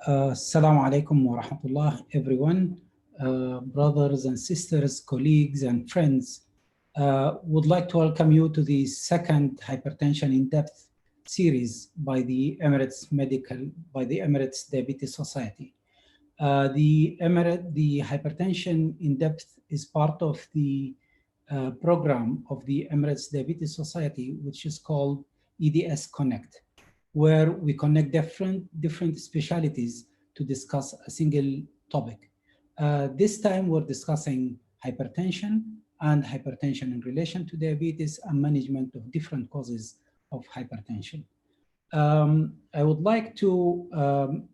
Assalamu alaikum wa rahmatullah, everyone. Brothers and sisters, colleagues and friends, would like to welcome you to the second Hypertension in-depth series by the Emirates Diabetes Society. The Hypertension in-depth is part of the program of the Emirates Diabetes Society, which is called EDS Connect, where we connect different specialties to discuss a single topic. This time we're discussing hypertension and hypertension in relation to diabetes and management of different causes of hypertension. I would like to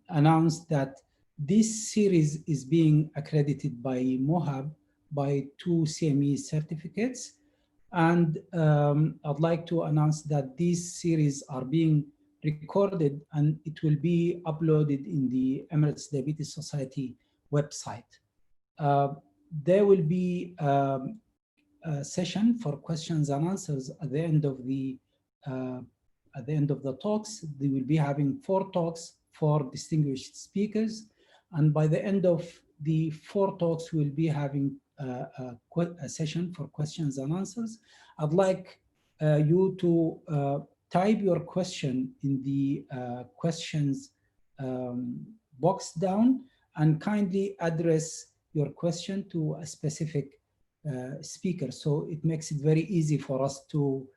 announce that this series is being accredited by MOHAB by 2 CME certificates. And I'd like to announce that these series are being recorded and it will be uploaded in the Emirates Diabetes Society website. There will be a session for questions and answers at the end of the talks. They will be having 4 talks for distinguished speakers, and by the end of the 4 talks, we'll be having a session for questions and answers. I'd like you to type your question in the questions box down and kindly address your question to a specific speaker. So it makes it very easy for us to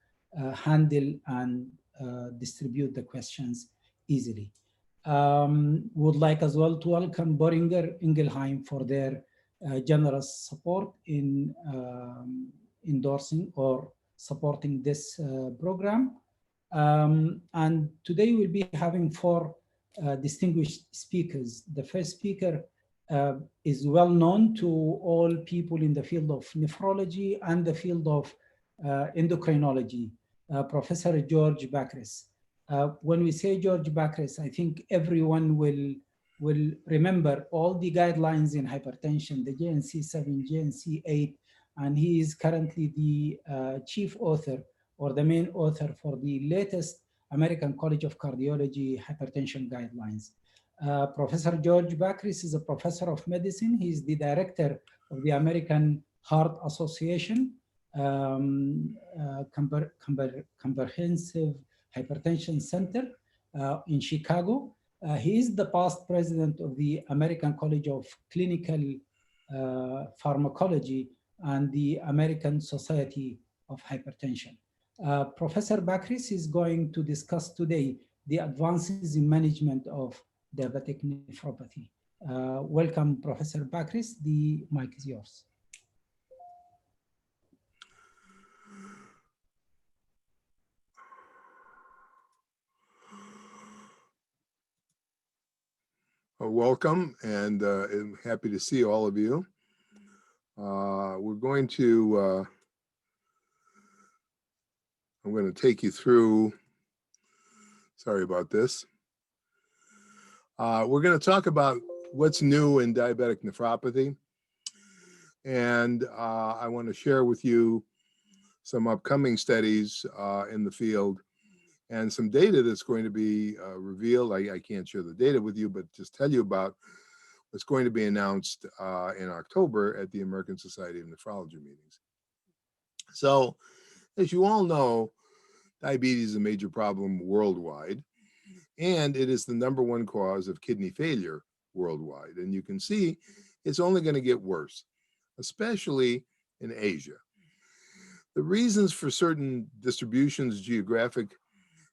handle and distribute the questions easily. Would like as well to welcome Boehringer Ingelheim for their generous support in endorsing or supporting this program. And today we'll be having 4 distinguished speakers. The first speaker is well known to all people in the field of nephrology and the field of endocrinology, Professor George Bakris. When we say George Bakris, I think everyone will remember all the guidelines in hypertension, the JNC7, JNC8, and he is currently the chief author or the main author for the latest American College of Cardiology hypertension guidelines. Professor George Bakris is a professor of medicine. He's the director of the American Heart Association Comprehensive Hypertension Center in Chicago. He is the past president of the American College of Clinical Pharmacology and the American Society of Hypertension. Professor Bakris is going to discuss today the advances in management of diabetic nephropathy. Welcome, Professor Bakris. The mic is yours. Welcome, and I'm happy to see all of you. We're going to, I'm going to take you through, sorry about this. We're going to talk about what's new in diabetic nephropathy. And I want to share with you some upcoming studies in the field and some data that's going to be revealed. I can't share the data with you, but just tell you about what's going to be announced in October at the American Society of Nephrology meetings. So, as you all know, diabetes is a major problem worldwide, and it is the #1 cause of kidney failure worldwide. And you can see it's only going to get worse, especially in Asia. The reasons for certain distributions, geographic,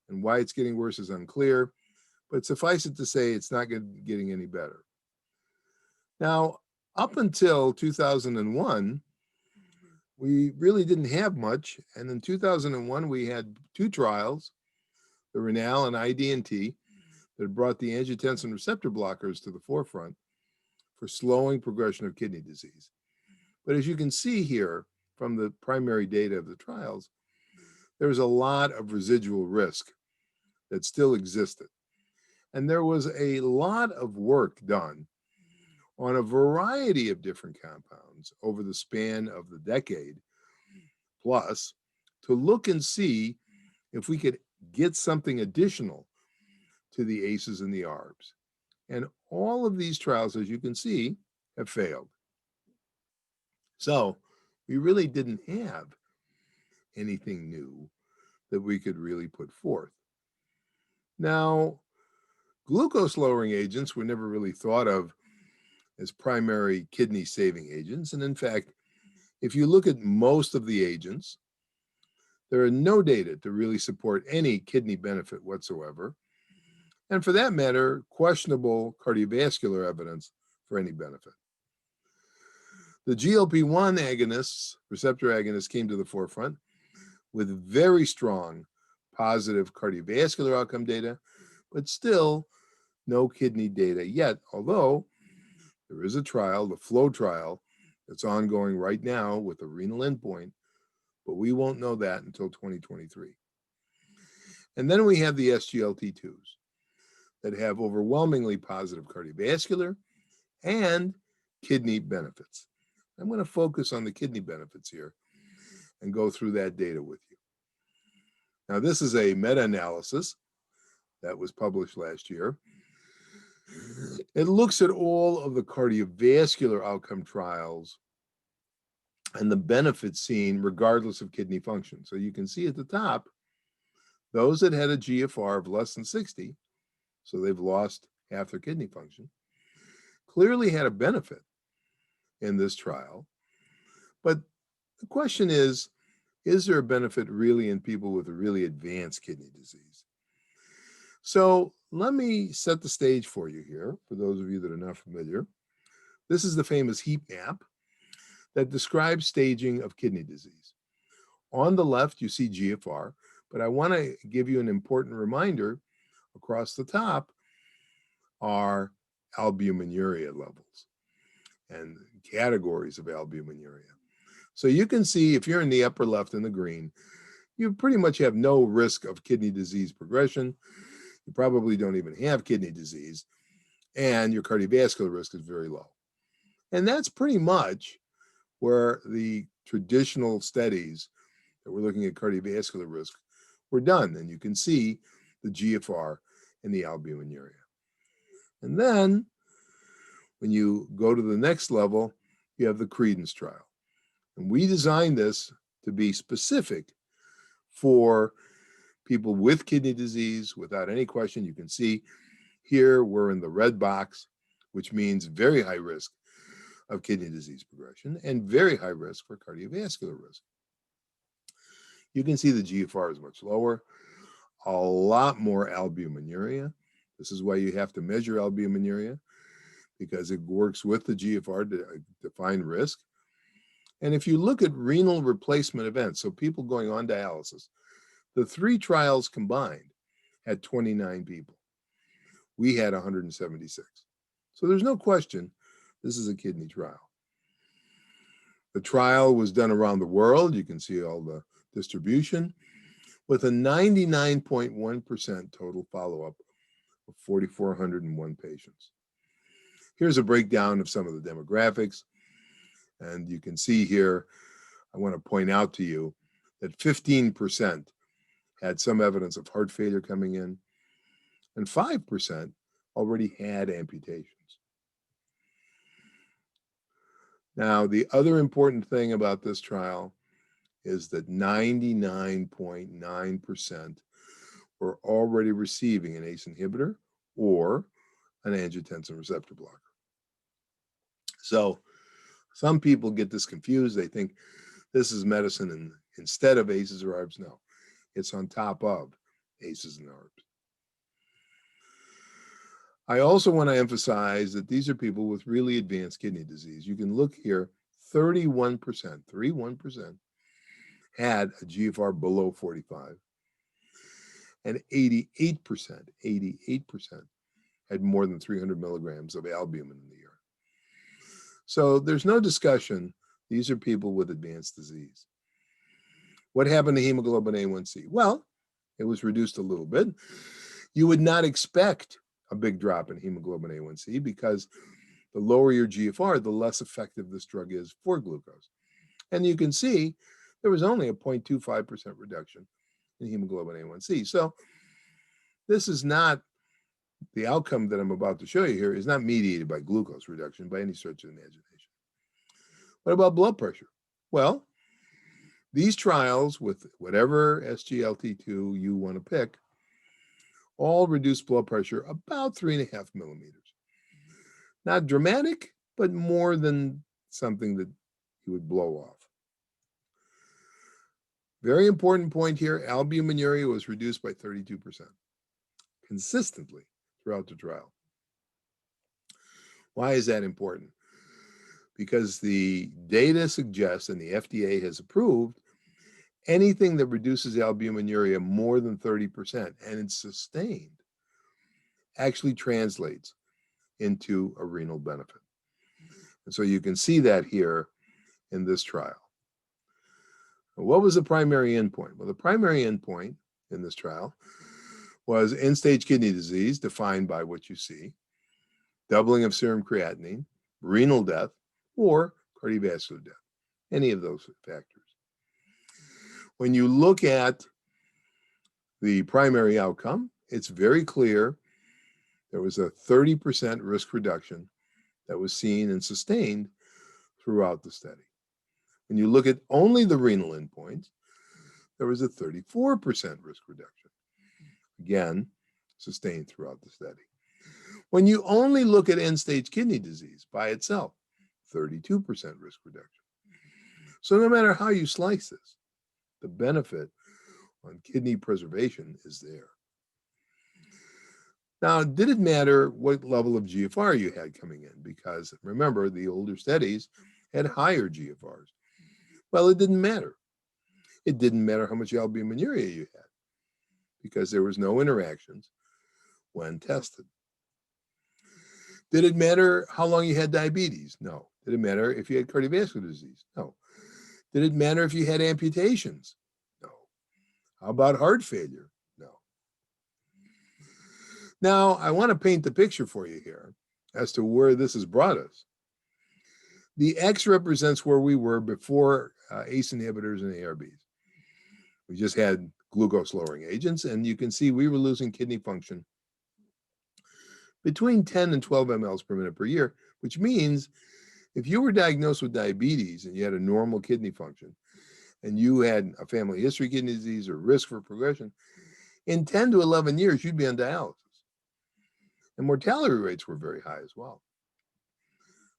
and why it's getting worse is unclear, but suffice it to say it's not getting any better. Now, up until 2001, we really didn't have much, and in 2001 we had 2 trials, the Renal and IDNT, that brought the angiotensin receptor blockers to the forefront for slowing progression of kidney disease. But as you can see here from the primary data of the trials, there's a lot of residual risk that still existed. And there was a lot of work done on a variety of different compounds over the span of the decade plus to look and see if we could get something additional to the ACEs and the ARBs. And all of these trials, as you can see, have failed. So we really didn't have anything new that we could really put forth. Now, glucose lowering agents were never really thought of as primary kidney saving agents. And in fact, if you look at most of the agents, there are no data to really support any kidney benefit whatsoever. And for that matter, questionable cardiovascular evidence for any benefit. The GLP-1 agonists, receptor agonists, came to the forefront with very strong positive cardiovascular outcome data, but still no kidney data yet, although there is a trial, the FLOW trial, that's ongoing right now with a renal endpoint, but we won't know that until 2023. And then we have the SGLT2s that have overwhelmingly positive cardiovascular and kidney benefits. I'm going to focus on the kidney benefits here and go through that data with you. Now, this is a meta-analysis that was published last year. It looks at all of the cardiovascular outcome trials and the benefits seen regardless of kidney function. So you can see at the top, those that had a GFR of less than 60, so they've lost half their kidney function, clearly had a benefit in this trial. But the question is there a benefit really in people with a really advanced kidney disease? So let me set the stage for you here, for those of you that are not familiar. This is the famous heat map that describes staging of kidney disease. On the left, you see GFR, but I want to give you an important reminder. Across the top are albuminuria levels and categories of albuminuria. So you can see if you're in the upper left in the green, you pretty much have no risk of kidney disease progression. You probably don't even have kidney disease, and your cardiovascular risk is very low. And that's pretty much where the traditional studies that were looking at cardiovascular risk were done. And you can see the GFR and the albuminuria. And then when you go to the next level, you have the CREDENCE trial. And we designed this to be specific for people with kidney disease without any question. You can see here we're in the red box, which means very high risk of kidney disease progression and very high risk for cardiovascular risk. You can see the GFR is much lower, a lot more albuminuria. This is why you have to measure albuminuria, because it works with the GFR to define risk. And if you look at renal replacement events, so people going on dialysis, the three trials combined had 29 people. We had 176. So there's no question this is a kidney trial. The trial was done around the world. You can see all the distribution with a 99.1% total follow-up of 4,401 patients. Here's a breakdown of some of the demographics. And you can see here, I want to point out to you that 15% had some evidence of heart failure coming in, and 5% already had amputations. Now, the other important thing about this trial is that 99.9% were already receiving an ACE inhibitor or an angiotensin receptor blocker. So some people get this confused. They think this is medicine instead of ACEs or ARBs. No, it's on top of ACEs and ARBs. I also want to emphasize that these are people with really advanced kidney disease. You can look here, 31% had a GFR below 45, and 88% had more than 300 milligrams of albumin in the urine. So there's no discussion. These are people with advanced disease. What happened to hemoglobin A1C? Well, it was reduced a little bit. You would not expect a big drop in hemoglobin A1C because the lower your GFR, the less effective this drug is for glucose. And you can see there was only a 0.25% reduction in hemoglobin A1C. So this is not the outcome that I'm about to show you here is not mediated by glucose reduction by any stretch of the imagination. What about blood pressure? Well, these trials with whatever SGLT2 you want to pick all reduce blood pressure about 3.5 millimeters. Not dramatic, but more than something that you would blow off. Very important point here, albuminuria was reduced by 32% consistently throughout the trial. Why is that important? Because the data suggests, and the FDA has approved, anything that reduces albuminuria more than 30% and it's sustained actually translates into a renal benefit. And so you can see that here in this trial. What was the primary endpoint? Well, the primary endpoint in this trial was end-stage kidney disease, defined by what you see, doubling of serum creatinine, renal death, or cardiovascular death, any of those factors. When you look at the primary outcome, it's very clear there was a 30% risk reduction that was seen and sustained throughout the study. When you look at only the renal endpoints, there was a 34% risk reduction. Again, sustained throughout the study. When you only look at end-stage kidney disease by itself, 32% risk reduction. So no matter how you slice this, the benefit on kidney preservation is there. Now, did it matter what level of GFR you had coming in? Because remember, the older studies had higher GFRs. Well, it didn't matter. It didn't matter how much albuminuria you had because there was no interactions when tested. Did it matter how long you had diabetes? No. Did it matter if you had cardiovascular disease? No. Did it matter if you had amputations? No. How about heart failure? No. Now, I want to paint the picture for you here as to where this has brought us. The X represents where we were before ACE inhibitors and ARBs. We just had glucose-lowering agents, and you can see we were losing kidney function between 10 and 12 mLs per minute per year, which means if you were diagnosed with diabetes and you had a normal kidney function, and you had a family history of kidney disease or risk for progression, in 10 to 11 years, you'd be on dialysis. And mortality rates were very high as well.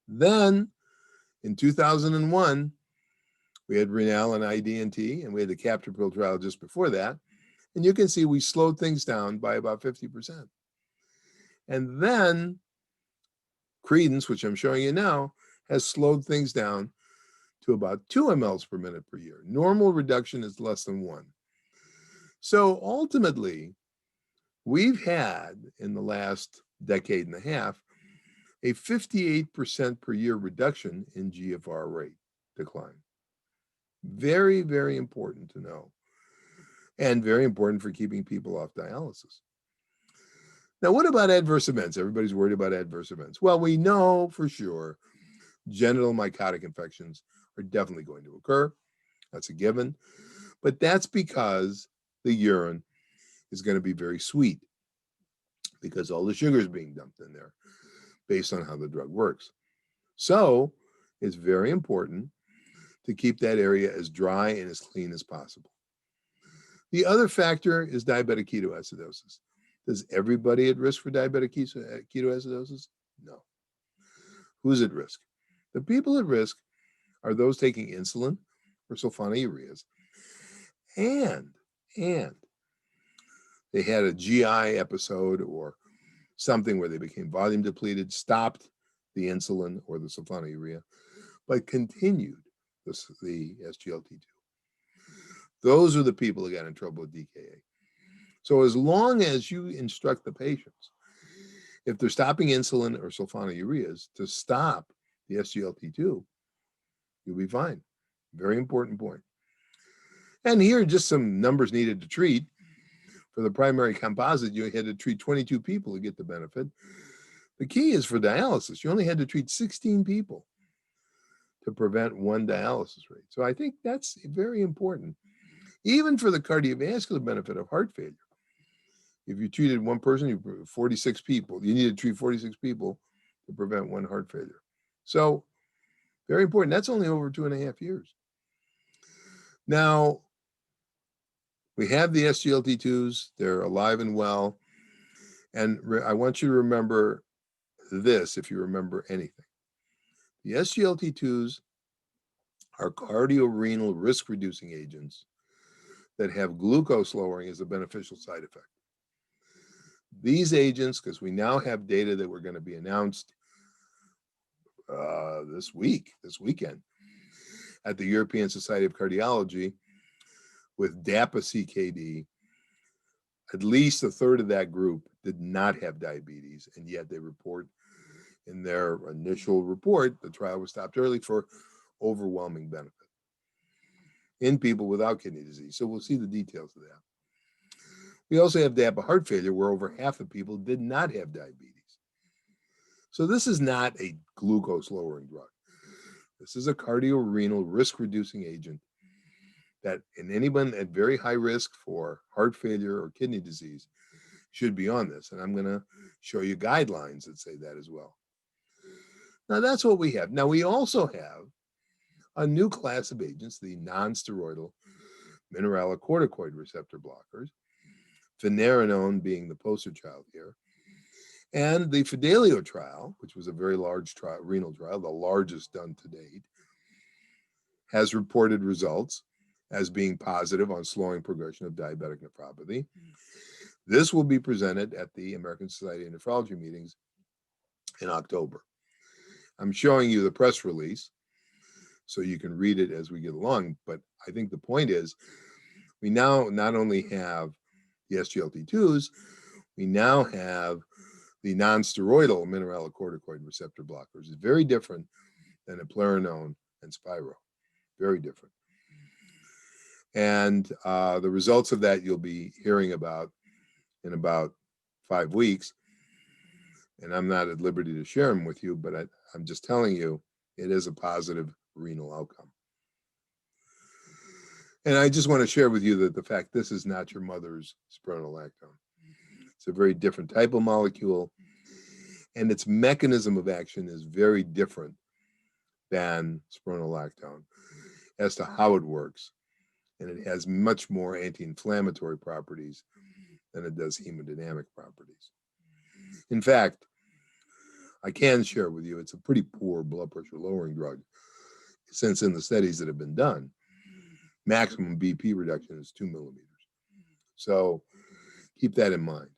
Then, in 2001, we had Renal and IDNT, and we had the captopril trial just before that. And you can see we slowed things down by about 50%. And then CREDENCE, which I'm showing you now, has slowed things down to about 2 mLs per minute per year. Normal reduction is less than 1. So ultimately, we've had in the last decade and a half a 58% per year reduction in GFR rate decline. Very, very important to know, and very important for keeping people off dialysis. Now, what about adverse events? Everybody's worried about adverse events. Well, we know for sure genital mycotic infections are definitely going to occur. That's a given. But that's because the urine is going to be very sweet because all the sugar is being dumped in there based on how the drug works. So it's very important to keep that area as dry and as clean as possible. The other factor is diabetic ketoacidosis. Is everybody at risk for diabetic ketoacidosis? No. Who's at risk? The people at risk are those taking insulin or sulfonylureas, and they had a GI episode or something where they became volume depleted, stopped the insulin or the sulfonylurea, but continued the SGLT2. Those are the people that got in trouble with DKA. So as long as you instruct the patients, if they're stopping insulin or sulfonylureas, to stop the SGLT2, you'll be fine. Very important point. And here are just some numbers needed to treat. For the primary composite, you had to treat 22 people to get the benefit. The key is for dialysis, you only had to treat 16 people to prevent 1 dialysis rate. So I think that's very important. Even for the cardiovascular benefit of heart failure, If you treated one person, 46 people, you need to treat 46 people to prevent one heart failure. So very important. That's only over 2.5 years. Now, we have the SGLT2s. They're alive and well. And I want you to remember this, if you remember anything. The SGLT2s are cardiorenal risk-reducing agents that have glucose lowering as a beneficial side effect. These agents, because we now have data that were going to be announced this weekend, at the European Society of Cardiology with DAPA-CKD, at least a third of that group did not have diabetes, and yet they report in their initial report, the trial was stopped early for overwhelming benefit in people without kidney disease. So we'll see the details of that. We also have DAPA heart failure, where over half of people did not have diabetes. So this is not a glucose lowering drug. This is a cardiorenal risk-reducing agent that in anyone at very high risk for heart failure or kidney disease should be on this. And I'm going to show you guidelines that say that as well. Now that's what we have. Now we also have a new class of agents, the non-steroidal mineralocorticoid receptor blockers, finerenone being the poster child here. And the Fidelio trial, which was a very large trial, renal trial, the largest done to date, has reported results as being positive on slowing progression of diabetic nephropathy. This will be presented at the American Society of Nephrology meetings in October. I'm showing you the press release so you can read it as we get along, but I think the point is we now not only have the SGLT2s, we now have the non-steroidal mineralocorticoid receptor blockers. It's very different than eplerenone and Spiro, very different. And the results of that you'll be hearing about in about 5 weeks. And I'm not at liberty to share them with you, but I'm just telling you it is a positive renal outcome. And I just want to share with you that the fact this is not your mother's spironolactone. It's a very different type of molecule, and its mechanism of action is very different than spironolactone as to how it works. And it has much more anti-inflammatory properties than it does hemodynamic properties. In fact, I can share with you it's a pretty poor blood pressure lowering drug, since in the studies that have been done, maximum BP reduction is 2 millimeters. So keep that in mind.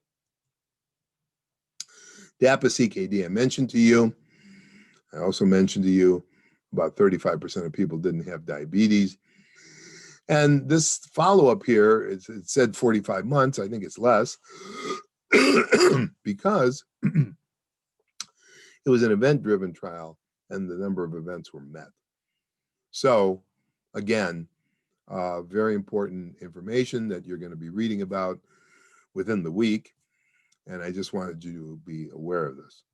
DAPA-CKD I mentioned to you. I also mentioned to you about 35% of people didn't have diabetes. And this follow-up here, it said 45 months. I think it's less because it was an event-driven trial and the number of events were met. So again, very important information that you're going to be reading about within the week. And I just wanted you to be aware of this.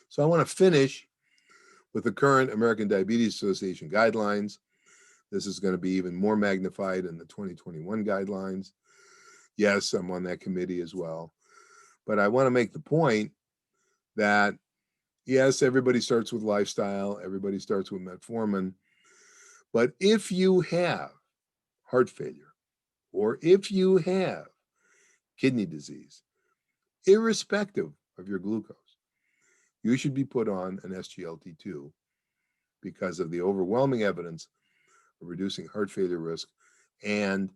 So I want to finish with the current American Diabetes Association guidelines. This is going to be even more magnified in the 2021 guidelines. Yes, I'm on that committee as well. But I want to make the point that, yes, everybody starts with lifestyle, everybody starts with metformin. But if you have heart failure, or if you have kidney disease, irrespective of your glucose, you should be put on an SGLT2 because of the overwhelming evidence of reducing heart failure risk and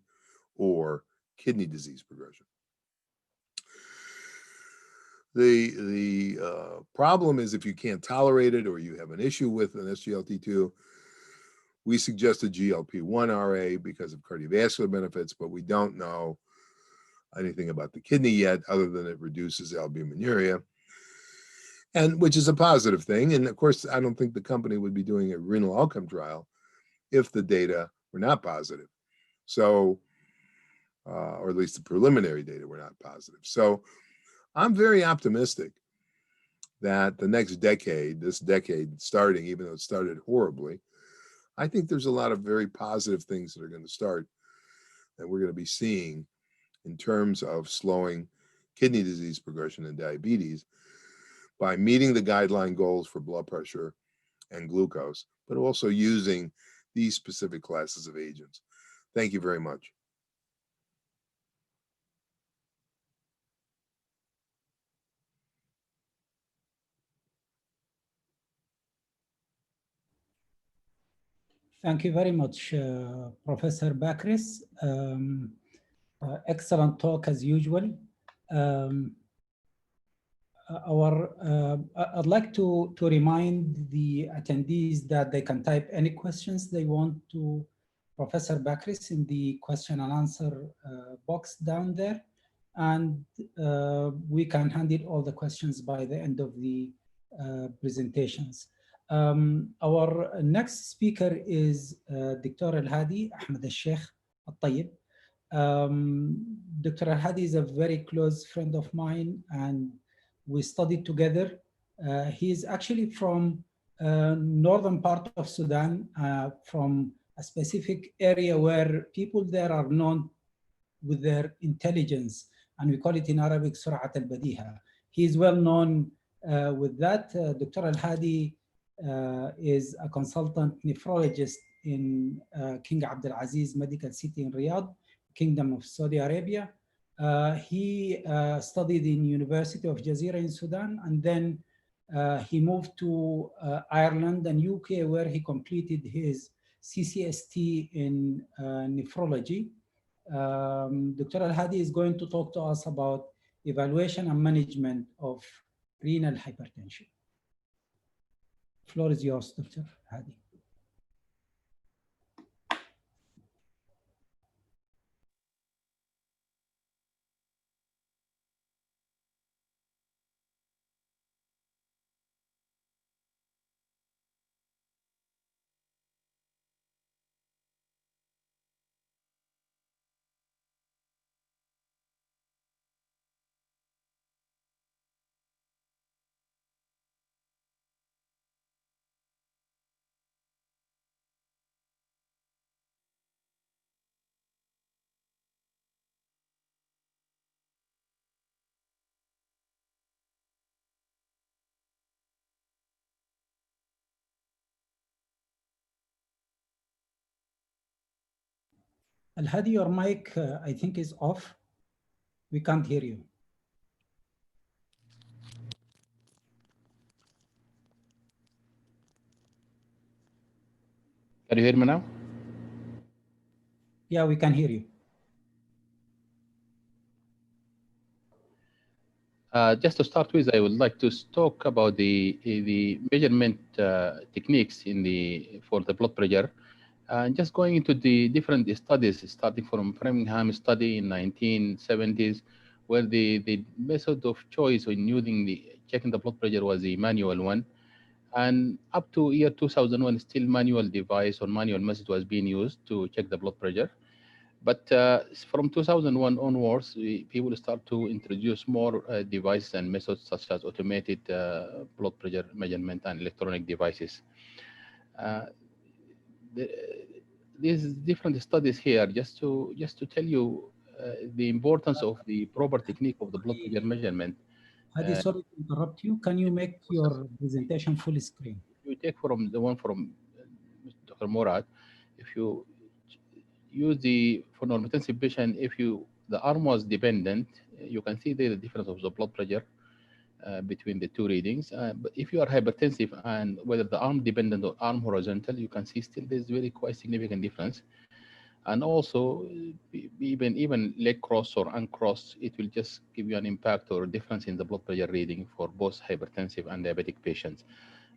or kidney disease progression. The problem is if you can't tolerate it or you have an issue with an SGLT2, we suggest a GLP-1 RA because of cardiovascular benefits, but we don't know anything about the kidney yet other than it reduces albuminuria, and which is a positive thing. And of course, I don't think the company would be doing a renal outcome trial if the data were not positive. So, or at least the preliminary data were not positive. So I'm very optimistic that the next decade, this decade starting, even though it started horribly, I think there's a lot of very positive things that are going to start that we're going to be seeing in terms of slowing kidney disease progression and diabetes by meeting the guideline goals for blood pressure and glucose, but also using these specific classes of agents. Thank you very much. Thank you very much, Professor Bakris. Excellent talk as usual. I'd like to remind the attendees that they can type any questions they want to Professor Bakris in the question and answer box down there. And we can handle all the questions by the end of the presentations. Our next speaker is Dr. Al-Hadi Ahmed Al-Sheikh Al-Tayyib. Dr. Al-Hadi is a very close friend of mine, and we studied together. He is actually from northern part of Sudan, from a specific area where people there are known with their intelligence, and we call it in Arabic Sur'at al-Badiha. He is well known with that. Dr. Al-Hadi is a consultant nephrologist in King Abdulaziz Medical City in Riyadh, Kingdom of Saudi Arabia. He studied in University of Jazeera in Sudan, and then he moved to Ireland and UK, where he completed his CCST in nephrology. Dr. Al-Hadi is going to talk to us about evaluation and management of renal hypertension. Floor is yours, Dr. Hadi. Al-Hadi, your mic, I think, is off. We can't hear you. Can you hear me now? Yeah, we can hear you. Just to start with, I would like to talk about the measurement techniques for the blood pressure. And just going into the different studies, starting from Framingham study in 1970s, where the method of choice when using checking the blood pressure was the manual one. And up to year 2001, still manual device or manual method was being used to check the blood pressure. But from 2001 onwards, people start to introduce more devices and methods such as automated blood pressure measurement and electronic devices. These different studies here, just to tell you the importance of the proper technique of the blood pressure measurement. Hadi, sorry to interrupt you. Can you make your presentation full screen? You take from the one from Dr. Morad. If you use for normotensive patient, if the arm was dependent, you can see the difference of the blood pressure between the two readings. But if you are hypertensive and whether the arm dependent or arm horizontal, you can see still there's very quite significant difference. And also, even leg cross or uncrossed, it will just give you an impact or difference in the blood pressure reading for both hypertensive and diabetic patients.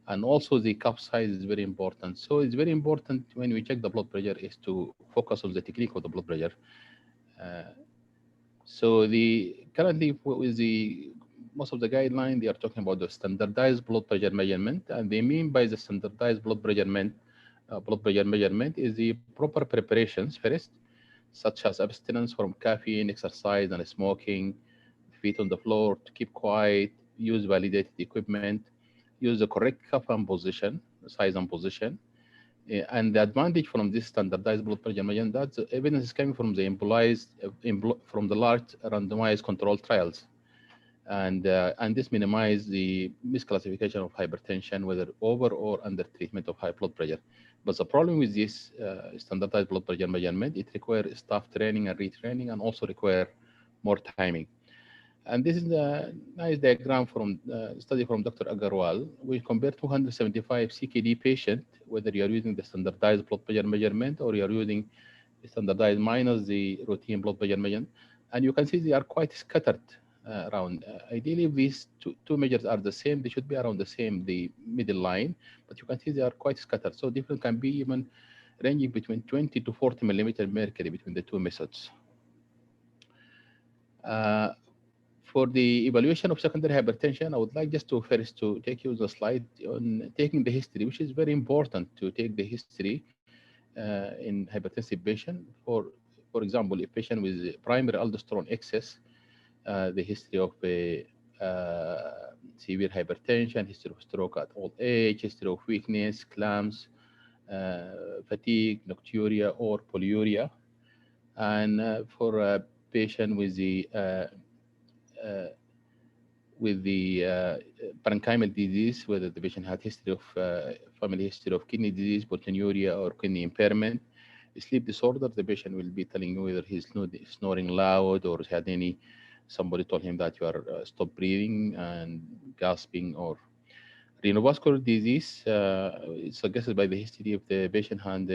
And also the cuff size is very important. So it's very important when we check the blood pressure is to focus on the technique of the blood pressure. So currently with most of the guidelines, they are talking about the standardized blood pressure measurement, and they mean by the standardized blood pressure measurement is the proper preparations first, such as abstinence from caffeine, exercise, and smoking, feet on the floor, to keep quiet, use validated equipment, use the correct cuff and position, size and position, And the advantage from this standardized blood pressure measurement, that the evidence is coming from the from the large randomized controlled trials, and this minimize the misclassification of hypertension, whether over or under treatment of high blood pressure. But the problem with this standardized blood pressure measurement, it requires staff training and retraining, and also require more timing. And this is a nice diagram from study from Dr. Agarwal. We compare 275 CKD patients, whether you are using the standardized blood pressure measurement or you are using standardized minus the routine blood pressure measurement. And you can see they are quite scattered around. Ideally, if these two measures are the same, they should be around the same, the middle line, but you can see they are quite scattered. So difference can be even ranging between 20 to 40 millimeter mercury between the two methods. For the evaluation of secondary hypertension, I would like just to first to take you the slide on taking the history, which is very important to take the history in hypertensive patient. For example, a patient with primary aldosterone excess, the history of severe hypertension, history of stroke at old age, history of weakness, clamps, fatigue, nocturia, or polyuria. And for a patient with the parenchymal disease, whether the patient had history of family history of kidney disease, proteinuria, or kidney impairment, sleep disorder, the patient will be telling you whether he's snoring loud or had somebody told him that you are stop breathing and gasping. Or renovascular disease, it's suggested by the history of the patient had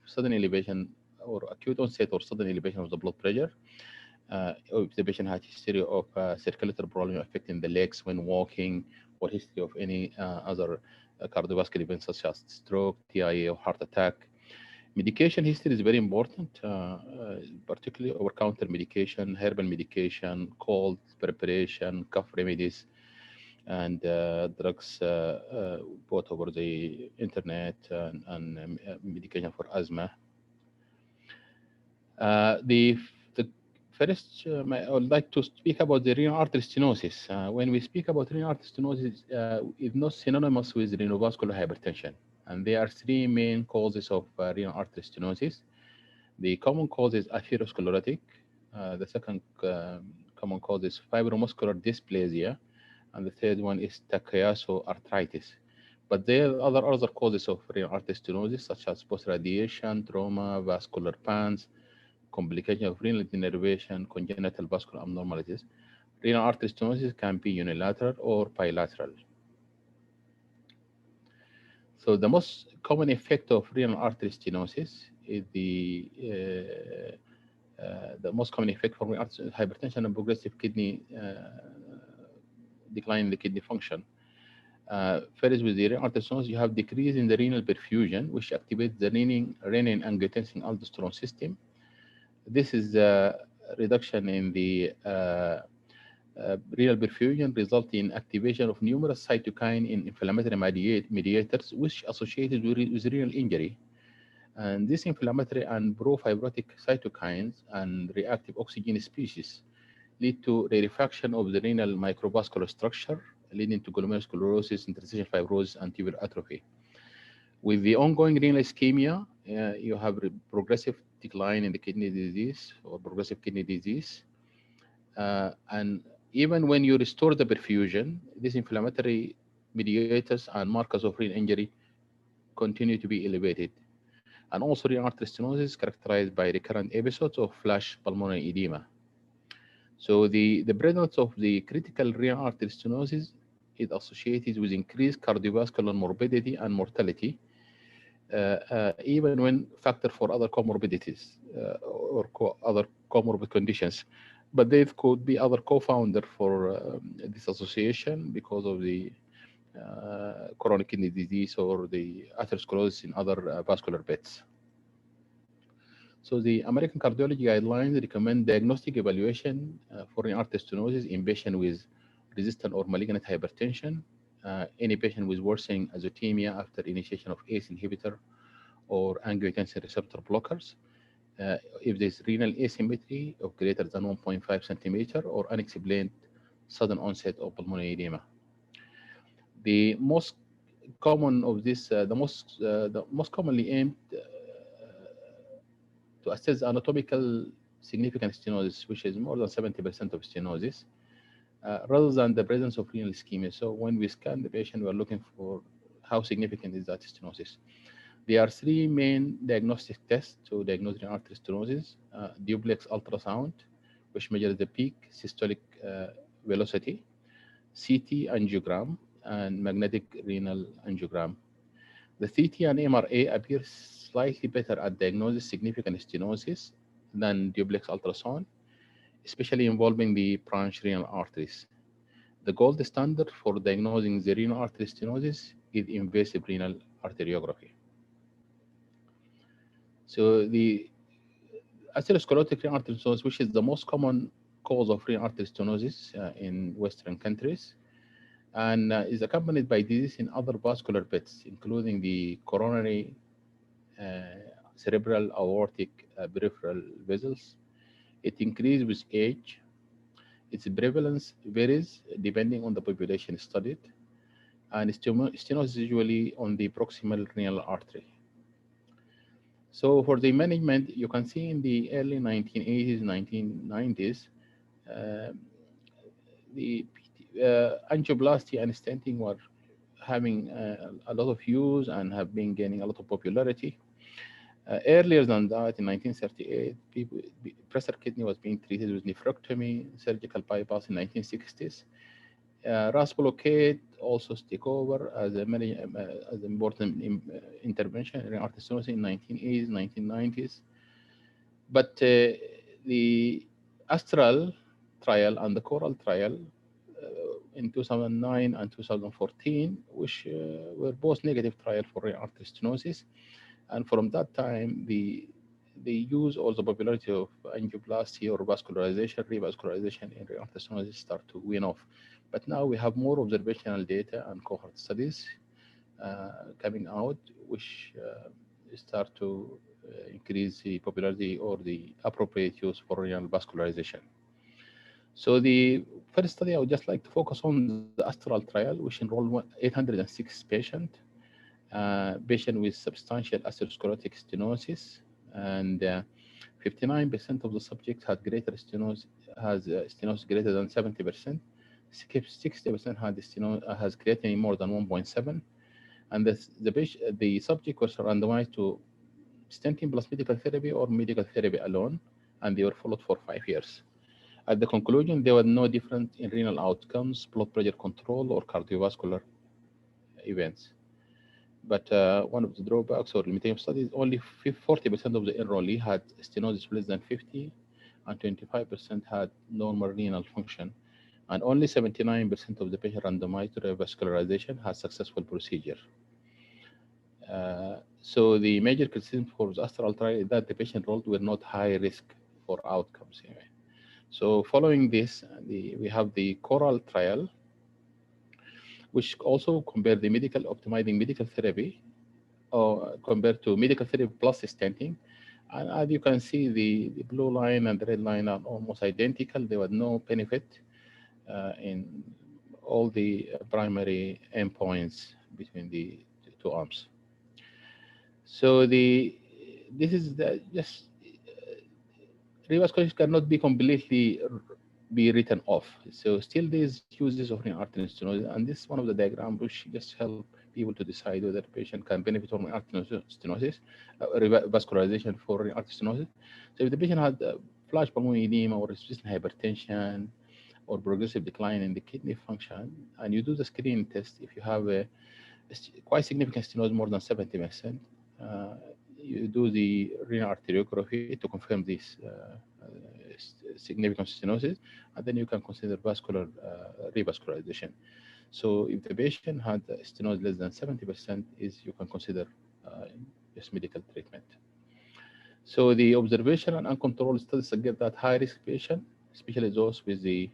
sudden elevation or acute onset or sudden elevation of the blood pressure. Or if the patient had history of circulatory problem affecting the legs when walking, or history of any other cardiovascular events such as stroke, TIA, or heart attack. Medication history is very important, particularly over-counter medication, herbal medication, cold preparation, cough remedies, and drugs both over the internet and medication for asthma. The first, I would like to speak about the renal artery stenosis. When we speak about renal artery stenosis, it's not synonymous with renovascular hypertension. And there are three main causes of renal artery stenosis. The common cause is atherosclerotic. The second common cause is fibromuscular dysplasia. And the third one is arteritis. But there are other causes of renal artery stenosis, such as post-radiation, trauma, vascular bands, complication of renal denervation, congenital vascular abnormalities. Renal artery stenosis can be unilateral or bilateral. So the most common effect of renal artery stenosis is the most common effect from hypertension and progressive kidney decline in the kidney function. First, with the renal artery stenosis, you have decrease in the renal perfusion, which activates the renin-angiotensin-aldosterone system. This is a reduction in the renal perfusion, resulting in activation of numerous cytokine in inflammatory mediators, which associated with renal injury. And these inflammatory and pro-fibrotic cytokines and reactive oxygen species lead to rarefaction of the renal microvascular structure, leading to glomerulosclerosis, interstitial fibrosis, and tubular atrophy. With the ongoing renal ischemia, you have progressive decline in the kidney disease or progressive kidney disease. And even when you restore the perfusion, these inflammatory mediators and markers of renal injury continue to be elevated. And also renal artery stenosis is characterized by recurrent episodes of flash pulmonary edema. So the prevalence of the critical renal artery stenosis is associated with increased cardiovascular morbidity and mortality, even when factor for other comorbidities or other comorbid conditions. But there could be other co-founder for this association because of the chronic kidney disease or the atherosclerosis in other vascular beds. So the American Cardiology Guidelines recommend diagnostic evaluation for renal artery stenosis in patients with resistant or malignant hypertension, any patient with worsening azotemia after initiation of ACE inhibitor or angiotensin receptor blockers, if there's renal asymmetry of greater than 1.5 centimeter or unexplained sudden onset of pulmonary edema. The most common of this, the most commonly aimed to assess anatomical significant stenosis, which is more than 70% of stenosis, rather than the presence of renal ischemia. So when we scan the patient, we're looking for how significant is that stenosis. There are three main diagnostic tests to diagnose renal artery stenosis: duplex ultrasound, which measures the peak systolic velocity, CT angiogram, and magnetic renal angiogram. The CT and MRA appear slightly better at diagnosing significant stenosis than duplex ultrasound, especially involving the branch renal arteries. The gold standard for diagnosing the renal artery stenosis is invasive renal arteriography. So the atherosclerotic renal artery stenosis, which is the most common cause of renal artery stenosis in Western countries, and is accompanied by disease in other vascular beds, including the coronary, cerebral, aortic, peripheral vessels. It increases with age. Its prevalence varies depending on the population studied, and stenosis is usually on the proximal renal artery. So for the management, you can see in the early 1980s, 1990s, the angioplasty and stenting were having a lot of use and have been gaining a lot of popularity. Earlier than that, in 1938, pressure kidney was being treated with nephrectomy, surgical bypass in 1960s. RAS blockade also took over as an important intervention in artery stenosis in 1980s, 1990s. But the Astral trial and the Coral trial in 2009 and 2014, which were both negative trials for renal artery stenosis. And from that time, the use or the popularity of angioplasty or vascularization, revascularization in renal artery stenosis start to wane off. But now we have more observational data and cohort studies coming out, which start to increase the popularity or the appropriate use for renal vascularization. So the first study, I would just like to focus on the Astral trial, which enrolled 806 patients, patient with substantial atherosclerotic stenosis, and 59% of the subjects had greater stenosis, stenosis greater than 70%. 60% had has creatinine more than 1.7, and the subject was randomized to stenting plus medical therapy or medical therapy alone, and they were followed for 5 years. At the conclusion, there were no difference in renal outcomes, blood pressure control, or cardiovascular events. But one of the drawbacks or limitation studies, only 40% of the enrollee had stenosis less than 50, and 25% had normal renal function, and only 79% of the patient randomized to revascularization had successful procedure. So the major criticism for the Astral trial is that the patient enrolled were not high risk for outcomes. Anyway. So following this, we have the Coral trial, which also compared the optimizing medical therapy or compared to medical therapy plus stenting. And as you can see, the blue line and the red line are almost identical. There was no benefit in all the primary endpoints between the two arms. So this is just revascularization cannot be completely written off. So still there's uses of renal artery stenosis, and this is one of the diagrams which just help people to decide whether the patient can benefit from artery stenosis, vascularization for renal artery stenosis. So if the patient had flash pulmonary edema or resistant hypertension or progressive decline in the kidney function, and you do the screening test, if you have a quite significant stenosis more than 70%, you do the renal arteriography to confirm this significant stenosis, and then you can consider vascular revascularization. So if the patient had stenosis less than 70%, you can consider this medical treatment. So the observational and uncontrolled studies suggest that high-risk patients, especially those with the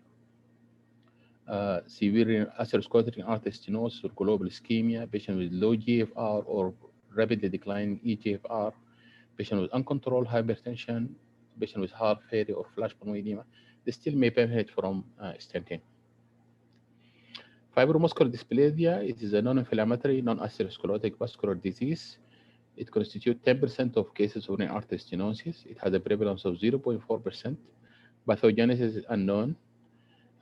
severe atherosclerotic artery stenosis or global ischemia, patients with low GFR or rapidly declining eGFR, patients with uncontrolled hypertension, patients with heart failure or flash pulmonary edema, they still may benefit from stenting. Fibromuscular dysplasia, it is a non-inflammatory, non-atherosclerotic vascular disease. It constitutes 10% of cases of renal artery stenosis. It has a prevalence of 0.4%. Pathogenesis is unknown,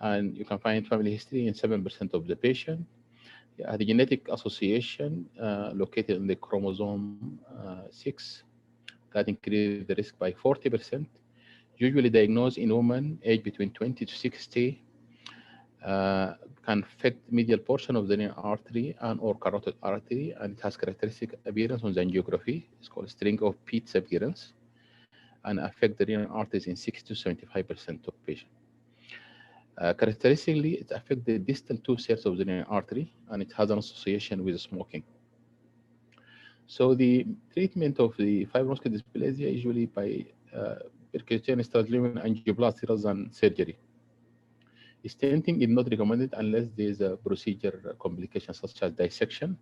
and you can find family history in 7% of the patient. The genetic association located in the chromosome 6 that increases the risk by 40%. Usually diagnosed in women aged between 20 to 60. Can affect medial portion of the renal artery and or carotid artery, and it has characteristic appearance on the angiography. It's called string of Pete's appearance, and affect the renal arteries in 60 to 75% of patients. Characteristically, it affects the distal two thirds of the renal artery, and it has an association with smoking. So the treatment of the fibromuscular dysplasia usually by percutaneous transluminal angioplasty rather than surgery. Stenting is not recommended unless there is a procedure complication such as dissection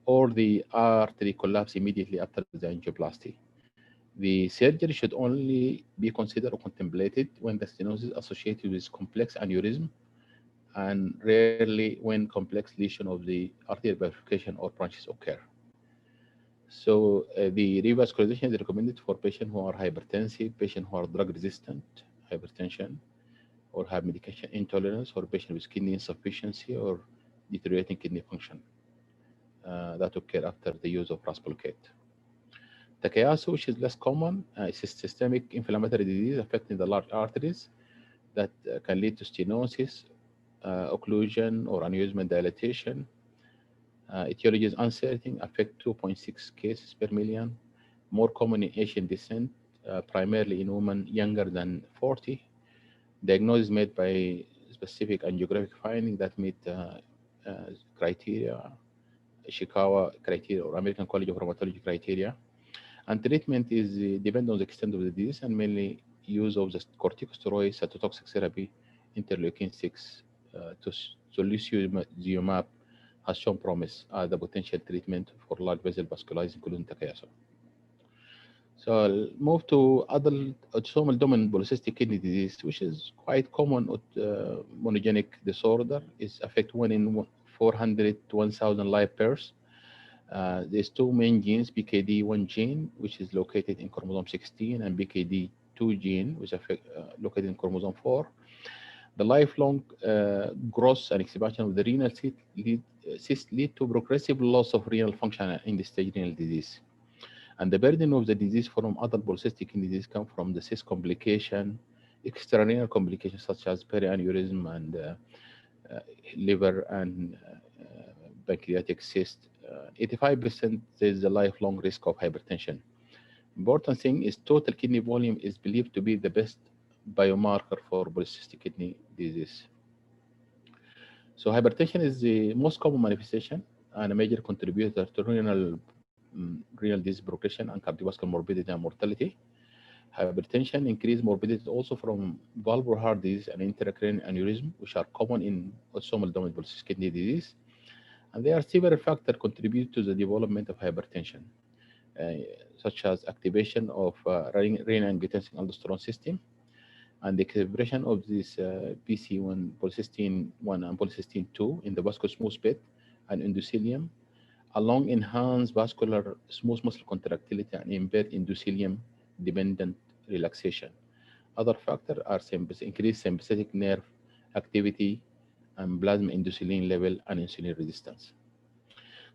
or the artery collapse immediately after the angioplasty. The surgery should only be considered or contemplated when the stenosis is associated with complex aneurysm, and rarely when complex lesion of the arterial bifurcation or branches occur. So the revascularization is recommended for patients who are hypertensive, patients who are drug resistant hypertension, or have medication intolerance, or patient with kidney insufficiency or deteriorating kidney function that occur after the use of RAS blockade. Takayasu, which is less common, is a systemic inflammatory disease affecting the large arteries that can lead to stenosis, occlusion, or aneurysm dilatation. Etiology is uncertain, affect 2.6 cases per million, more common in Asian descent, primarily in women younger than 40. Diagnosis made by specific angiographic finding that meet criteria, Ishikawa criteria, or American College of Rheumatology criteria. And treatment is depend on the extent of the disease, and mainly use of the corticosteroid cytotoxic therapy, interleukin 6, tocilizumab has shown promise as the potential treatment for large vessel vasculitis, including Takayasu. So I'll move to adult autosomal dominant polycystic kidney disease, which is quite common monogenic disorder. It's affect 1 in 400 to 1,000 live pairs. There's two main genes, BKD1 gene, which is located in chromosome 16, and BKD2 gene, which is located in chromosome 4. The lifelong growth and expansion of the renal cyst lead to progressive loss of renal function in the stage renal disease. And the burden of the disease from adult polycystic kidney disease come from the cyst complication, extrarenal complications such as perianeurysm and liver and pancreatic cyst. 85% is the lifelong risk of hypertension. Important thing is total kidney volume is believed to be the best biomarker for polycystic kidney disease. So hypertension is the most common manifestation and a major contributor to renal disease progression and cardiovascular morbidity and mortality. Hypertension increased morbidity also from valvular heart disease and intracranial aneurysm, which are common in autosomal dominant polycystic kidney disease. And there are several factors contribute to the development of hypertension, such as activation of renin-angiotensin-aldosterone system, and the expression of this PC1, polycystin 1 and polycystin 2 in the vascular smooth bed and endothelium, along enhanced vascular smooth muscle contractility and impaired endothelium-dependent relaxation. Other factors are increased sympathetic nerve activity and plasma endothelin level and insulin resistance.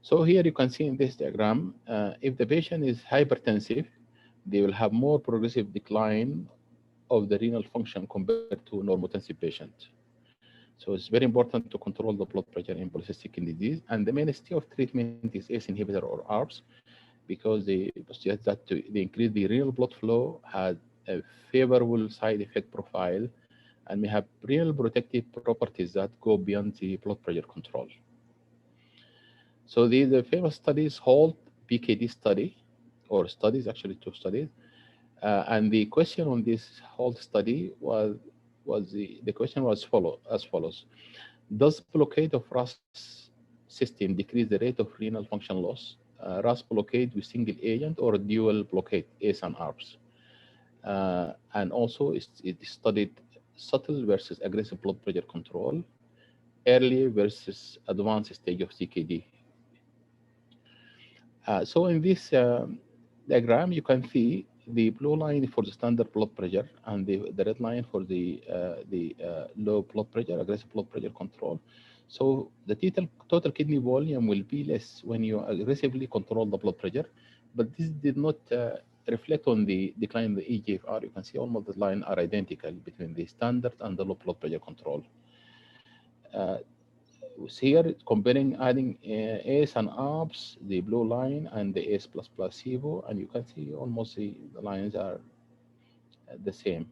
So here you can see in this diagram, if the patient is hypertensive, they will have more progressive decline of the renal function compared to normotensive patient. So it's very important to control the blood pressure in polycystic kidney disease, and the mainstay of treatment is ACE inhibitor or ARBs, because they postulate that they increase the renal blood flow, has a favorable side effect profile, and may have renal protective properties that go beyond the blood pressure control. So the famous studies, HALT PKD study, or studies, actually 2 studies, and the question on this HALT study was the question was as follows: does blockade of RAS system decrease the rate of renal function loss? RAS blockade with single agent or dual blockade, ACE and ARBs? And also it studied subtle versus aggressive blood pressure control, early versus advanced stage of CKD. So in this diagram, you can see the blue line for the standard blood pressure and the red line for the low blood pressure, aggressive blood pressure control. So the total kidney volume will be less when you aggressively control the blood pressure, but this did not reflect on the decline in the EGFR. You can see almost the line are identical between the standard and the low blood pressure control. Here comparing adding ACE and ARBs, the blue line and the ACE plus placebo, and you can see almost the lines are the same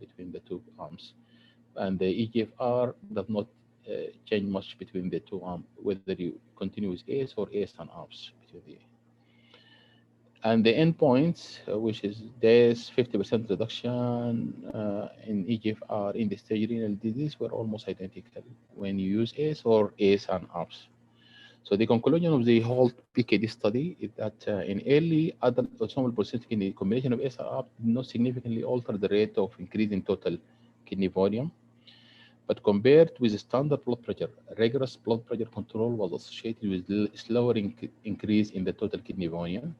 between the two arms. And the EGFR does not change much between the two arms, whether you continue with ACE or ACE and ARBs. And the endpoints, which is this 50% reduction in EGFR in the stage renal disease, were almost identical when you use ACE or ACE and ARBs. So the conclusion of the whole PKD study is that in early adult autosomal polycystic kidney, the combination of ACE and ARB did not significantly alter the rate of increase in total kidney volume. But compared with the standard blood pressure, rigorous blood pressure control was associated with slower increase in the total kidney volume.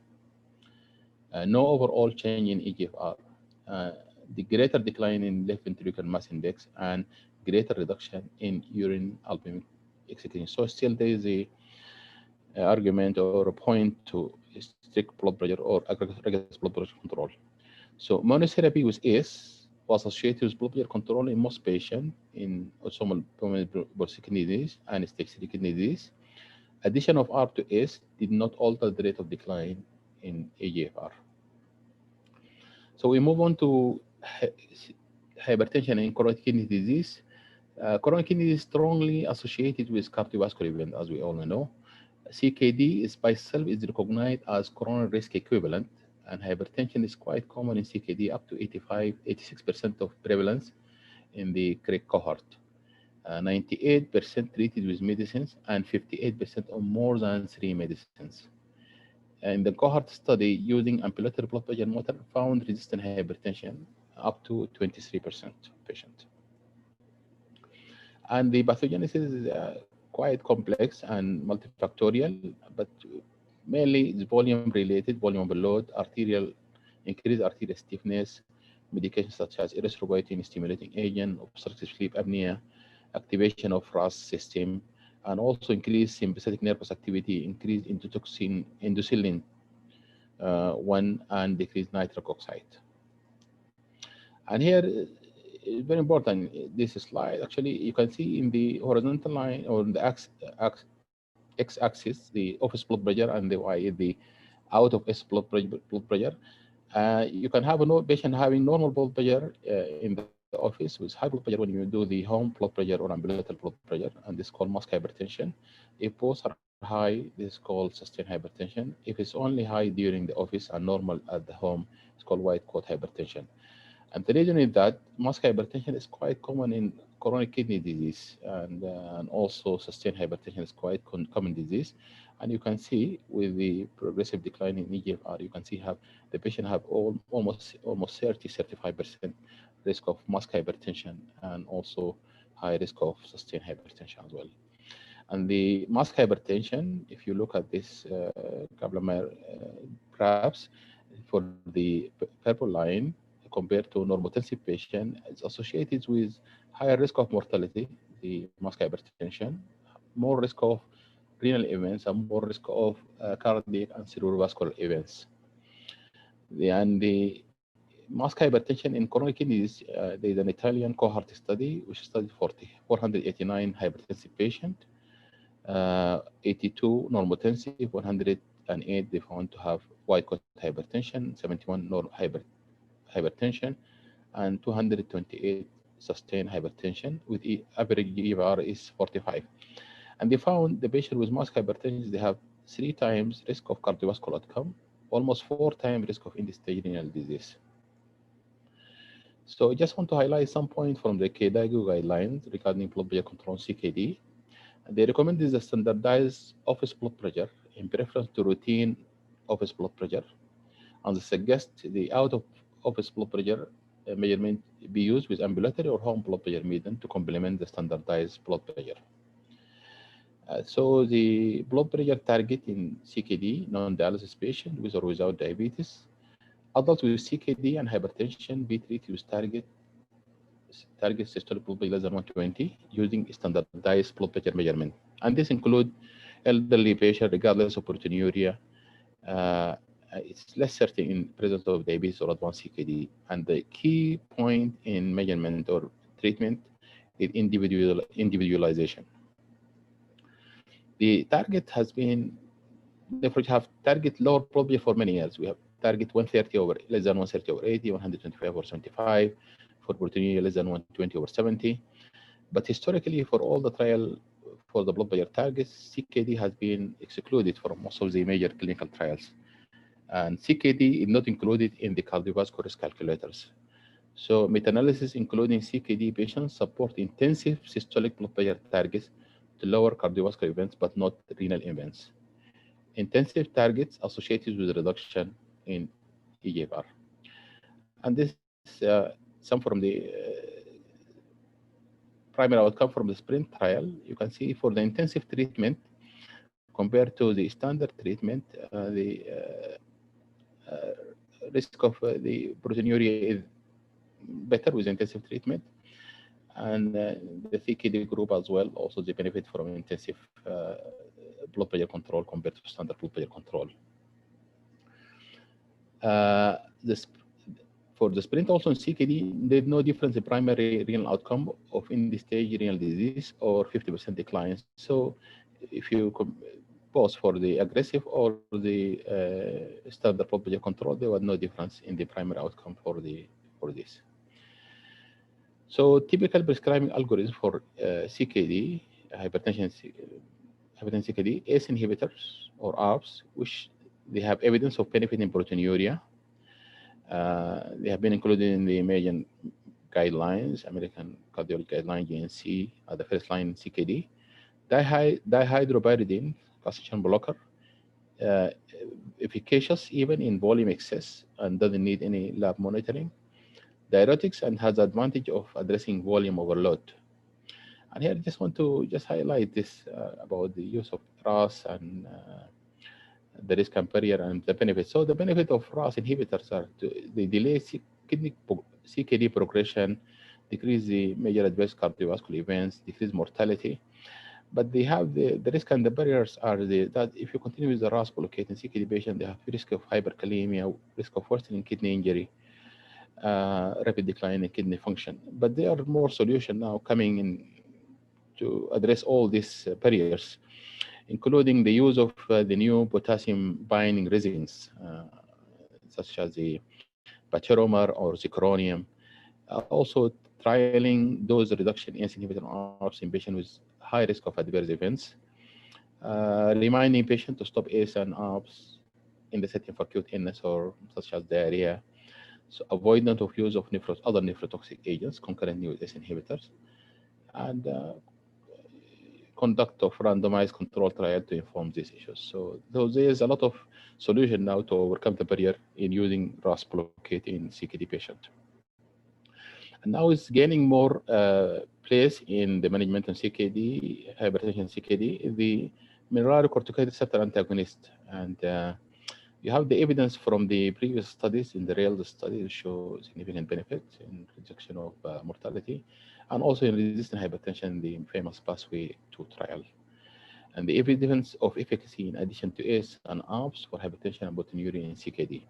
No overall change in EGFR, the greater decline in left ventricular mass index, and greater reduction in urine albumin excretion. So still there is a argument or a point to strict blood pressure or aggressive blood pressure control. So monotherapy with ACE was associated with blood pressure control in most patients in autosomal polycystic kidney disease and stage 3 kidney disease. Addition of ARB to ACE did not alter the rate of decline in EGFR. So we move on to hypertension and chronic kidney disease. Chronic kidney disease is strongly associated with cardiovascular event, as we all know. CKD is by itself is recognized as coronary risk equivalent, and hypertension is quite common in CKD, up to 86% of prevalence in the CREC cohort. 98% treated with medicines and 58% on more than 3 medicines. In the cohort study using ambulatory blood pressure monitor found resistant hypertension up to 23% patient. And the pathogenesis is quite complex and multifactorial, but mainly it's volume related, volume overload, increased arterial stiffness, medications such as erythropoietin stimulating agent, obstructive sleep apnea, activation of RAS system, and also increased sympathetic nervous activity, increased endothelin 1, and decreased nitric oxide. And here it's very important, this slide, actually, you can see in the horizontal line or the x-axis, the office blood pressure, and the y, the out of S blood pressure. You can have a patient having normal blood pressure in the office with high blood pressure when you do the home blood pressure or ambulatory blood pressure, and this is called mask hypertension. If both are high, this is called sustained hypertension. If it's only high during the office and normal at the home, it's called white coat hypertension. And the reason is that mask hypertension is quite common in chronic kidney disease, and also sustained hypertension is quite common disease. And you can see with the progressive decline in EGFR, you can see the patient have almost 30-35% risk of mask hypertension, and also high risk of sustained hypertension as well. And the mask hypertension, if you look at this Kaplan-Meier graphs for the purple line compared to normotensive patient, it's associated with higher risk of mortality, the mask hypertension, more risk of renal events, and more risk of cardiac and cerebrovascular events. And the mask hypertension in chronic kidney disease, there is an Italian cohort study which studied 489 hypertensive patients, 82 normotensive, 108 they found to have white coat hypertension, 71 hypertension, and 228 sustained hypertension with average EGFR is 45. And they found the patient with mask hypertension, they have 3 times risk of cardiovascular outcome, almost 4 times risk of end-stage renal disease. So I just want to highlight some points from the KDIGO guidelines regarding blood pressure control CKD. They recommend the standardized office blood pressure in preference to routine office blood pressure, and they suggest the out-of-office blood pressure measurement be used with ambulatory or home blood pressure measurement to complement the standardized blood pressure. So the blood pressure target in CKD, non-dialysis patient with or without diabetes. Adults with CKD and hypertension be treated with target systolic blood pressure less than 120 using standardized blood pressure measurement. And this include elderly patient regardless of proteinuria. Uh, it's less certain in presence of diabetes or advanced CKD. And the key point in measurement or treatment is individualization. The target has been, therefore, we have target lower probably for many years. We have target 130 over less than 130 over 80, 125 over 75, for proteinuria less than 120 over 70. But historically, for all the trial for the blood pressure targets, CKD has been excluded from most of the major clinical trials. And CKD is not included in the cardiovascular risk calculators. So meta-analysis including CKD patients support intensive systolic blood pressure targets to lower cardiovascular events, but not renal events. Intensive targets associated with reduction in eGFR. And this some from the primary outcome from the SPRINT trial. You can see for the intensive treatment compared to the standard treatment, the risk of the proteinuria is better with intensive treatment. And the CKD group as well, also they benefit from intensive blood pressure control compared to standard blood pressure control. This, for the SPRINT also in CKD, there's no difference in primary renal outcome of end-stage renal disease or 50% decline. So if you both for the aggressive or the standard blood pressure control, there was no difference in the primary outcome for this. So typical prescribing algorithm for CKD, hypertension CKD, ACE inhibitors or ARBs, which they have evidence of benefit in proteinuria. They have been included in the American guidelines, American Cardiology Guideline, GNC, the first line CKD. Dihydropyridine, calcium blocker, efficacious even in volume excess and doesn't need any lab monitoring. Diuretics and has the advantage of addressing volume overload. And here I just want to just highlight this about the use of RAS and the risk and barrier and the benefits. So the benefit of RAS inhibitors are they delay CKD progression, decrease the major adverse cardiovascular events, decrease mortality. But they have the risk and the barriers are that if you continue with the RAS blockade in CKD patient, they have risk of hyperkalemia, risk of worsening kidney injury, rapid decline in kidney function. But there are more solutions now coming in to address all these barriers, including the use of the new potassium binding resins, such as the patiromer or zirconium. Also trialing dose reduction in inhibitor ARBs in patients with high risk of adverse events. Reminding patients to stop ACE and ARBs in the setting of acute illness or such as diarrhea. So avoidance of use of other nephrotoxic agents concurrently with ACE inhibitors. And conduct of randomized control trial to inform these issues. So there's a lot of solution now to overcome the barrier in using RAS blockade in CKD patient. And now it's gaining more place in the management of CKD, hypertension CKD, the mineralocorticoid receptor antagonist. And you have the evidence from the previous studies in the real studies show significant benefits in reduction of mortality, and also in resistant hypertension, the famous pathway 2 trial. And the evidence of efficacy in addition to ACE and ARBs for hypertension and proteinuria in CKD.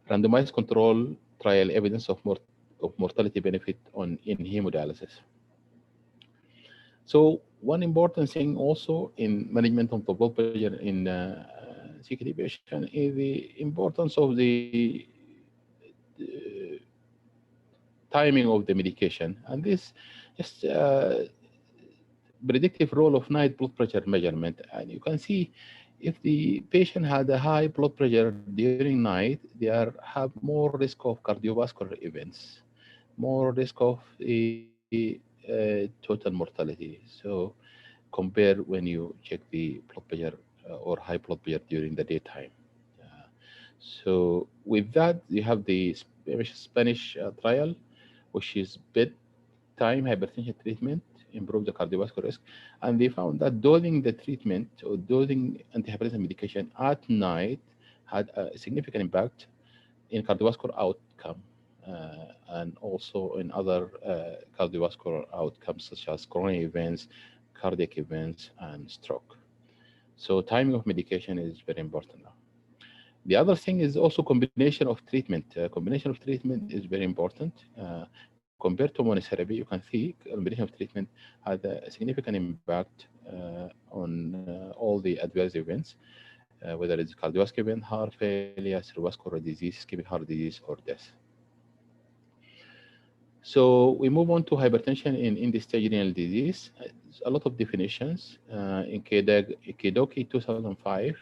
Randomized control trial evidence of mortality benefit in hemodialysis. So one important thing also in management of the blood pressure in CKD patient is the importance of the timing of the medication. And this just predictive role of night blood pressure measurement. And you can see if the patient had a high blood pressure during night, they have more risk of cardiovascular events, more risk of total mortality. So compare when you check the blood pressure or high blood pressure during the daytime. So with that, you have the Spanish trial, which is bedtime hypertension treatment improve the cardiovascular risk. And they found that dosing the treatment or dosing antihypertensive medication at night had a significant impact in cardiovascular outcome and also in other cardiovascular outcomes such as coronary events, cardiac events, and stroke. So timing of medication is very important now. The other thing is also combination of treatment. Combination of treatment is very important. Compared to monotherapy, you can see combination of treatment had a significant impact on all the adverse events, whether it's cardiovascular event, heart failure, cerebrovascular disease, ischemic heart disease, or death. So we move on to hypertension in end-stage renal disease. A lot of definitions. In KDOKI 2005,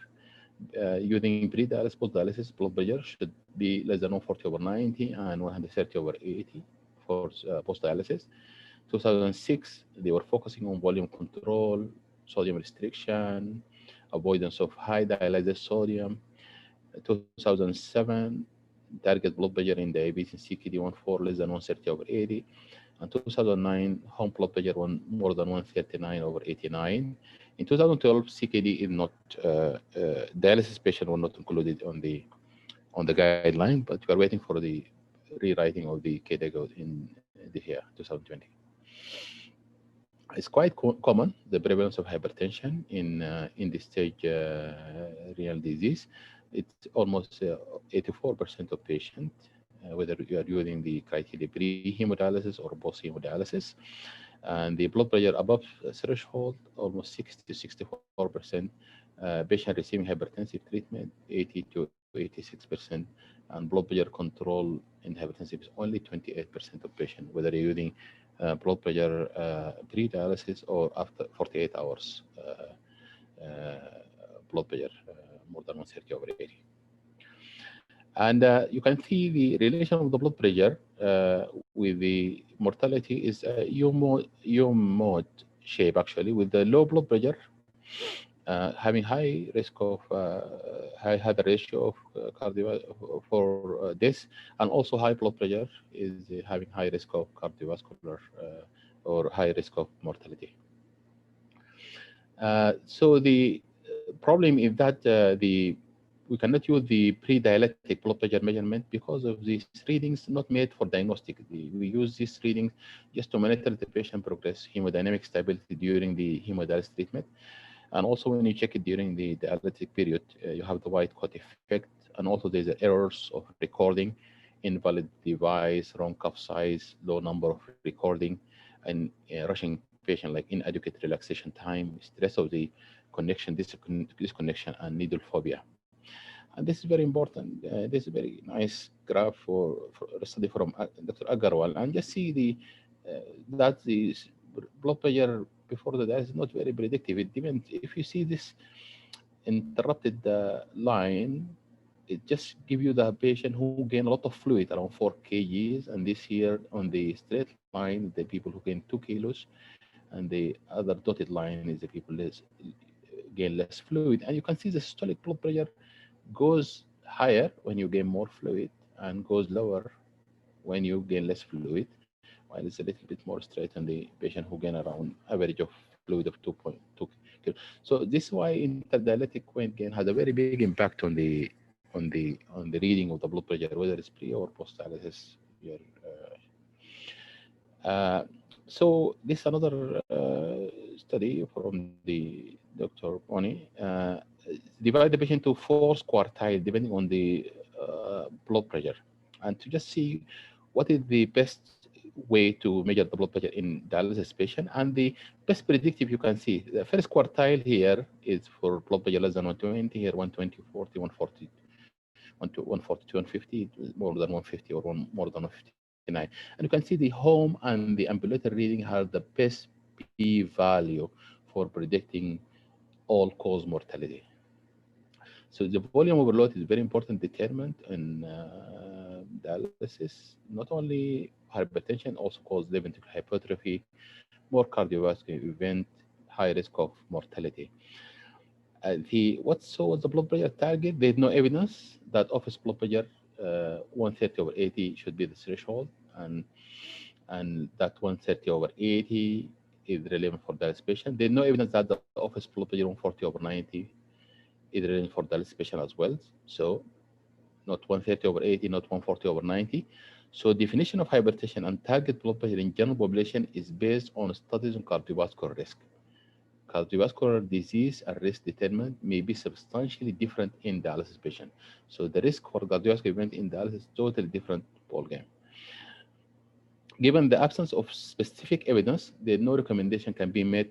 using pre-dialysis, post-dialysis, blood pressure should be less than 140/90 and 130/80 for post-dialysis. 2006, they were focusing on volume control, sodium restriction, avoidance of high dialyzed sodium. 2007, target blood pressure in diabetes in CKD 1/4 less than 130/80. And 2009, home blood pressure more than 139/89. In 2012, CKD is not dialysis patient were not included on the guideline, but we are waiting for the rewriting of the KDOKI in the year 2020. It's quite common, the prevalence of hypertension in this stage renal disease. It's almost 84% of patients, whether you are using the criteria pre-hemodialysis or post-hemodialysis. And the blood pressure above threshold, almost 60 to 64%. Patient receiving hypertensive treatment, 80 to 86%. And blood pressure control in hypertensive is only 28% of patients, whether you're using blood pressure pre-dialysis or after 48 hours blood pressure more than 130/80. And you can see the relation of the blood pressure with the mortality is a U-mode shape, actually, with the low blood pressure having high risk of high hazard ratio of for death, and also high blood pressure is having high risk of cardiovascular or high risk of mortality. So the problem is that we cannot use the pre-dialytic blood pressure measurement because of these readings not made for diagnostic. We use these readings just to monitor the patient progress, hemodynamic stability during the hemodialysis treatment. And also when you check it during the dialytic period, you have the white coat effect. And also there's errors of recording, invalid device, wrong cuff size, low number of recording, and rushing patient, like inadequate relaxation time, stress of the connection, disconnection, and needle phobia. And this is very important. This is a very nice graph for a study from Dr. Agarwal. And just see that the blood pressure before the dialysis is not very predictive. It depends. If you see this interrupted line, it just gives you the patient who gain a lot of fluid, around 4 kgs. And this here on the straight line, the people who gain 2 kilos. And the other dotted line is the people that gain less fluid. And you can see the systolic blood pressure goes higher when you gain more fluid and goes lower when you gain less fluid, while it's a little bit more straight on the patient who gain around average of fluid of 2.2 kilos. So this is why interdialytic weight gain has a very big impact on the reading of the blood pressure, whether it's pre or post dialysis. So this is another study from the Dr. Boni. Divide the patient into 4 quartiles depending on the blood pressure, and to just see what is the best way to measure the blood pressure in dialysis patient. And the best predictive, you can see the first quartile here is for blood pressure less than 120, here 120, 40, 140, 142, 150, more than 150 or more than 159. And you can see the home and the ambulatory reading have the best p-value for predicting all-cause mortality. So the volume overload is very important determinant in dialysis. Not only hypertension, also causes left ventricular hypertrophy, more cardiovascular event, high risk of mortality. What's the blood pressure target? There's no evidence that office blood pressure 130/80 should be the threshold, and that 130/80 is relevant for dialysis patient. There's no evidence that the office blood pressure 140/90 is relevant for dialysis patient as well. So not 130/80, not 140/90. So definition of hypertension and target blood pressure in general population is based on studies on cardiovascular risk. Cardiovascular disease and risk determinant may be substantially different in dialysis patient. So the risk for cardiovascular event in dialysis is totally different ballgame. Given the absence of specific evidence, there no recommendation can be made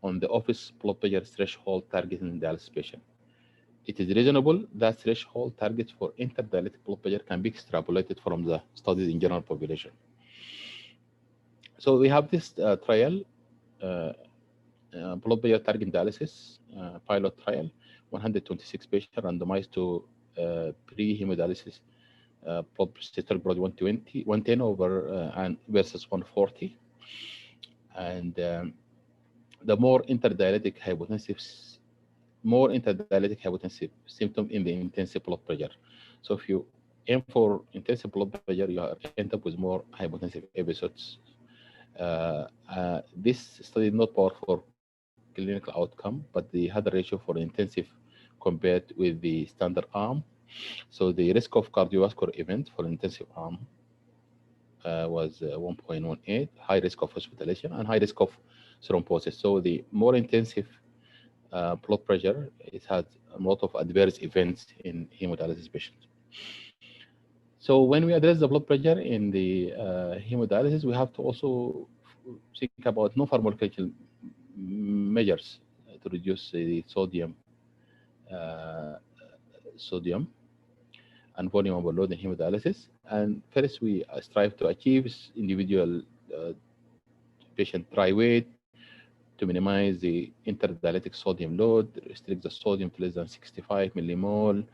on the office blood pressure threshold target in dialysis patient. It is reasonable that threshold targets for interdialytic blood pressure can be extrapolated from the studies in general population. So we have this trial, blood pressure target dialysis pilot trial, 126 patients randomized to pre-hemodialysis blood systolic blood 110 over and versus 140, and the more interdialytic hypotensive symptom in the intensive blood pressure. So if you aim for intensive blood pressure, you end up with more hypotensive episodes. This study is not powered for clinical outcome, but the hazard ratio for intensive compared with the standard arm. So the risk of cardiovascular event for intensive arm was 1.18, high risk of hospitalization and high risk of thrombosis. So the more intensive blood pressure, it has a lot of adverse events in hemodialysis patients. So when we address the blood pressure in the hemodialysis, we have to also think about non-pharmacological measures to reduce the sodium and volume overload in hemodialysis. And first, we strive to achieve individual patient dry weight to minimize the interdialytic sodium load, restrict the sodium to less than 65 millimole,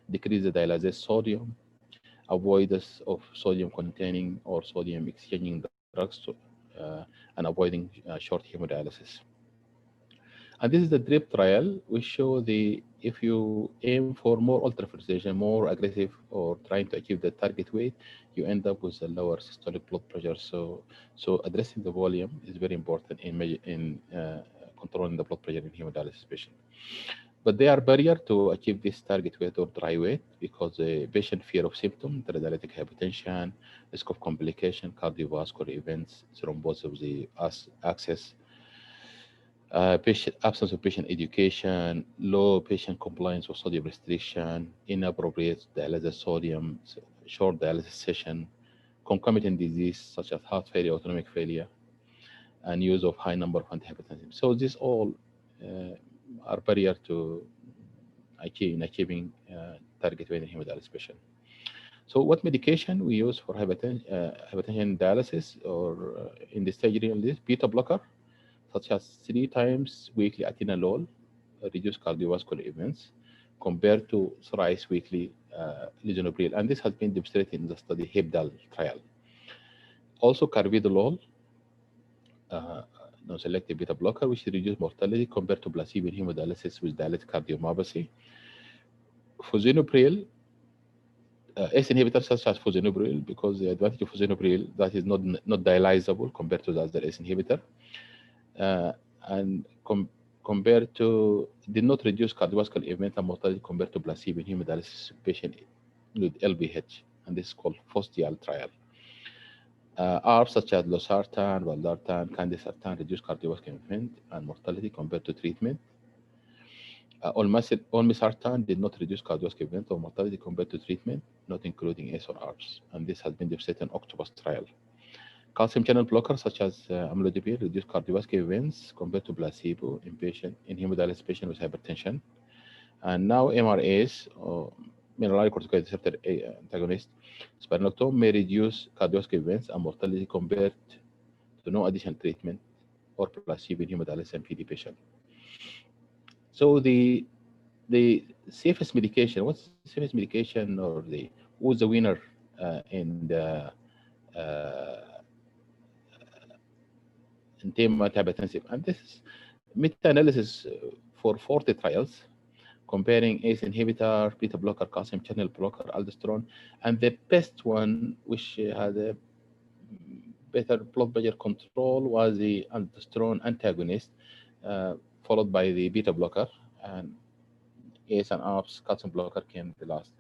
decrease the dialysis sodium, avoidance of sodium containing or sodium exchanging drugs, and avoiding short hemodialysis. And this is the DRIP trial. We show if you aim for more ultrafiltration, more aggressive, or trying to achieve the target weight, you end up with a lower systolic blood pressure. So addressing the volume is very important in controlling the blood pressure in hemodialysis patient. But they are barrier to achieve this target weight or dry weight because the patient fear of symptom, dialytic hypertension, risk of complication, cardiovascular events, thrombosis of the access, absence of patient education, low patient compliance with sodium restriction, inappropriate dialysis sodium, short dialysis session, concomitant disease such as heart failure, autonomic failure, and use of high number of antihypertensives. So these all are barrier to achieving target weight in hemodialysis patient. So what medication we use for hypertension dialysis or in the stage renal disease? Beta blocker, such as 3 times weekly atenolol, reduce cardiovascular events compared to thrice weekly lisinopril. And this has been demonstrated in the study HEPDAL trial. Also carvedilol, non-selective beta blocker, which reduce mortality compared to placebo in hemodialysis with dialytic cardiomyopathy. Fosinopril, ACE inhibitors such as fosinopril, because the advantage of fosinopril that is not dialyzable compared to the other ACE inhibitor, and compared to did not reduce cardiovascular event and mortality compared to placebo in hemodialysis patient with LVH, and this is called FOSDIAL trial. ARBs such as losartan, valsartan, candesartan reduce cardiovascular event and mortality compared to treatment. Olmesartan did not reduce cardiovascular event or mortality compared to treatment, not including ACE or ARBs, and this has been demonstrated in Octopus trial. Calcium channel blockers such as amlodipine reduce cardiovascular events compared to placebo in hemodialysis patient with hypertension. And now MRAs, or mineralogic corticoid receptor antagonist, spironolactone may reduce cardiovascular events and mortality compared to no additional treatment or placebo in hemodialysis and PD patient. So the safest medication, what's the safest medication, or who's the winner in the in terms of hypertensive? And this is meta-analysis for 40 trials comparing ACE inhibitor, beta blocker, calcium channel blocker, aldosterone, and the best one, which had a better blood pressure control was the aldosterone antagonist, followed by the beta blocker, and ACE and ARBs calcium blocker came the last.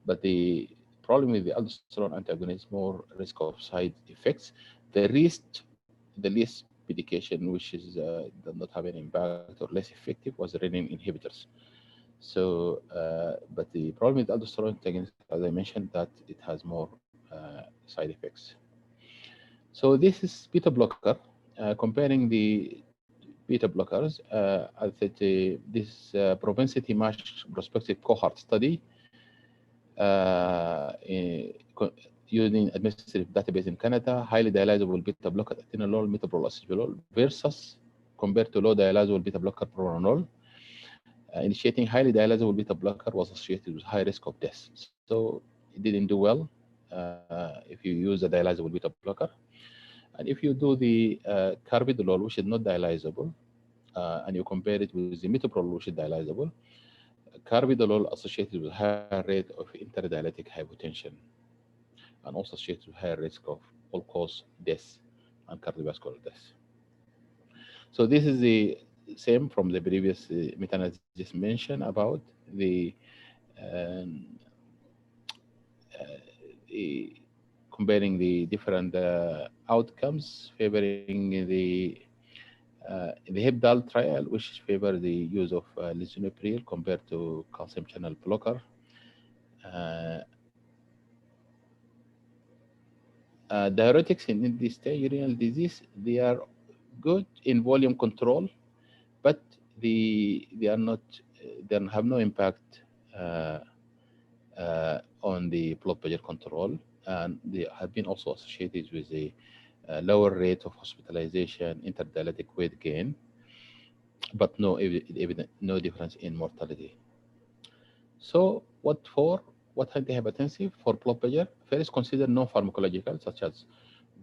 But the problem with the aldosterone antagonist, more risk of side effects. The least medication which is does not have any impact or less effective was the renin inhibitors. So, but the problem with aldosterone antagonist, as I mentioned, that it has more side effects. So this is beta blocker. Comparing the beta blockers, I said this propensity matched prospective cohort study using administrative database in Canada, highly dialyzable beta blocker atenolol, metoprolol, acetylol versus compared to low dialyzable beta blocker propranolol. Initiating highly dialyzable beta blocker was associated with high risk of death. So it didn't do well if you use a dialyzable beta blocker. And if you do the carvedilol, which is not dialyzable, and you compare it with the metoprolol, which is dialyzable, carvedilol associated with higher rate of interdialytic hypotension and also associated with higher risk of all-cause death and cardiovascular death. So this is the same from the previous meta-analysis just mentioned about the comparing the different outcomes favoring the HIPDAL trial, which favor the use of lisinopril compared to calcium channel blocker. Diuretics in end-stage renal disease, they are good in volume control, but they are not, they have no impact on the blood pressure control, and they have been also associated with a lower rate of hospitalization, interdialytic weight gain, but no difference in mortality. So what antihypertensive for blood pressure? First, consider non-pharmacological such as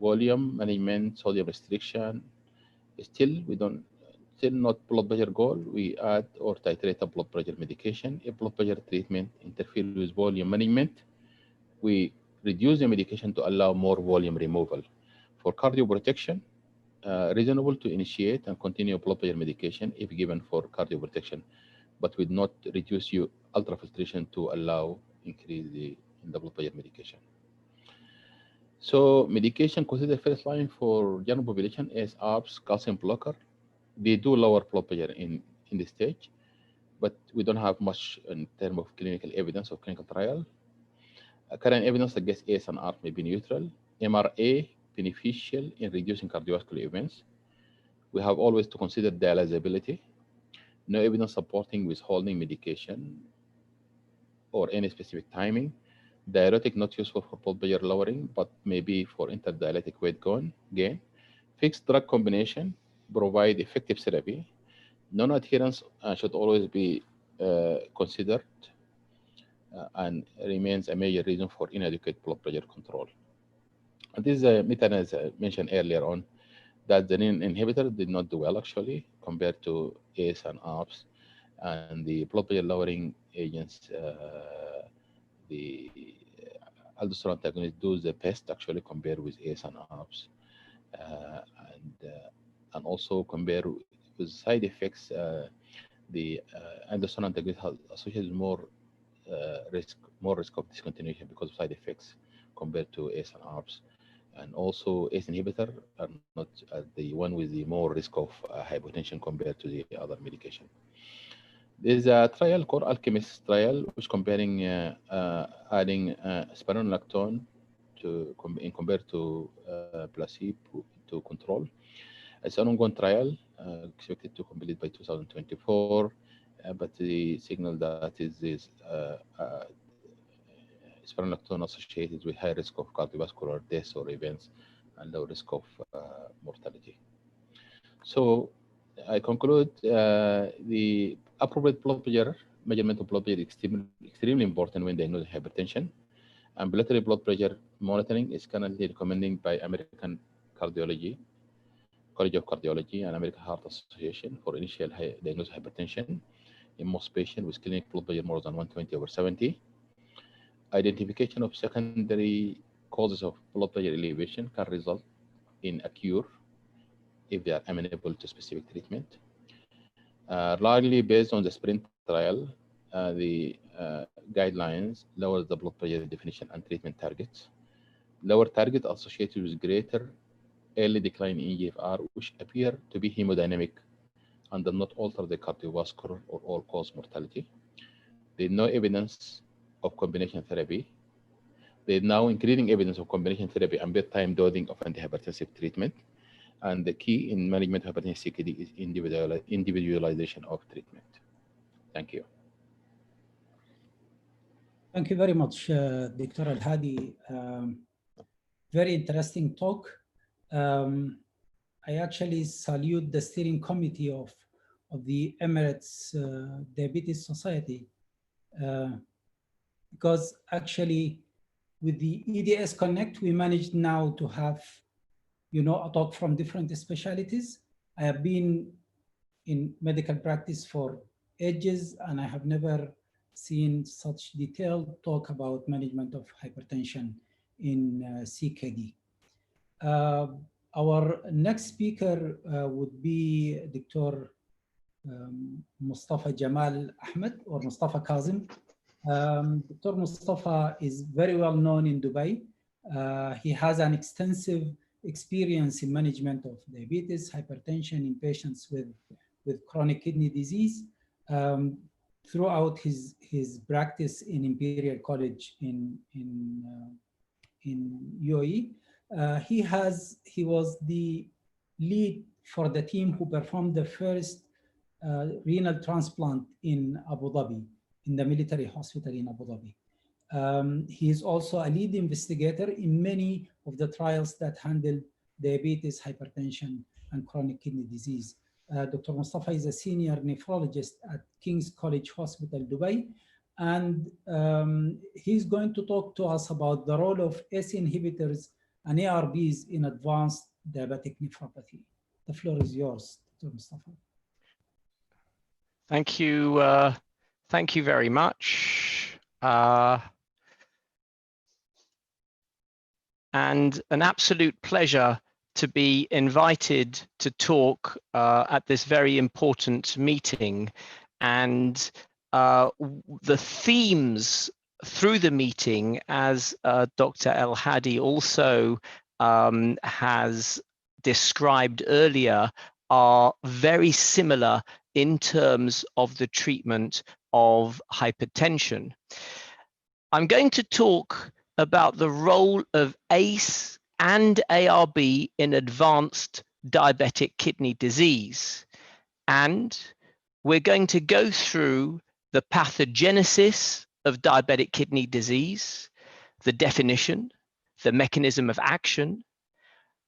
volume management, sodium restriction. Still not blood pressure goal. We add or titrate a blood pressure medication. If blood pressure treatment interferes with volume management, we reduce the medication to allow more volume removal. For cardioprotection, reasonable to initiate and continue blood pressure medication if given for cardioprotection, but would not reduce your ultrafiltration to allow increase in the blood pressure medication. So medication considered first line for general population is ARBs, calcium blocker. They do lower blood pressure in this stage, but we don't have much in terms of clinical evidence of clinical trial. Current evidence suggests ACE and ARB may be neutral. MRA beneficial in reducing cardiovascular events. We have always to consider dialyzability. No evidence supporting withholding medication or any specific timing. Diuretic not useful for blood pressure lowering, but maybe for interdialytic weight gain. Fixed drug combination provide effective therapy. Non-adherence should always be considered and remains a major reason for inadequate blood pressure control. And this is a meta-analysis I mentioned earlier on that the renin inhibitor did not do well actually compared to ACE and ARBs, and the blood pressure lowering agents, the aldosterone antagonist do the best actually compared with ACE and ARBs, and also compare with side effects. The aldosterone antagonist has associated more risk of discontinuation because of side effects compared to ACE and ARBs. And also ACE inhibitor are not the one with the more risk of hypertension compared to the other medication. There's a trial called Alchemist trial, which comparing adding spironolactone compared to placebo to control. It's an ongoing trial expected to complete by 2024, but the signal that is spironolactone associated with high risk of cardiovascular death or events and low risk of mortality. So I conclude the appropriate blood pressure measurement of blood pressure is extremely important when diagnosing hypertension. Ambulatory blood pressure monitoring is currently recommended by American Cardiology, College of Cardiology, and American Heart Association for initial diagnosis of hypertension in most patients with clinic blood pressure more than 120/70. Identification of secondary causes of blood pressure elevation can result in a cure if they are amenable to specific treatment. Largely based on the SPRINT trial, the guidelines lower the blood pressure definition and treatment targets. Lower target associated with greater early decline in eGFR, which appear to be hemodynamic and do not alter the cardiovascular or all-cause mortality. There is no evidence of combination therapy. There is now increasing evidence of combination therapy and bedtime dosing of antihypertensive treatment. And the key in management of hypertension CKD is individualization of treatment. Thank you. Thank you very much, Dr. Al-Hadi. Very interesting talk. I actually salute the steering committee of the Emirates Diabetes Society because actually with the EDS Connect, we managed now to have, you know, a talk from different specialties. I have been in medical practice for ages and I have never seen such detailed talk about management of hypertension in CKD. Our next speaker would be Dr. Mustafa Jamal Ahmed or Mustafa Kazim. Dr. Mustafa is very well known in Dubai. He has an extensive experience in management of diabetes, hypertension in patients with chronic kidney disease throughout his practice in Imperial College in UAE. He was the lead for the team who performed the first renal transplant in Abu Dhabi, in the military hospital in Abu Dhabi. He is also a lead investigator in many of the trials that handle diabetes, hypertension, and chronic kidney disease. Dr. Mustafa is a senior nephrologist at King's College Hospital, Dubai, and he's going to talk to us about the role of ACE inhibitors and ARBs in advanced diabetic nephropathy. The floor is yours, Dr. Mustafa. Thank you. Thank you very much. And an absolute pleasure to be invited to talk at this very important meeting. And the themes through the meeting, as Dr. Al-Hadi also has described earlier, are very similar in terms of the treatment of hypertension. I'm going to talk about the role of ACE and ARB in advanced diabetic kidney disease. And we're going to go through the pathogenesis of diabetic kidney disease, the definition, the mechanism of action.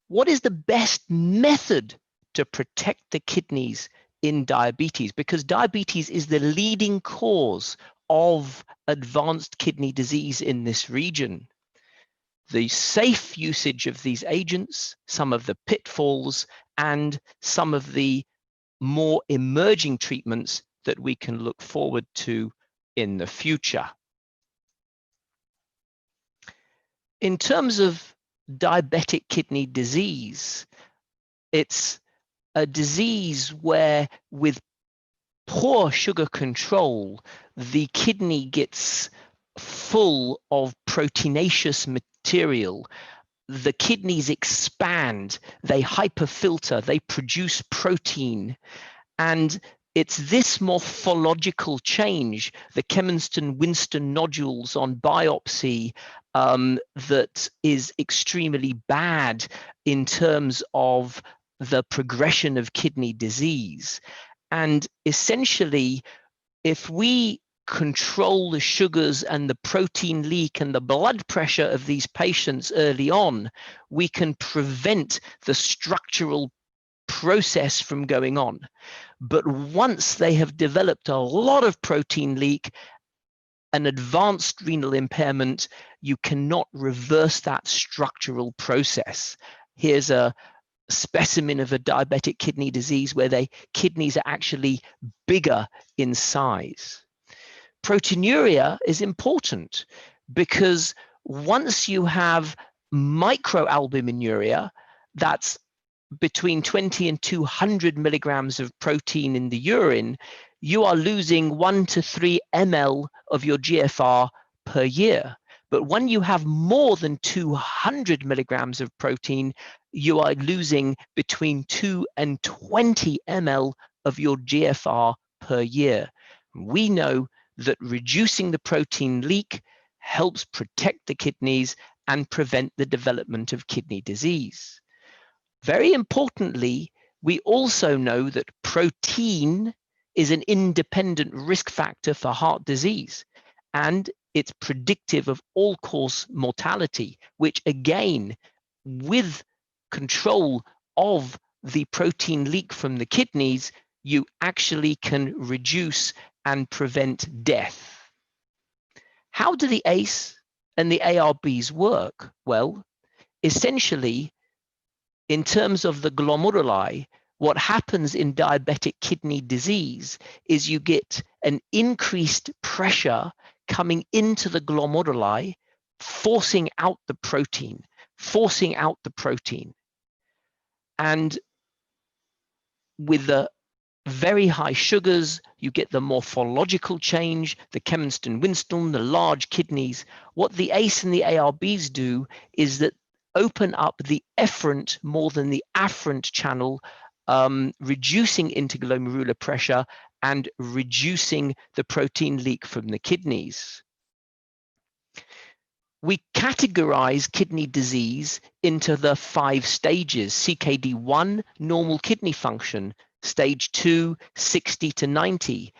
What is the best method to protect the kidneys in diabetes? Because diabetes is the leading cause of advanced kidney disease in this region. The safe usage of these agents, some of the pitfalls, and some of the more emerging treatments that we can look forward to in the future. In terms of diabetic kidney disease, it's a disease where with poor sugar control, the kidney gets full of proteinaceous material. The kidneys expand, they hyperfilter, they produce protein. And it's this morphological change, the Kemmington-Winston nodules on biopsy, that is extremely bad in terms of the progression of kidney disease. And essentially, if we control the sugars and the protein leak and the blood pressure of these patients early on, we can prevent the structural process from going on. But once they have developed a lot of protein leak, an advanced renal impairment, you cannot reverse that structural process. Here's a specimen of a diabetic kidney disease where the kidneys are actually bigger in size. Proteinuria is important because once you have microalbuminuria, that's between 20 and 200 milligrams of protein in the urine, you are losing 1 to 3 ml of your GFR per year. But when you have more than 200 milligrams of protein, you are losing between 2 and 20 ml of your GFR per year. We know that reducing the protein leak helps protect the kidneys and prevent the development of kidney disease. Very importantly, we also know that protein is an independent risk factor for heart disease, and it's predictive of all-cause mortality, which again, with control of the protein leak from the kidneys, you actually can reduce and prevent death. How do the ACE and the ARBs work? Well, essentially, in terms of the glomeruli, what happens in diabetic kidney disease is you get an increased pressure coming into the glomeruli, forcing out the protein. And with the very high sugars, you get the morphological change, the Kemmenston-Winston, the large kidneys. What the ACE and the ARBs do is that open up the efferent more than the afferent channel, reducing interglomerular pressure and reducing the protein leak from the kidneys. We categorize kidney disease into the 5 stages: CKD1, normal kidney function; stage 2, 60 to 90.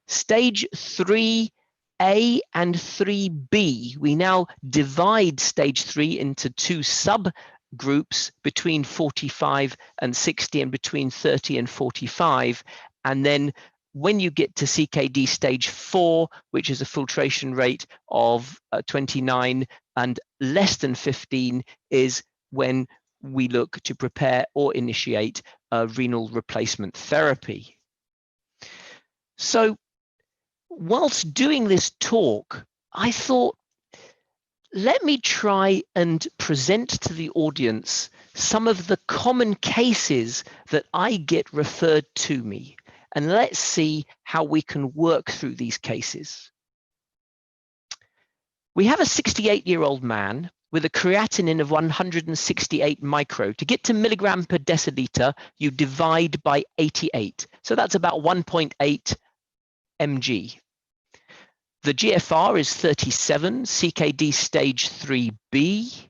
Stage 3A and 3B, we now divide stage 3 into 2 subgroups between 45 and 60 and between 30 and 45. And then when you get to CKD stage 4, which is a filtration rate of 29 and less than 15, is when we look to prepare or initiate a renal replacement therapy. So whilst doing this talk, I thought, let me try and present to the audience some of the common cases that I get referred to me, and let's see how we can work through these cases. We have a 68-year-old man with a creatinine of 168 micro. To get to milligram per deciliter, you divide by 88. So that's about 1.8 mg. The GFR is 37, CKD stage 3B,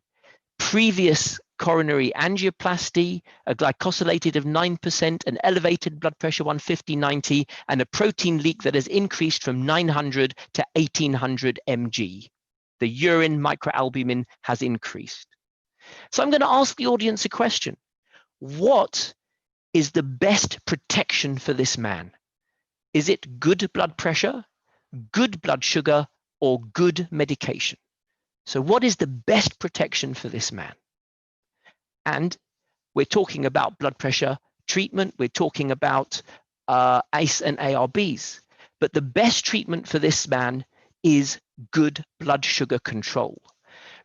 previous coronary angioplasty, a glycosylated of 9%, an elevated blood pressure 150/90, and a protein leak that has increased from 900 to 1800 mg. The urine microalbumin has increased. So I'm going to ask the audience a question. What is the best protection for this man? Is it good blood pressure, good blood sugar, or good medication? So what is the best protection for this man? And we're talking about blood pressure treatment. We're talking about ACE and ARBs. But the best treatment for this man is good blood sugar control.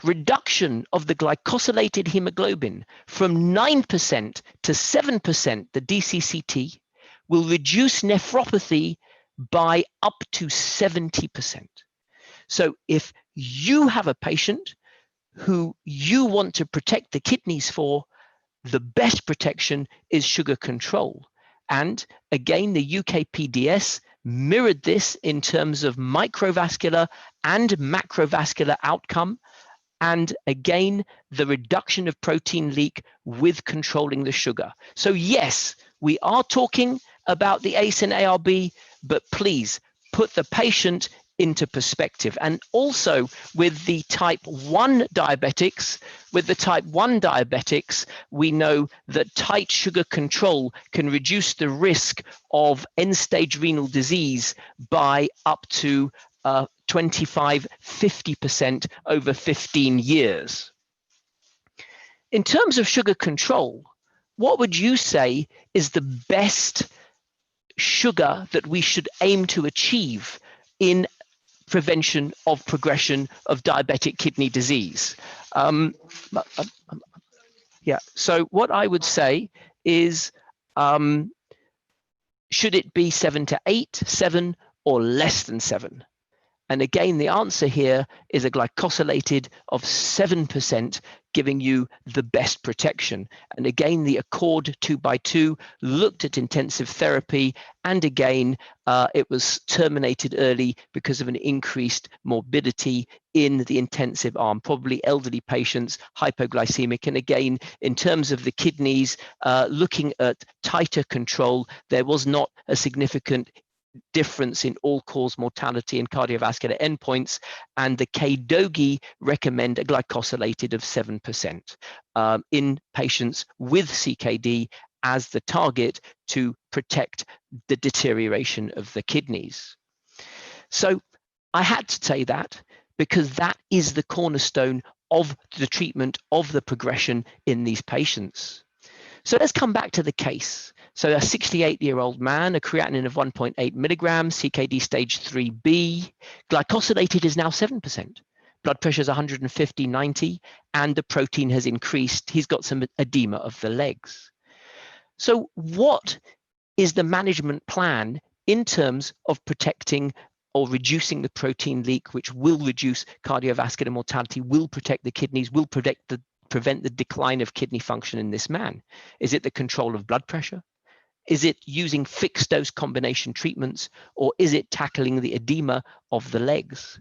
Reduction of the glycosylated hemoglobin from 9% to 7%, the DCCT, will reduce nephropathy by up to 70%. So if you have a patient who you want to protect the kidneys for, the best protection is sugar control. And again, the UK-PDS mirrored this in terms of microvascular and macrovascular outcome. And again, the reduction of protein leak with controlling the sugar. So yes, we are talking about the ACE and ARB, but please put the patient into perspective. And also with the type 1 diabetics, we know that tight sugar control can reduce the risk of end-stage renal disease by up to 25–50% over 15 years. In terms of sugar control, what would you say is the best sugar that we should aim to achieve in prevention of progression of diabetic kidney disease? Yeah. So what I would say is, should it be 7 to 8, 7, or less than 7? And again, the answer here is a glycosylated of 7%, giving you the best protection. And again, the Accord 2x2 looked at intensive therapy, and again, it was terminated early because of an increased morbidity in the intensive arm, probably elderly patients, hypoglycemic. And again, in terms of the kidneys, looking at tighter control, there was not a significant difference in all-cause mortality and cardiovascular endpoints, and the KDOGI recommend a glycosylated of 7% in patients with CKD as the target to protect the deterioration of the kidneys. So I had to say that because that is the cornerstone of the treatment of the progression in these patients. So let's come back to the case. So a 68-year-old man, a creatinine of 1.8 milligrams, CKD stage 3B, glycosylated is now 7%. Blood pressure is 150/90, and the protein has increased. He's got some edema of the legs. So what is the management plan in terms of protecting or reducing the protein leak, which will reduce cardiovascular mortality, will protect the kidneys, will prevent the decline of kidney function in this man? Is it the control of blood pressure? Is it using fixed dose combination treatments, or is it tackling the edema of the legs?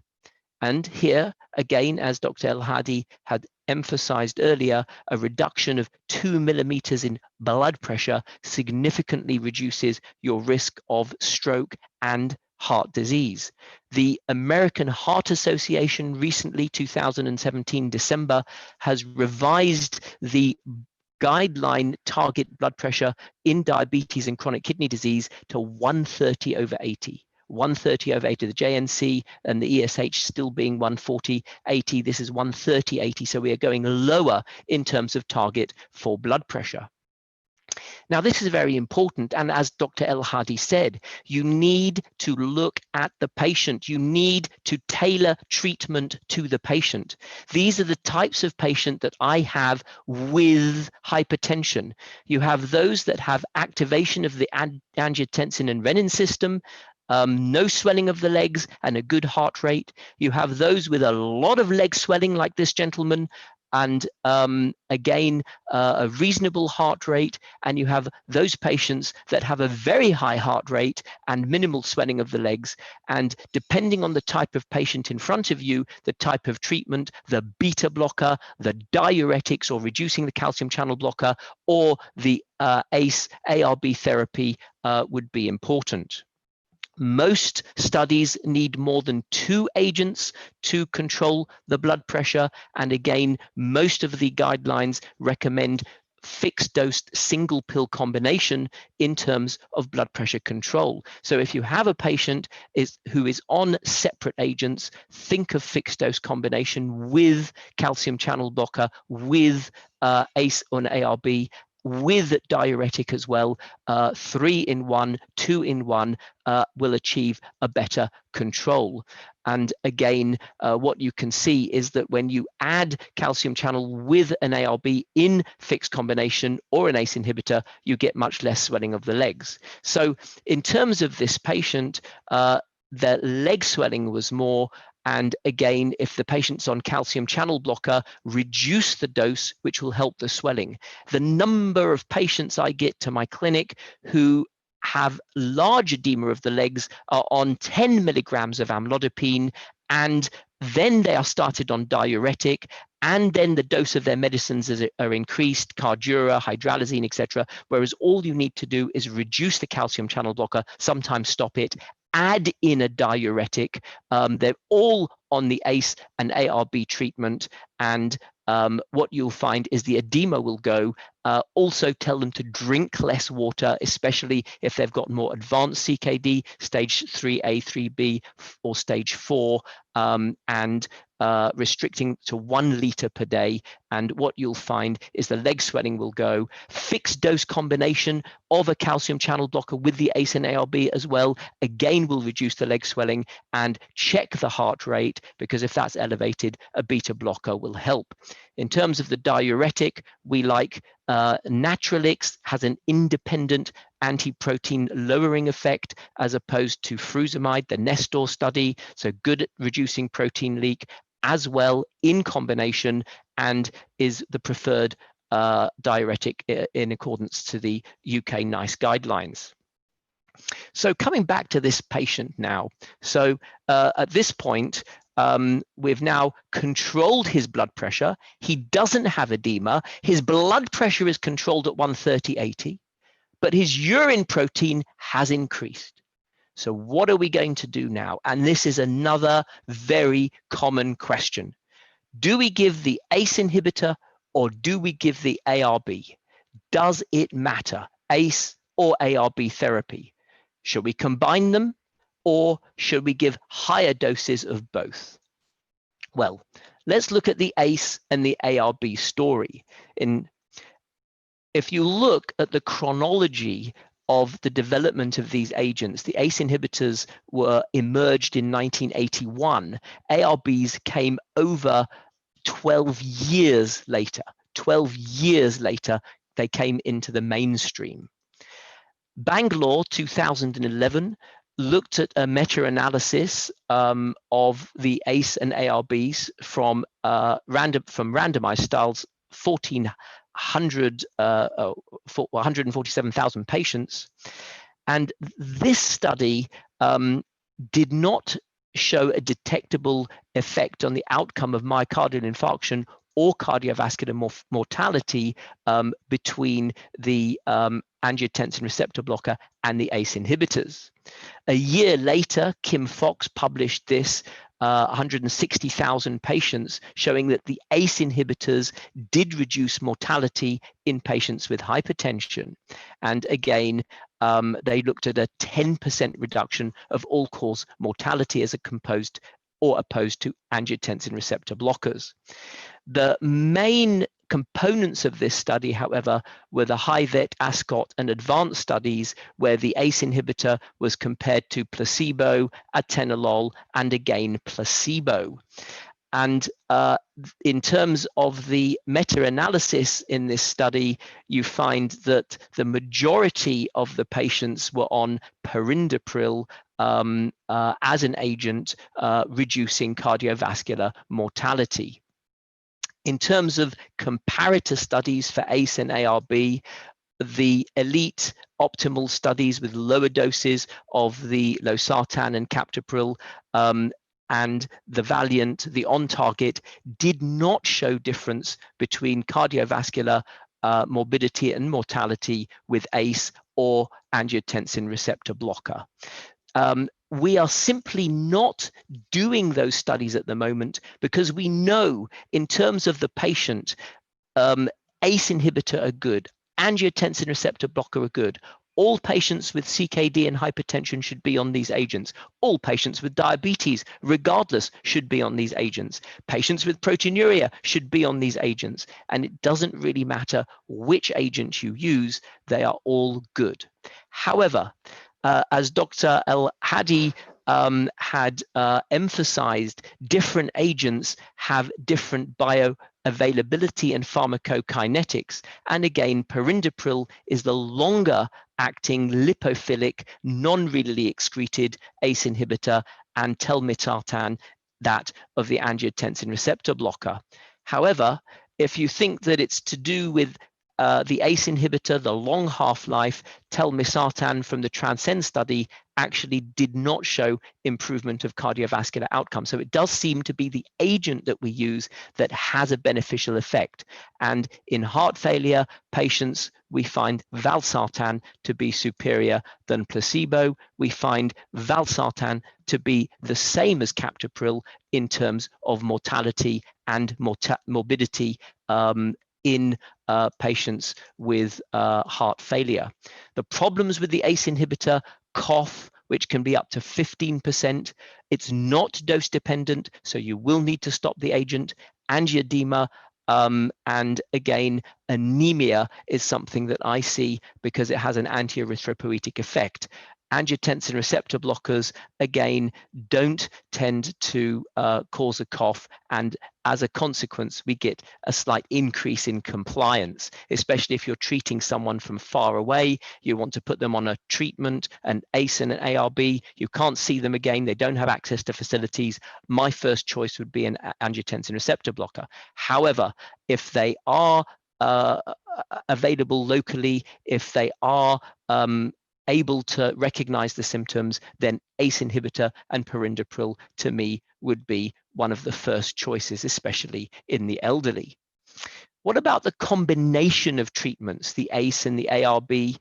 And here, again, as Dr. Al-Hadi had emphasized earlier, a reduction of 2 millimeters in blood pressure significantly reduces your risk of stroke and heart disease. The American Heart Association recently, 2017, December, has revised the guideline target blood pressure in diabetes and chronic kidney disease to 130/80. 130/80, the JNC and the ESH still being 140/80. This is 130/80. So we are going lower in terms of target for blood pressure. Now, this is very important. And as Dr. Al-Hadi said, you need to look at the patient. You need to tailor treatment to the patient. These are the types of patient that I have with hypertension. You have those that have activation of the angiotensin and renin system, no swelling of the legs, and a good heart rate. You have those with a lot of leg swelling like this gentleman, and again, a reasonable heart rate. And you have those patients that have a very high heart rate and minimal swelling of the legs. And depending on the type of patient in front of you, the type of treatment, the beta blocker, the diuretics or reducing the calcium channel blocker, or the ACE, ARB therapy would be important. Most studies need more than 2 agents to control the blood pressure. And again, most of the guidelines recommend fixed dose single pill combination in terms of blood pressure control. So if you have a patient who is on separate agents, think of fixed dose combination with calcium channel blocker, with ACE or an ARB, with diuretic as well. 3 in 1, 2 in 1 will achieve a better control. And again, what you can see is that when you add calcium channel with an ARB in fixed combination or an ACE inhibitor, you get much less swelling of the legs. So in terms of this patient, the leg swelling was more. And again, if the patient's on calcium channel blocker, reduce the dose, which will help the swelling. The number of patients I get to my clinic who have large edema of the legs are on 10 milligrams of amlodipine, and then they are started on diuretic, and then the dose of their medicines are increased, Cardura, hydralazine, etc. Whereas all you need to do is reduce the calcium channel blocker, sometimes stop it, add in a diuretic. They're all on the ACE and ARB treatment, and what you'll find is the edema will go, Also tell them to drink less water, especially if they've got more advanced CKD, stage 3A, 3B, or stage 4, and restricting to 1 liter per day. And what you'll find is the leg swelling will go. Fixed dose combination of a calcium channel blocker with the ACE and ARB as well, again, will reduce the leg swelling. And check the heart rate, because if that's elevated, a beta blocker will help. In terms of the diuretic, we like Natrolix, has an independent anti-protein lowering effect as opposed to frusemide, the Nestor study, so good at reducing protein leak as well in combination, and is the preferred diuretic in accordance to the UK NICE guidelines. So coming back to this patient now, so at this point, we've now controlled his blood pressure. He doesn't have edema. His blood pressure is controlled at 130/80, but his urine protein has increased. So what are we going to do now? And this is another very common question. Do we give the ACE inhibitor or do we give the ARB? Does it matter, ACE or ARB therapy? Should we combine them or should we give higher doses of both? Well, let's look at the ACE and the ARB story. If you look at the chronology of the development of these agents, the ACE inhibitors were emerged in 1981. ARBs came over 12 years later. 12 years later, they came into the mainstream. Bangalore 2011 looked at a meta-analysis of the ACE and ARBs from randomized styles, 147,000 patients. And this study did not show a detectable effect on the outcome of myocardial infarction or cardiovascular mortality between the angiotensin receptor blocker and the ACE inhibitors. A year later, Kim Fox published this 160,000 patients showing that the ACE inhibitors did reduce mortality in patients with hypertension. And again, they looked at a 10% reduction of all-cause mortality as opposed to angiotensin receptor blockers. The main components of this study, however, were the HIVET, ASCOT, and ADVANCE studies, where the ACE inhibitor was compared to placebo, atenolol, and again placebo. And in terms of the meta-analysis in this study, you find that the majority of the patients were on perindopril as an agent reducing cardiovascular mortality. In terms of comparator studies for ACE and ARB, the elite optimal studies with lower doses of the losartan and captopril and the Valiant, the on-target, did not show difference between cardiovascular morbidity and mortality with ACE or angiotensin receptor blocker. We are simply not doing those studies at the moment because we know in terms of the patient, ACE inhibitor are good, angiotensin receptor blocker are good. All patients with CKD and hypertension should be on these agents. All patients with diabetes, regardless, should be on these agents. Patients with proteinuria should be on these agents. And it doesn't really matter which agent you use, they are all good. However, as Dr. Al-Hadi had emphasized, different agents have different bioavailability and pharmacokinetics. And again, perindopril is the longer acting lipophilic, non-renally excreted ACE inhibitor, and telmisartan, that of the angiotensin receptor blocker. However, if you think that it's to do with the ACE inhibitor, the long half-life, telmisartan from the TRANSCEND study actually did not show improvement of cardiovascular outcomes. So it does seem to be the agent that we use that has a beneficial effect. And in heart failure patients, we find valsartan to be superior than placebo. We find valsartan to be the same as captopril in terms of mortality and morbidity in patients with heart failure. The problems with the ACE inhibitor: cough, which can be up to 15%. It's not dose dependent, so you will need to stop the agent. Angioedema, and again, anemia is something that I see because it has an anti-erythropoietic effect. Angiotensin receptor blockers, again, don't tend to cause a cough, and as a consequence, we get a slight increase in compliance, especially if you're treating someone from far away. You want to put them on a treatment, an ACE and an ARB. You can't see them again. They don't have access to facilities. My first choice would be an angiotensin receptor blocker. However, if they are available locally, if they are able to recognize the symptoms, then ACE inhibitor and perindopril to me would be one of the first choices, especially in the elderly. What about the combination of treatments, the ACE and the ARB?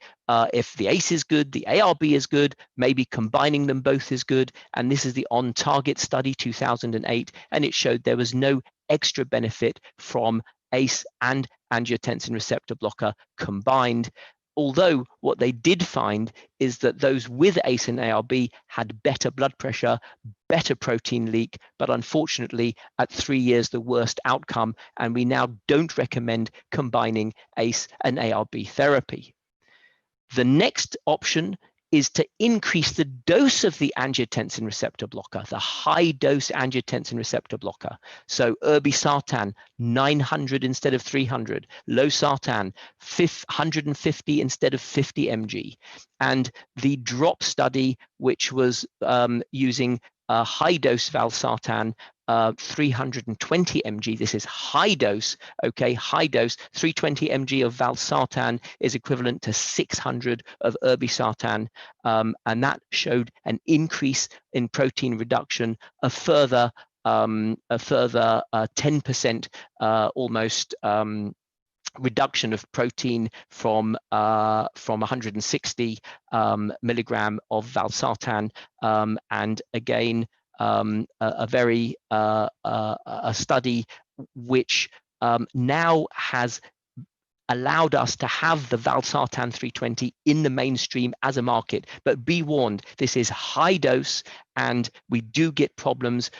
If the ACE is good, the ARB is good, maybe combining them both is good. And this is the On Target study 2008, and it showed there was no extra benefit from ACE and angiotensin receptor blocker combined. Although what they did find is that those with ACE and ARB had better blood pressure, better protein leak, but unfortunately at 3 years, the worst outcome. And we now don't recommend combining ACE and ARB therapy. The next option is to increase the dose of the angiotensin receptor blocker, the high dose angiotensin receptor blocker. So irbesartan, 900 instead of 300, losartan, 150 instead of 50 mg. And the DROP study, which was using high dose valsartan, 320 mg. This is high dose, okay, high dose. 320 mg of valsartan is equivalent to 600 of irbesartan, and that showed an increase in protein reduction, a further 10% almost reduction of protein from 160 milligram of valsartan, and again a study which now has allowed us to have the valsartan 320 in the mainstream as a market. But be warned, this is high dose, and we do get problems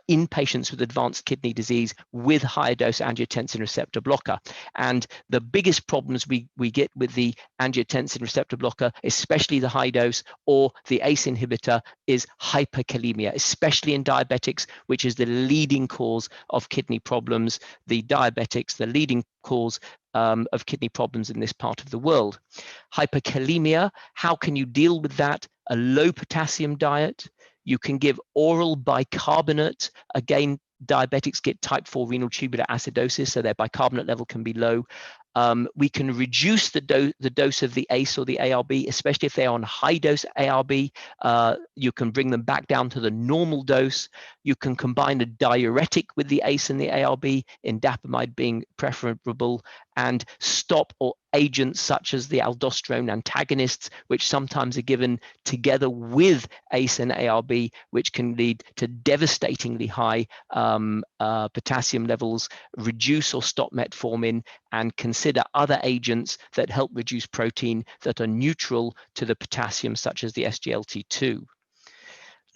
in patients with advanced kidney disease with higher dose angiotensin receptor blocker. And the biggest problems we get with the angiotensin receptor blocker, especially the high dose or the ACE inhibitor, is hyperkalemia, especially in diabetics, which is the leading cause of kidney problems. The diabetics, the leading cause of kidney problems in this part of the world. Hyperkalemia, how can you deal with that? A low potassium diet. You can give oral bicarbonate. Again, diabetics get type 4 renal tubular acidosis, so their bicarbonate level can be low. We can reduce the dose of the ACE or the ARB, especially if they're on high dose ARB. You can bring them back down to the normal dose. You can combine a diuretic with the ACE and the ARB, indapamide being preferable, and stop or agents such as the aldosterone antagonists, which sometimes are given together with ACE and ARB, which can lead to devastatingly high potassium levels, reduce or stop metformin, and consider other agents that help reduce protein that are neutral to the potassium, such as the SGLT2.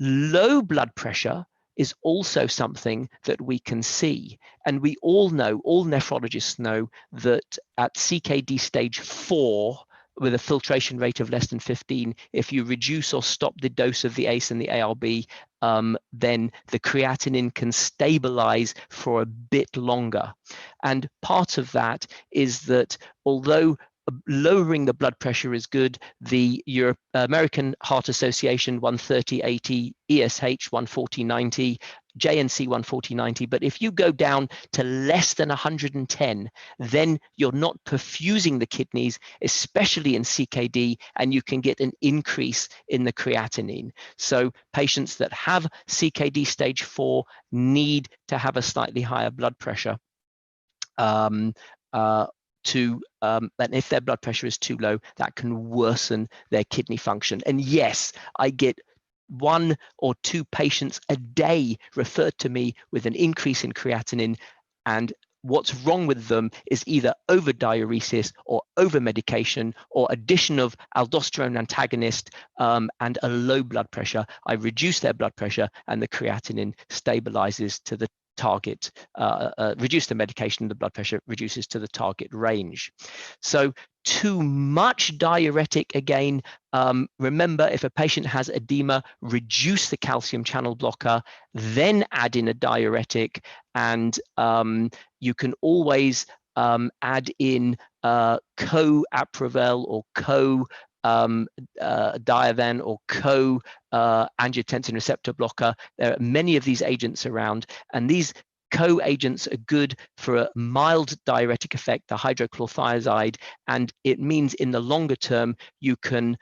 Low blood pressure is also something that we can see. And we all know, all nephrologists know, that at CKD stage 4, with a filtration rate of less than 15, if you reduce or stop the dose of the ACE and the ARB, then the creatinine can stabilize for a bit longer. And part of that is that although lowering the blood pressure is good, the American Heart Association 130/80, ESH 140/90, JNC 140/90, but if you go down to less than 110, then you're not perfusing the kidneys, especially in CKD, and you can get an increase in the creatinine. So patients that have CKD stage 4 need to have a slightly higher blood pressure. And if their blood pressure is too low, that can worsen their kidney function. And yes, I get 1 or 2 patients a day referred to me with an increase in creatinine, and what's wrong with them is either over-diuresis or over-medication or addition of aldosterone antagonist and a low blood pressure. I reduce their blood pressure and the creatinine stabilizes to the target, reduce the medication, the blood pressure reduces to the target range. So too much diuretic, again, remember, if a patient has edema, reduce the calcium channel blocker, then add in a diuretic, and you can always add in co-Apravel or Diaven or angiotensin receptor blocker. There are many of these agents around, and these co-agents are good for a mild diuretic effect, the hydrochlorothiazide, and it means in the longer term you can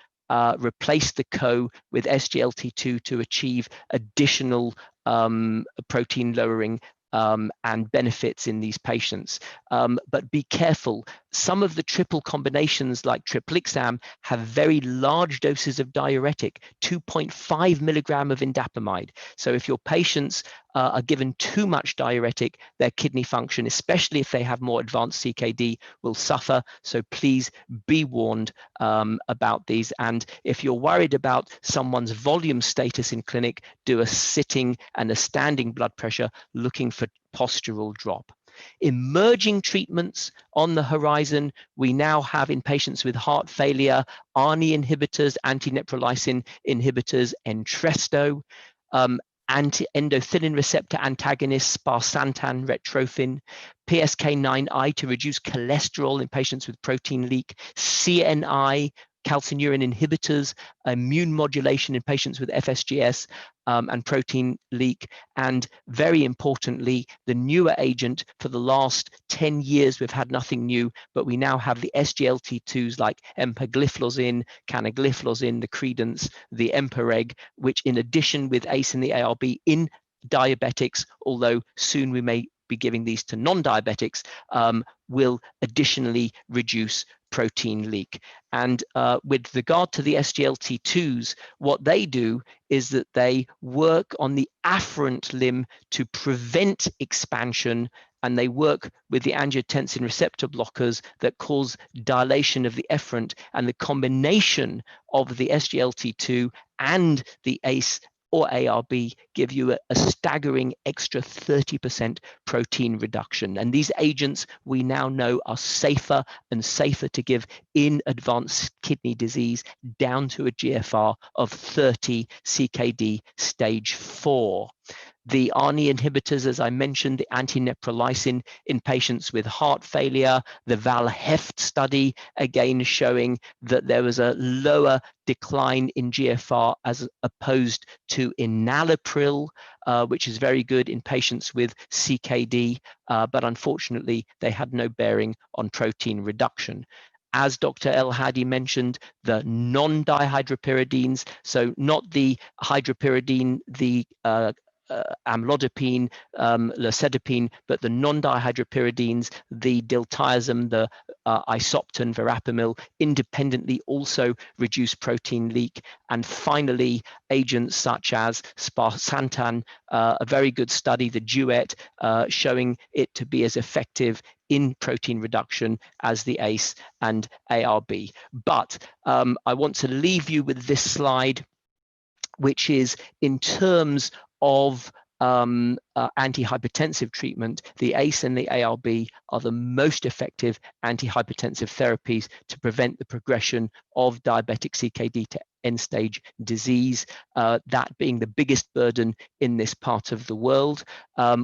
replace the co with SGLT2 to achieve additional protein lowering and benefits in these patients. But be careful. Some of the triple combinations like triplicam have very large doses of diuretic, 2.5 milligram of indapamide. So if your patients are given too much diuretic, their kidney function, especially if they have more advanced CKD, will suffer. So please be warned about these. And if you're worried about someone's volume status in clinic, do a sitting and a standing blood pressure looking for postural drop. Emerging treatments on the horizon, we now have in patients with heart failure, ARNI inhibitors, anti-neprilysin inhibitors, Entresto, anti-endothelin receptor antagonists, sparsentan, retrophin, PCSK9 to reduce cholesterol in patients with protein leak, CNI, calcineurin inhibitors, immune modulation in patients with FSGS and protein leak, and very importantly, the newer agent. For the last 10 years, we've had nothing new, but we now have the SGLT2s like empagliflozin, canagliflozin, the CREDENCE, the Empareg, which in addition with ACE and the ARB in diabetics, although soon we may be giving these to non-diabetics, will additionally reduce protein leak. And with regard to the SGLT2s, what they do is that they work on the afferent limb to prevent expansion, and they work with the angiotensin receptor blockers that cause dilation of the efferent, and the combination of the SGLT2 and the ACE or ARB give you a staggering extra 30% protein reduction. And these agents we now know are safer and safer to give in advanced kidney disease down to a GFR of 30 CKD stage 4. The ARNI inhibitors, as I mentioned, the anti-neprilysin in patients with heart failure, the Val-Heft study, again showing that there was a lower decline in GFR as opposed to enalapril, which is very good in patients with CKD, but unfortunately they had no bearing on protein reduction. As Dr. Al-Hadi mentioned, the non-dihydropyridines, so not the hydropyridine, the amlodipine, lercedipine, but the non-dihydropyridines, the diltiazem, the isopten, verapamil, independently also reduce protein leak. And finally, agents such as sparsentan, a very good study, the Duet, showing it to be as effective in protein reduction as the ACE and ARB. But I want to leave you with this slide, which is in terms of antihypertensive treatment, the ACE and the ARB are the most effective antihypertensive therapies to prevent the progression of diabetic CKD to end-stage disease, that being the biggest burden in this part of the world.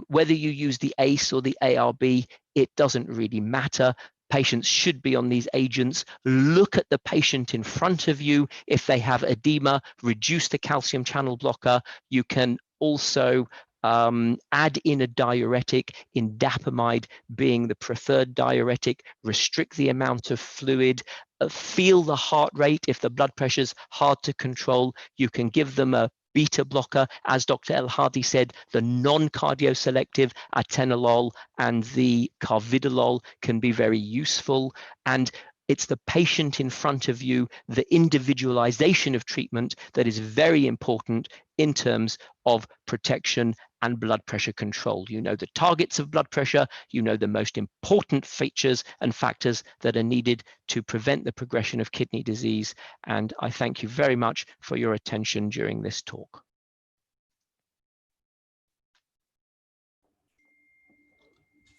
Whether you use the ACE or the ARB, it doesn't really matter. Patients should be on these agents. Look at the patient in front of you. If they have edema, reduce the calcium channel blocker. You can also add in a diuretic, indapamide being the preferred diuretic, restrict the amount of fluid, feel the heart rate. If the blood pressure is hard to control, you can give them a beta blocker. As Dr. Al-Hadi said, the non-cardioselective atenolol and the carvedilol can be very useful. And It's the patient in front of you, the individualization of treatment that is very important in terms of protection and blood pressure control. You know the targets of blood pressure, you know the most important features and factors that are needed to prevent the progression of kidney disease. And I thank you very much for your attention during this talk.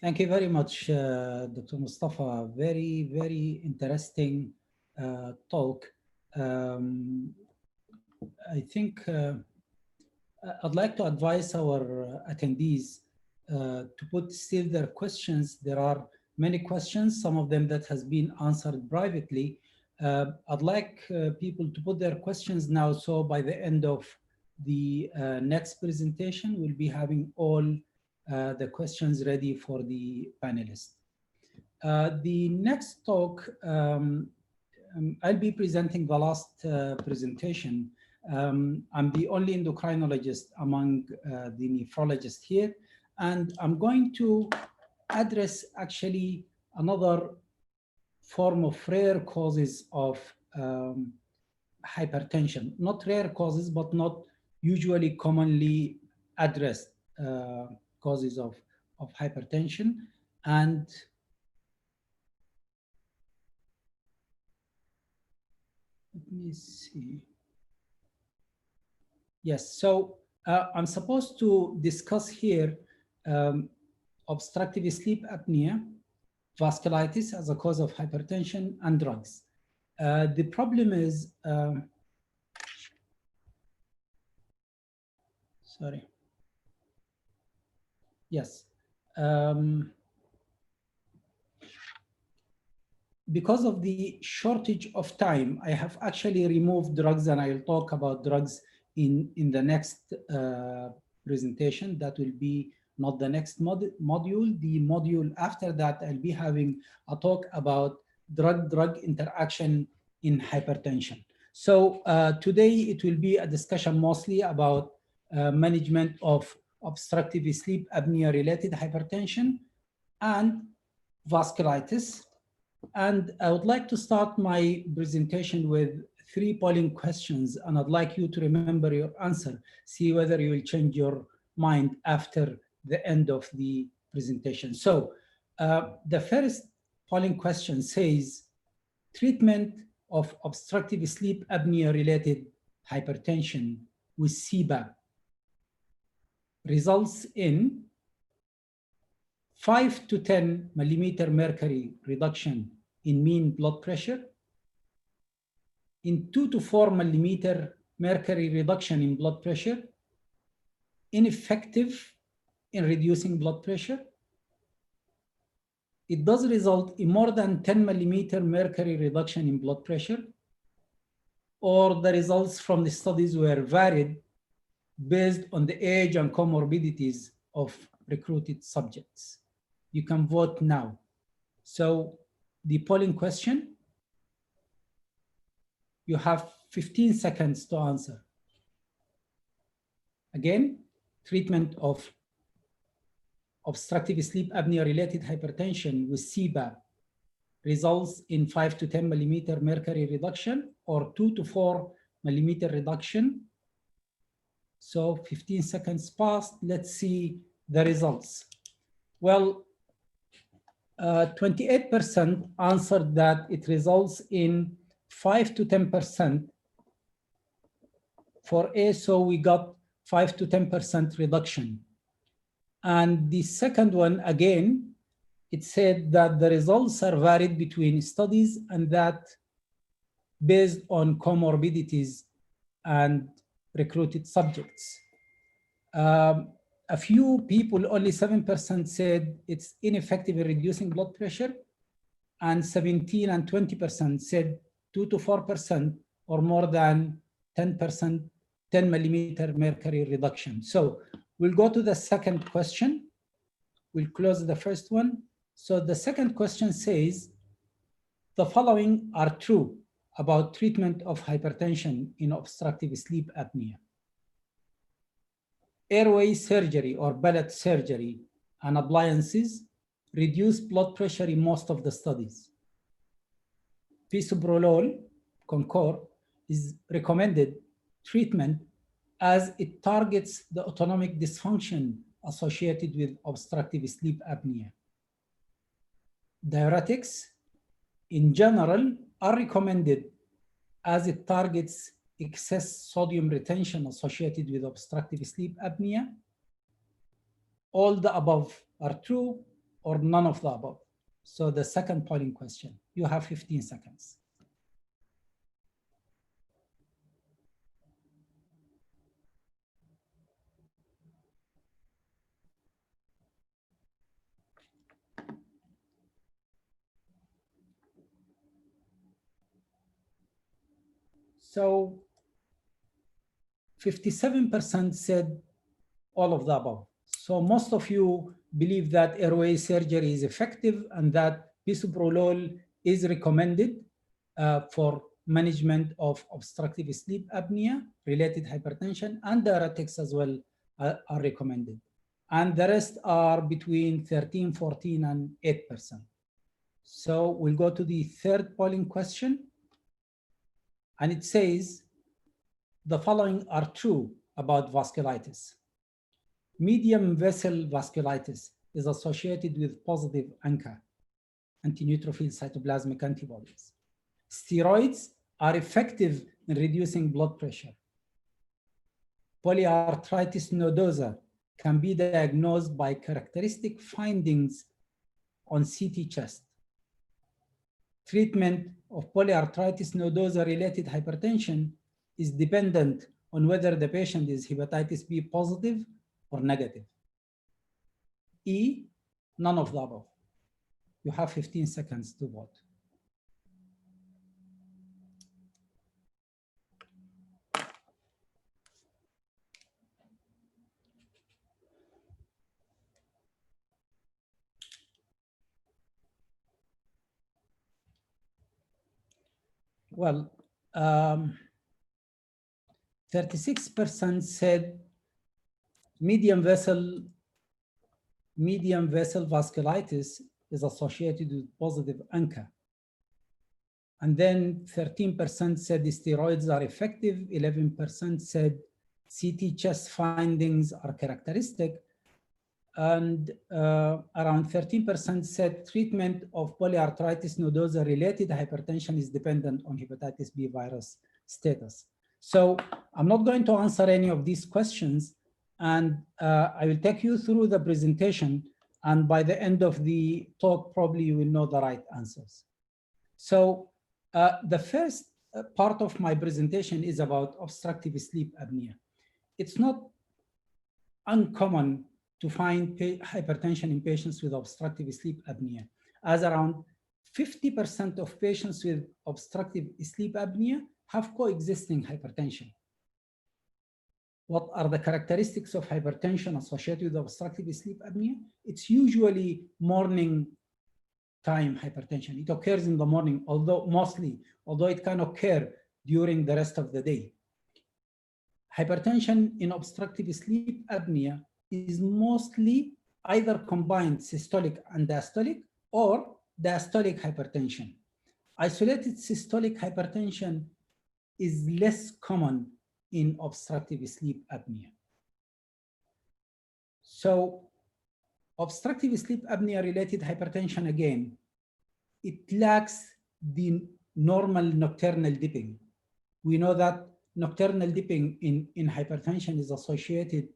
Thank you very much, Dr. Mustafa. Very, very interesting talk. I think I'd like to advise our attendees to put still their questions. There are many questions, some of them that has been answered privately. I'd like people to put their questions now, so by the end of the next presentation, we'll be having all the questions ready for the panelists. The next talk, I'll be presenting the last presentation. I'm the only endocrinologist among the nephrologists here, and I'm going to address actually another form of rare causes of hypertension. Not rare causes, but not usually commonly addressed causes of hypertension. And let me see. Yes, so I'm supposed to discuss here obstructive sleep apnea, vasculitis as a cause of hypertension, and drugs. The problem is, sorry. Yes. Because of the shortage of time, I have actually removed drugs, and I'll talk about drugs in the next presentation. That will be not the next module. The module after that, I'll be having a talk about drug-drug interaction in hypertension. So today it will be a discussion mostly about management of obstructive sleep apnea-related hypertension and vasculitis. And I would like to start my presentation with 3 polling questions, and I'd like you to remember your answer, see whether you will change your mind after the end of the presentation. So the first polling question says, treatment of obstructive sleep apnea-related hypertension with CPAP results in 5 to 10 millimeter mercury reduction in mean blood pressure, in 2 to 4 millimeter mercury reduction in blood pressure, ineffective in reducing blood pressure. It does result in more than 10 millimeter mercury reduction in blood pressure, or the results from the studies were varied based on the age and comorbidities of recruited subjects. You can vote now. So the polling question, you have 15 seconds to answer. Again, treatment of obstructive sleep apnea-related hypertension with CPAP results in 5 to 10 millimeter mercury reduction, or 2 to 4 millimeter reduction. So 15 seconds passed. Let's see the results. Well, 28% answered that it results in 5 to 10% for A, so we got 5 to 10% reduction. And the second one, again, it said that the results are varied between studies and that based on comorbidities and recruited subjects. A few people, only 7% said it's ineffective in reducing blood pressure, and 17 and 20% said 2 to 4% or more than 10%, 10 millimeter mercury reduction. So we'll go to the second question. We'll close the first one. So the second question says, the following are true about treatment of hypertension in obstructive sleep apnea. Airway surgery or palate surgery and appliances reduce blood pressure in most of the studies. bisoprolol, Concor, is recommended treatment as it targets the autonomic dysfunction associated with obstructive sleep apnea. Diuretics, in general, are recommended as it targets excess sodium retention associated with obstructive sleep apnea. All the above are true or none of the above. So the second polling question, you have 15 seconds. So 57% said all of the above. So most of you believe that airway surgery is effective and that bisoprolol is recommended for management of obstructive sleep apnea, related hypertension, and diuretics as well are recommended. And the rest are between 13, 14, and 8%. So we'll go to the third polling question. And it says, the following are true about vasculitis. Medium vessel vasculitis is associated with positive ANCA, anti-neutrophil cytoplasmic antibodies. Steroids are effective in reducing blood pressure. Polyarteritis nodosa can be diagnosed by characteristic findings on CT chest. Treatment of polyarteritis nodosa related hypertension is dependent on whether the patient is hepatitis B positive or negative. E, none of the above. You have 15 seconds to vote. Well, 36% said medium vessel vasculitis is associated with positive ANCA. And then 13% said the steroids are effective, 11% said CT chest findings are characteristic, and around 13% said treatment of polyarteritis nodosa related hypertension is dependent on hepatitis B virus status. So I'm not going to answer any of these questions, and I will take you through the presentation, and by the end of the talk, probably you will know the right answers. So the first part of my presentation is about obstructive sleep apnea. It's not uncommon to find hypertension in patients with obstructive sleep apnea, as around 50% of patients with obstructive sleep apnea have coexisting hypertension. What are the characteristics of hypertension associated with obstructive sleep apnea? It's usually morning time hypertension. It occurs in the morning, although it can occur during the rest of the day. Hypertension in obstructive sleep apnea is mostly either combined systolic and diastolic or diastolic hypertension. Isolated systolic hypertension is less common in obstructive sleep apnea. So obstructive sleep apnea related hypertension, again, it lacks the normal nocturnal dipping. We know that nocturnal dipping in hypertension is associated,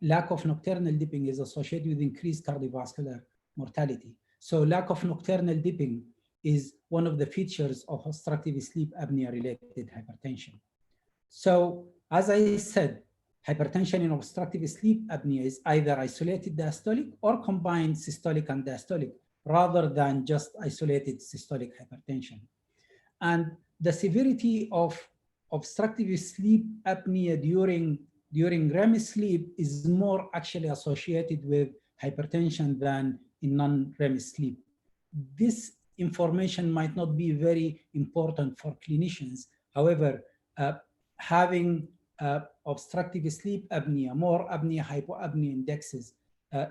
lack of nocturnal dipping is associated with increased cardiovascular mortality. So lack of nocturnal dipping is one of the features of obstructive sleep apnea related hypertension. So as I said, hypertension in obstructive sleep apnea is either isolated diastolic or combined systolic and diastolic, rather than just isolated systolic hypertension. And the severity of obstructive sleep apnea during REM sleep is more actually associated with hypertension than in non-REM sleep. This information might not be very important for clinicians. However, having obstructive sleep apnea, more apnea, hypoapnea indexes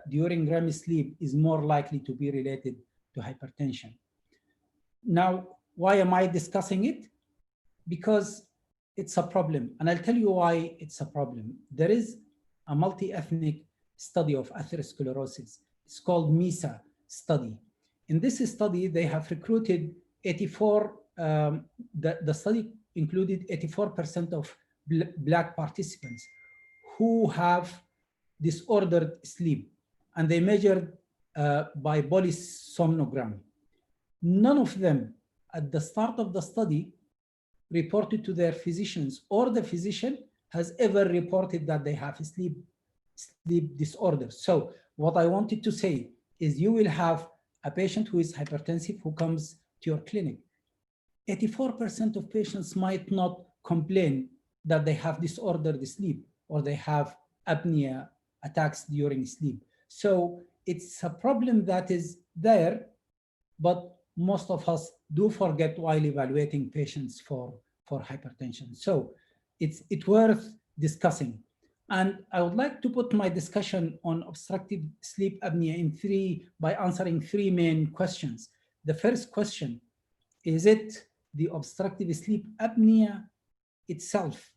during REM sleep is more likely to be related to hypertension. Now, Why am I discussing it? Because it's a problem. And I'll tell you why it's a problem. There is a multi-ethnic study of atherosclerosis. It's called MESA study. In this study, they have recruited 84, the study included 84% of Black participants who have disordered sleep, and they measured by polysomnogram. None of them at the start of the study reported to their physicians, or the physician has ever reported that they have sleep disorders. So what I wanted to say is, you will have a patient who is hypertensive who comes to your clinic. 84% of patients might not complain that they have disordered sleep or they have apnea attacks during sleep. So it's a problem that is there, but most of us do forget while evaluating patients for hypertension. So it's worth discussing. And I would like to put my discussion on obstructive sleep apnea by answering three main questions. The first question, is it the obstructive sleep apnea itself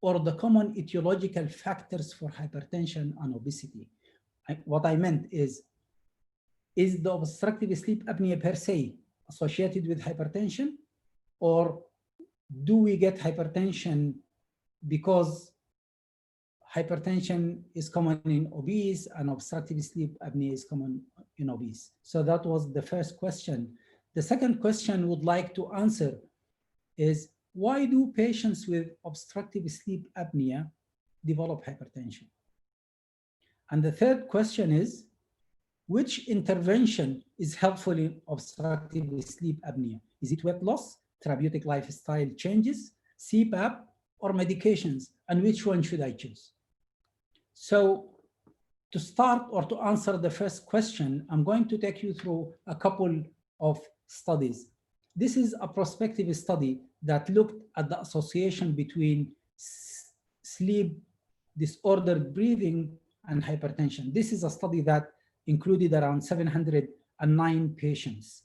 or the common etiological factors for hypertension and obesity? What I meant is the obstructive sleep apnea per se associated with hypertension, or do we get hypertension because hypertension is common in obese and obstructive sleep apnea is common in obese? So that was the first question. The second question would like to answer is, why do patients with obstructive sleep apnea develop hypertension? And the third question is, which intervention is helpful in obstructive sleep apnea? Is it weight loss, therapeutic lifestyle changes, CPAP, or medications? And which one should I choose? So to start, or to answer the first question, I'm going to take you through a couple of studies. This is a prospective study that looked at the association between sleep disordered breathing and hypertension. This is a study that included around 709 patients.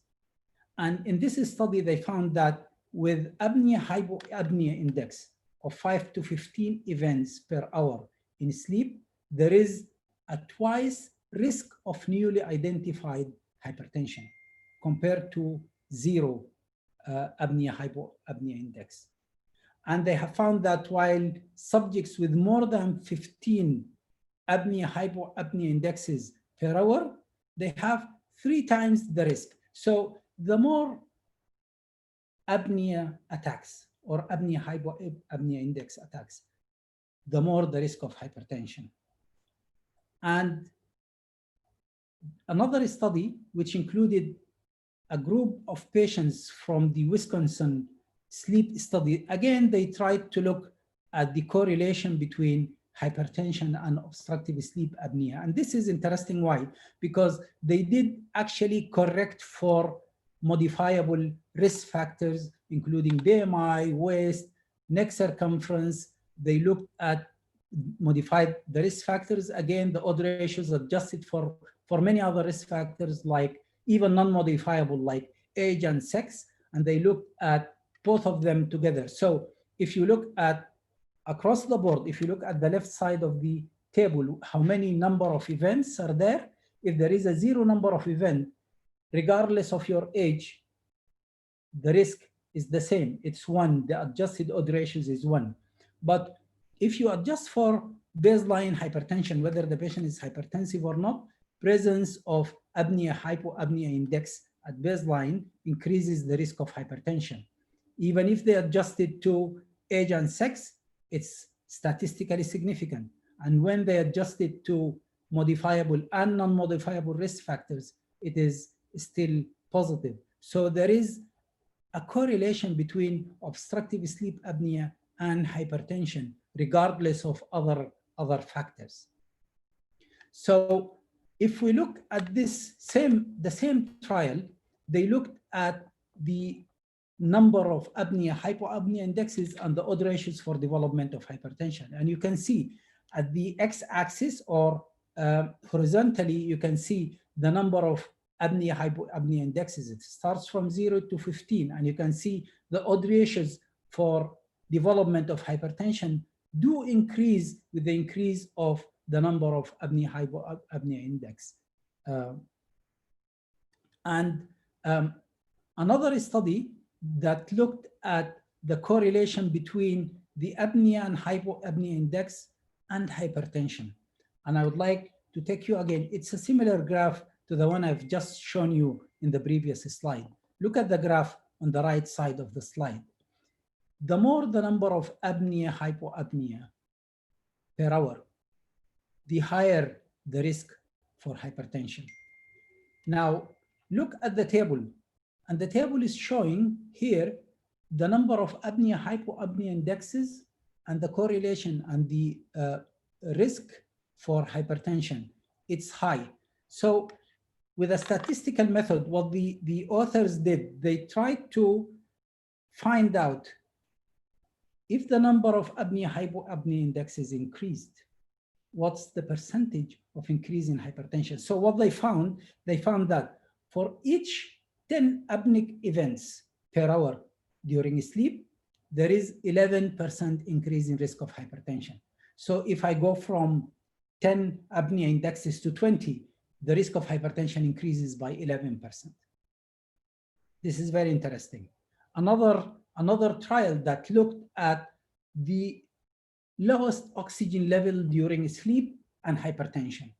And in this study, they found that with apnea-hypoapnea index of 5 to 15 events per hour in sleep, there is a twice risk of newly identified hypertension compared to 0 apnea-hypoapnea index. And they have found that while subjects with more than 15 apnea-hypoapnea indexes per hour, they have 3 times the risk. So the more apnea attacks or apnea-hypoapnea index attacks, the more the risk of hypertension. And another study, which included a group of patients from the Wisconsin sleep study, again, they tried to look at the correlation between hypertension and obstructive sleep apnea. And this is interesting. Why? Because they did actually correct for modifiable risk factors, including BMI, waist, neck circumference. They looked at modified the risk factors. Again, the odd ratios adjusted for many other risk factors, like even non-modifiable, like age and sex. And they looked at both of them together. So if you look at across the board, if you look at the left side of the table, how many number of events are there? If there is a 0 number of event, regardless of your age, the risk is the same. It's 1. The adjusted odd ratios is 1. But if you adjust for baseline hypertension, whether the patient is hypertensive or not, presence of apnea-hypoapnea index at baseline increases the risk of hypertension. Even if they adjust it to age and sex, it's statistically significant. And when they adjust it to modifiable and non-modifiable risk factors, it is still positive. So there is a correlation between obstructive sleep apnea and hypertension, regardless of other factors. So if we look at the same trial, they looked at the number of apnea-hypoapnea indexes and the odd ratios for development of hypertension. And you can see at the x-axis, or horizontally, you can see the number of apnea-hypopnea indexes. It starts from 0 to 15, and you can see the odd ratios for development of hypertension do increase with the increase of the number of apnea-hypopnea index. Another study that looked at the correlation between the apnea and hypopnea index and hypertension. And I would like to take you again, it's a similar graph to the one I've just shown you in the previous slide. Look at the graph on the right side of the slide. The more the number of apnea, hypopnea per hour, the higher the risk for hypertension. Now, look at the table, and the table is showing here the number of apnea, hypopnea indexes and the correlation and the risk for hypertension. It's high. So with a statistical method, what the authors did, they tried to find out if the number of apnea, hypopnea indexes increased, what's the percentage of increase in hypertension? So what they found that for each 10 apneic events per hour during sleep, there is 11% increase in risk of hypertension. So if I go from 10 apnea indexes to 20, the risk of hypertension increases by 11%. This is very interesting. Another trial that looked at the lowest oxygen level during sleep and hypertension.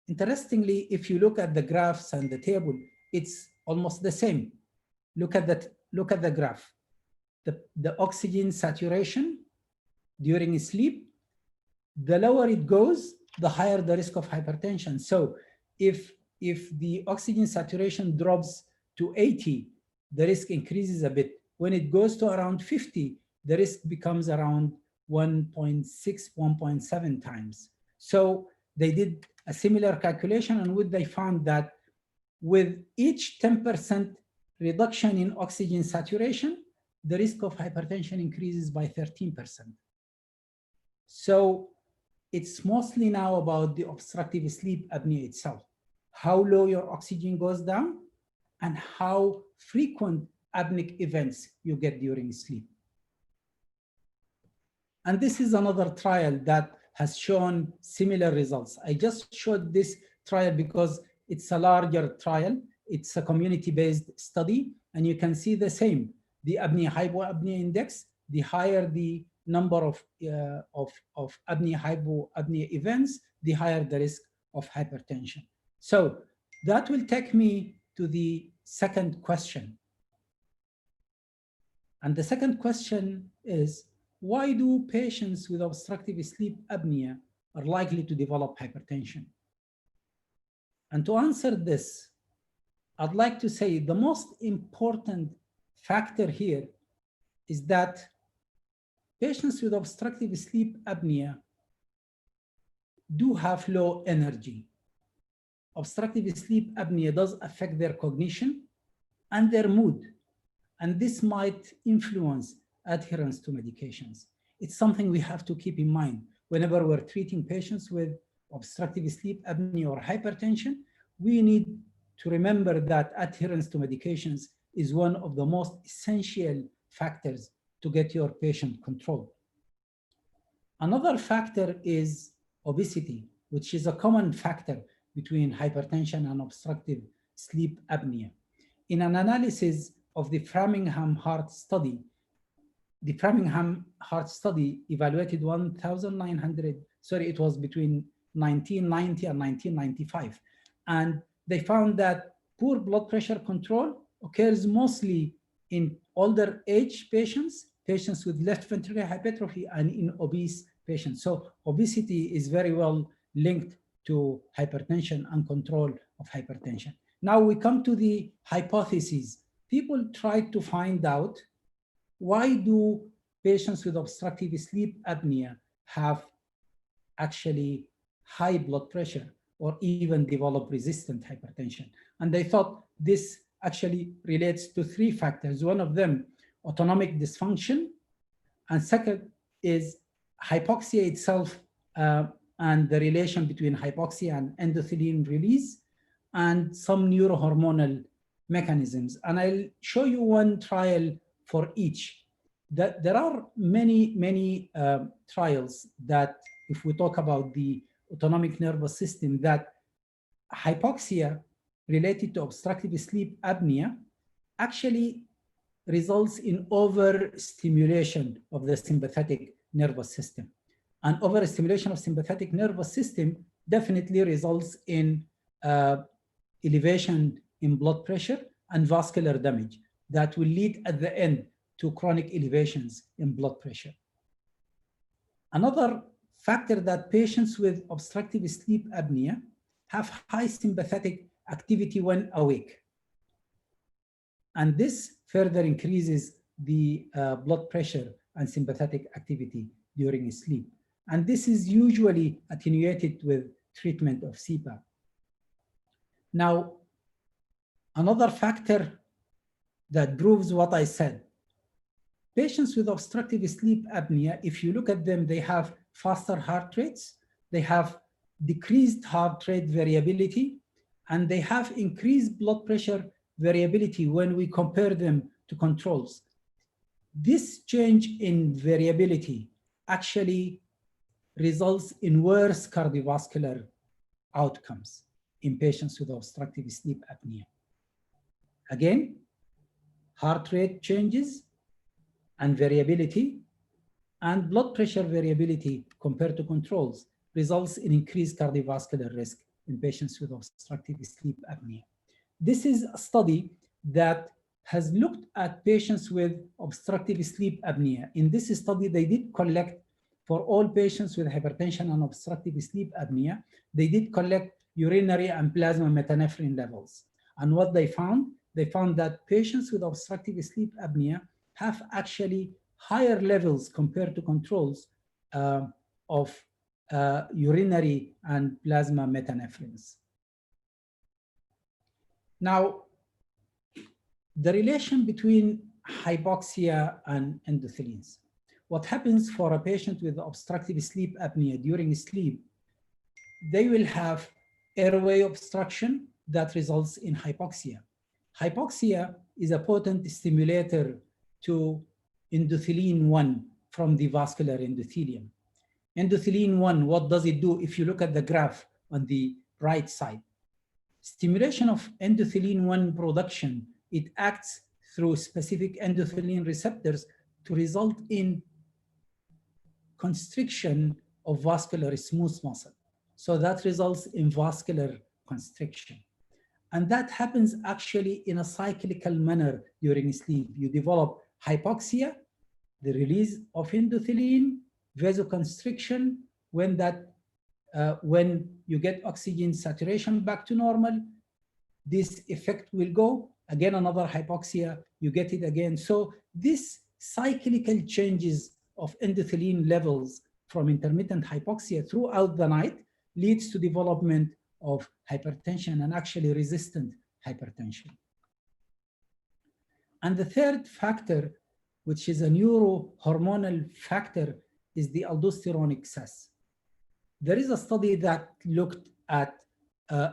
Interestingly, if you look at the graphs and the table, it's almost the same. Look at the graph. The oxygen saturation during sleep, the lower it goes, the higher the risk of hypertension. So if the oxygen saturation drops to 80, the risk increases a bit. When it goes to around 50, the risk becomes around 1.6, 1.7 times. So they did a similar calculation, and what they found that with each 10% reduction in oxygen saturation, the risk of hypertension increases by 13%. So it's mostly now about the obstructive sleep apnea itself, how low your oxygen goes down and how frequent apneic events you get during sleep. And this is another trial that has shown similar results. I just showed this trial because it's a larger trial. It's a community-based study, and you can see the same. The apnea-hypopnea index, the higher the number of apnea-hypopnea events, the higher the risk of hypertension. So that will take me to the second question. And the second question is, why do patients with obstructive sleep apnea are likely to develop hypertension? And to answer this, I'd like to say the most important factor here is that patients with obstructive sleep apnea do have low energy. Obstructive sleep apnea does affect their cognition and their mood, and this might influence adherence to medications. It's something we have to keep in mind whenever we're treating patients with obstructive sleep apnea or hypertension. We need to remember that adherence to medications is one of the most essential factors to get your patient controlled. Another factor is obesity, which is a common factor between hypertension and obstructive sleep apnea. In an analysis of the Framingham Heart Study, the Framingham Heart Study evaluated 1,900, it was between 1990 and 1995. And they found that poor blood pressure control occurs mostly in older age patients, patients with left ventricular hypertrophy, and in obese patients. So obesity is very well linked to hypertension and control of hypertension. Now we come to the hypotheses. People tried to find out, why do patients with obstructive sleep apnea have actually high blood pressure or even develop resistant hypertension? And they thought this actually relates to three factors. One of them, autonomic dysfunction, and second is hypoxia itself and the relation between hypoxia and endothelin release. and some neurohormonal mechanisms. And I'll show you one trial for each. There are many trials that, if we talk about the autonomic nervous system, that hypoxia related to obstructive sleep apnea actually results in overstimulation of the sympathetic nervous system. And overstimulation of sympathetic nervous system definitely results in elevation in blood pressure and vascular damage that will lead at the end to chronic elevations in blood pressure. Another factor that patients with obstructive sleep apnea have high sympathetic activity when awake. And this further increases the blood pressure and sympathetic activity during sleep. And this is usually attenuated with treatment of CPAP. Now, another factor that proves what I said, patients with obstructive sleep apnea, if you look at them, they have faster heart rates, they have decreased heart rate variability, and they have increased blood pressure variability when we compare them to controls. This change in variability actually results in worse cardiovascular outcomes in patients with obstructive sleep apnea. Again, heart rate changes and variability and blood pressure variability compared to controls results in increased cardiovascular risk in patients with obstructive sleep apnea. This is a study that has looked at patients with obstructive sleep apnea. In this study, they did collect for all patients with hypertension and obstructive sleep apnea, they did collect urinary and plasma metanephrine levels. And what they found that patients with obstructive sleep apnea have actually higher levels compared to controls of urinary and plasma metanephrines. Now, the relation between hypoxia and endothelins. What happens for a patient with obstructive sleep apnea during sleep, they will have airway obstruction that results in hypoxia. Hypoxia is a potent stimulator to endothelin-1 from the vascular endothelium. Endothelin-1, what does it do? If you look at the graph on the right side, stimulation of endothelin-1 production, it acts through specific endothelin receptors to result in constriction of vascular smooth muscle. So that results in vascular constriction. And that happens actually in a cyclical manner during sleep. You develop hypoxia, the release of endothelin, vasoconstriction, when you get oxygen saturation back to normal, this effect will go. Again, another hypoxia, you get it again. So this cyclical changes of endothelin levels from intermittent hypoxia throughout the night leads to development of hypertension and actually resistant hypertension. And the third factor, which is a neurohormonal factor, is the aldosterone excess. There is a study that looked at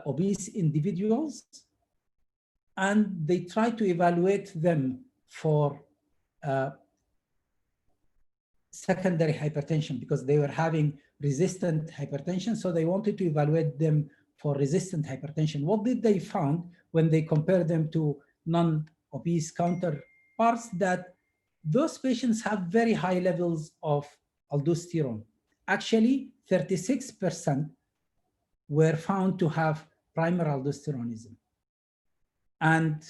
obese individuals, and they tried to evaluate them for secondary hypertension because they were having resistant hypertension. So they wanted to evaluate them for resistant hypertension. What did they find when they compared them to non-obese counterparts? That those patients have very high levels of aldosterone. Actually, 36% were found to have primary aldosteronism. And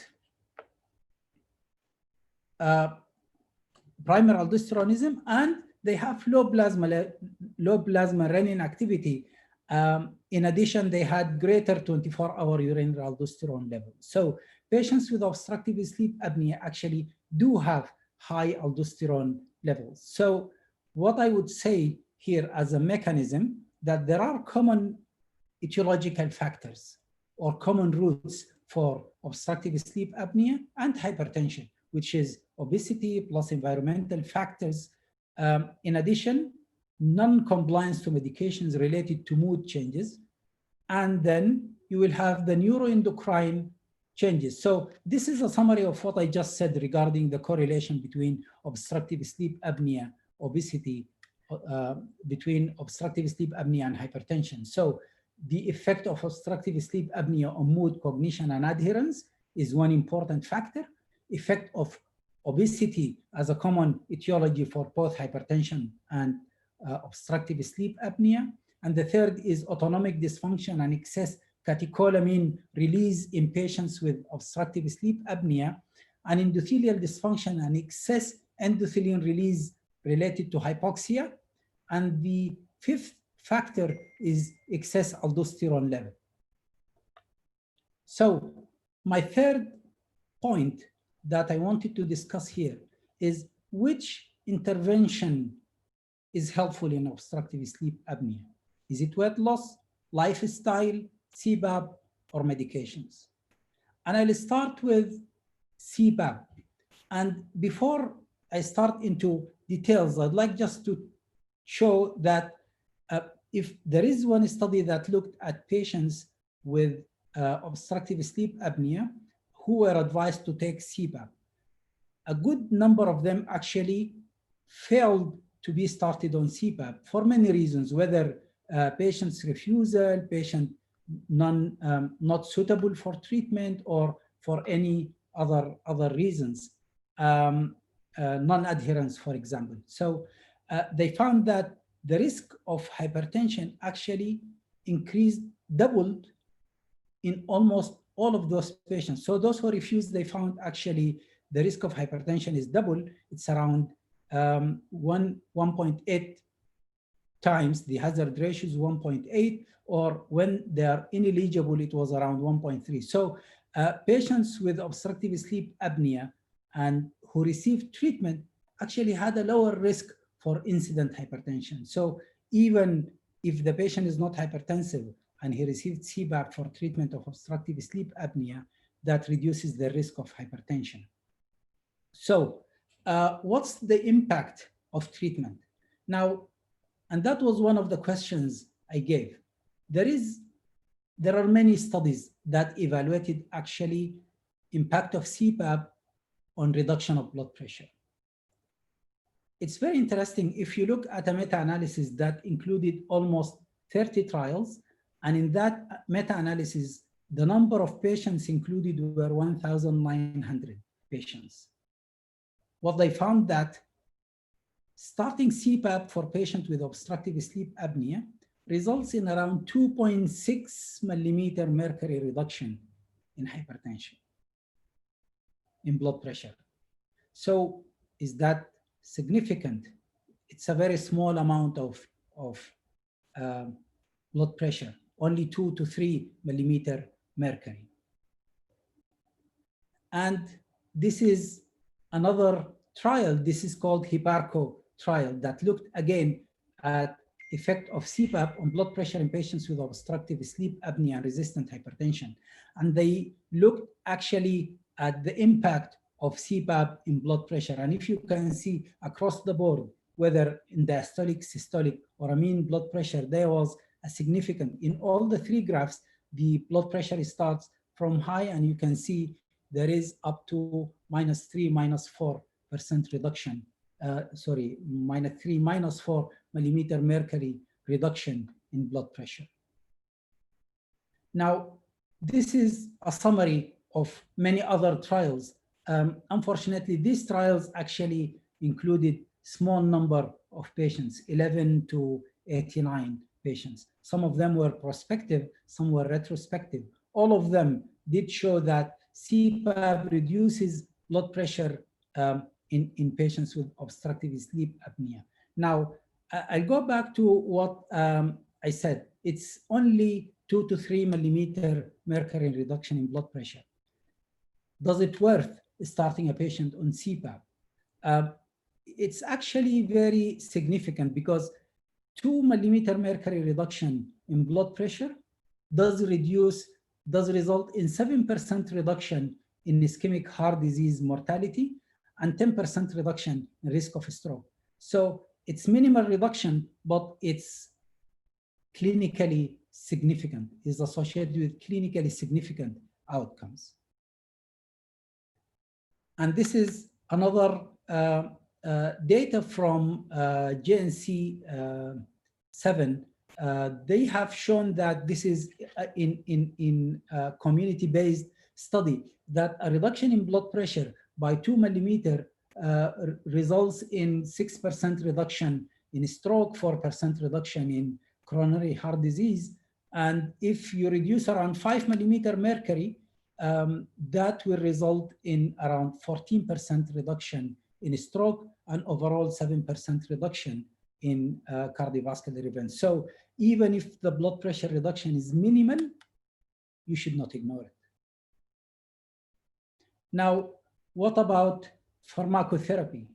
primary aldosteronism, and they have low plasma renin activity. In addition, they had greater 24-hour urinary aldosterone level. So patients with obstructive sleep apnea actually do have high aldosterone levels. So what I would say here as a mechanism, that there are common etiological factors or common roots for obstructive sleep apnea and hypertension, which is obesity plus environmental factors. In addition, non-compliance to medications related to mood changes, and then you will have the neuroendocrine changes. So this is a summary of what I just said regarding the correlation between obstructive sleep apnea, obesity, between obstructive sleep apnea and hypertension. So the effect of obstructive sleep apnea on mood, cognition, and adherence is one important factor. Effect of obesity as a common etiology for both hypertension and obstructive sleep apnea. And the third is autonomic dysfunction and excess catecholamine release in patients with obstructive sleep apnea, and endothelial dysfunction and excess endothelin release related to hypoxia. And the fifth factor is excess aldosterone level. So my third point that I wanted to discuss here is which intervention is helpful in obstructive sleep apnea. Is it weight loss, lifestyle, CPAP, or medications? And I'll start with CPAP. And before I start into details, I'd like just to show that if there is one study that looked at patients with obstructive sleep apnea who were advised to take CPAP, a good number of them actually failed to be started on CPAP for many reasons, whether patient's refusal, patient not suitable for treatment, or for any other reasons, non-adherence, for example. So they found that the risk of hypertension actually doubled in almost all of those patients. So those who refused, they found actually the risk of hypertension is double. It's around 1.8 times. The hazard ratio is 1.8, or when they are ineligible, it was around 1.3. So patients with obstructive sleep apnea and who received treatment actually had a lower risk for incident hypertension. So even if the patient is not hypertensive and he received CPAP for treatment of obstructive sleep apnea, that reduces the risk of hypertension. So what's the impact of treatment? Now, and that was one of the questions I gave. There are many studies that evaluated actually impact of CPAP on reduction of blood pressure. It's very interesting if you look at a meta-analysis that included almost 30 trials, and in that meta-analysis, the number of patients included were 1,900 patients. What they found that starting CPAP for patients with obstructive sleep apnea results in around 2.6 millimeter mercury reduction in hypertension, in blood pressure. So is that significant? It's a very small amount of blood pressure, only 2 to 3 millimeter mercury. And this is another trial. This is called Hipparco trial that looked again at effect of CPAP on blood pressure in patients with obstructive sleep apnea and resistant hypertension. And they looked actually at the impact of CPAP in blood pressure. And if you can see across the board, whether in diastolic, systolic, or a mean blood pressure, there was a significant, in all the three graphs, the blood pressure starts from high, and you can see there is up to -3, -4% reduction. -3, -4 millimeter mercury reduction in blood pressure. Now, this is a summary of many other trials. Unfortunately, these trials actually included small number of patients, 11 to 89 patients. Some of them were prospective, some were retrospective. All of them did show that CPAP reduces blood pressure in patients with obstructive sleep apnea. Now, I'll go back to what I said. It's only 2 to 3 millimeter mercury reduction in blood pressure. Does it worth starting a patient on CPAP? It's actually very significant because 2 millimeter mercury reduction in blood pressure does result in 7% reduction in ischemic heart disease mortality and 10% reduction in risk of stroke. So it's minimal reduction, but it's clinically significant, is associated with clinically significant outcomes. And this is another data from JNC 7. They have shown that this is in community-based study, that a reduction in blood pressure by 2 millimeter results in 6% reduction in stroke, 4% reduction in coronary heart disease. And if you reduce around 5 millimeter mercury, that will result in around 14% reduction in stroke and overall 7% reduction in cardiovascular events. So even if the blood pressure reduction is minimal, you should not ignore it. Now, what about pharmacotherapy?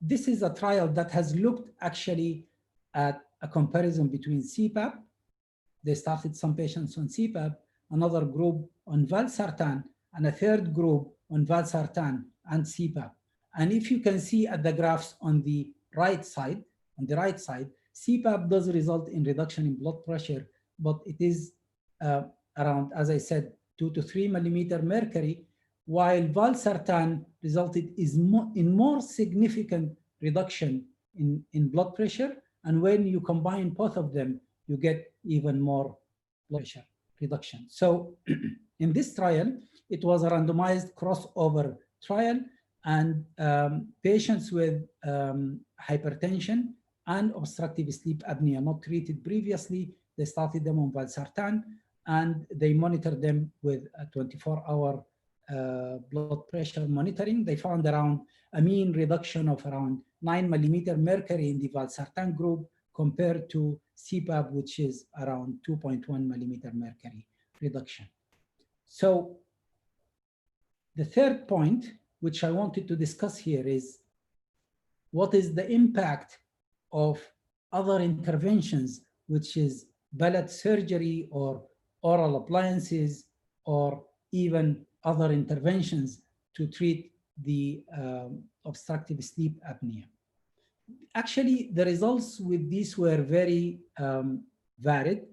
This is a trial that has looked actually at a comparison between CPAP. They started some patients on CPAP, another group on valsartan, and a third group on valsartan and CPAP. And if you can see at the graphs on the right side, CPAP does result in reduction in blood pressure, but it is around, as I said, 2 to 3 millimeter mercury, while valsartan resulted in more significant reduction in blood pressure. And when you combine both of them, you get even more blood pressure reduction. So in this trial, it was a randomized crossover trial, and patients with hypertension and obstructive sleep apnea not treated previously, they started them on valsartan, and they monitored them with a 24-hour blood pressure monitoring. They found around a mean reduction of around 9 millimeter mercury in the valsartan group compared to CPAP, which is around 2.1 millimeter mercury reduction. So the third point, which I wanted to discuss here, is what is the impact of other interventions, which is ballot surgery or oral appliances or even other interventions to treat the obstructive sleep apnea. Actually, the results with these were very varied,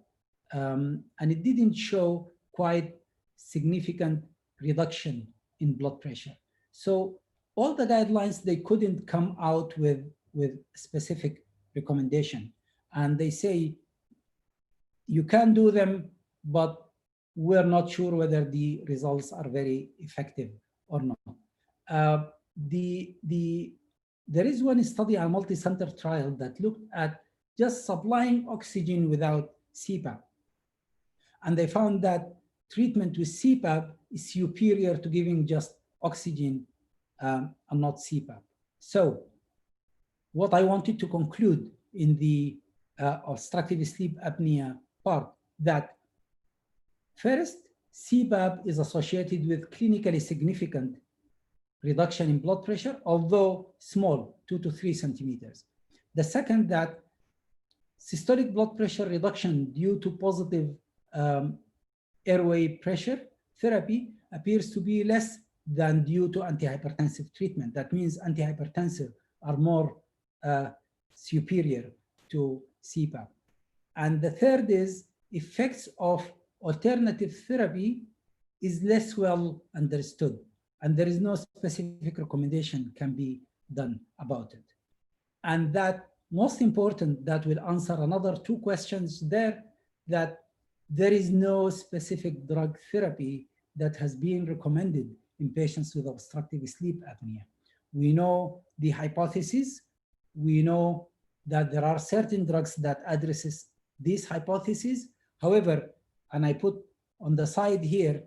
and it didn't show quite significant reduction in blood pressure. So all the guidelines, they couldn't come out with specific recommendation. And they say, you can do them, but we're not sure whether the results are very effective or not. There is one study, a multi-center trial, that looked at just supplying oxygen without CPAP. And they found that treatment with CPAP is superior to giving just oxygen and not CPAP. So what I wanted to conclude in the obstructive sleep apnea part, that first, CPAP is associated with clinically significant reduction in blood pressure, although small, 2 to 3 centimeters. The second, that systolic blood pressure reduction due to positive airway pressure therapy appears to be less than due to antihypertensive treatment. That means antihypertensive are more superior to CPAP. And the third is effects of alternative therapy is less well understood, and there is no specific recommendation can be done about it. And that most important, that will answer another 2 questions there, that there is no specific drug therapy that has been recommended in patients with obstructive sleep apnea. We know the hypothesis. We know that there are certain drugs that addresses these hypotheses. However, and I put on the side here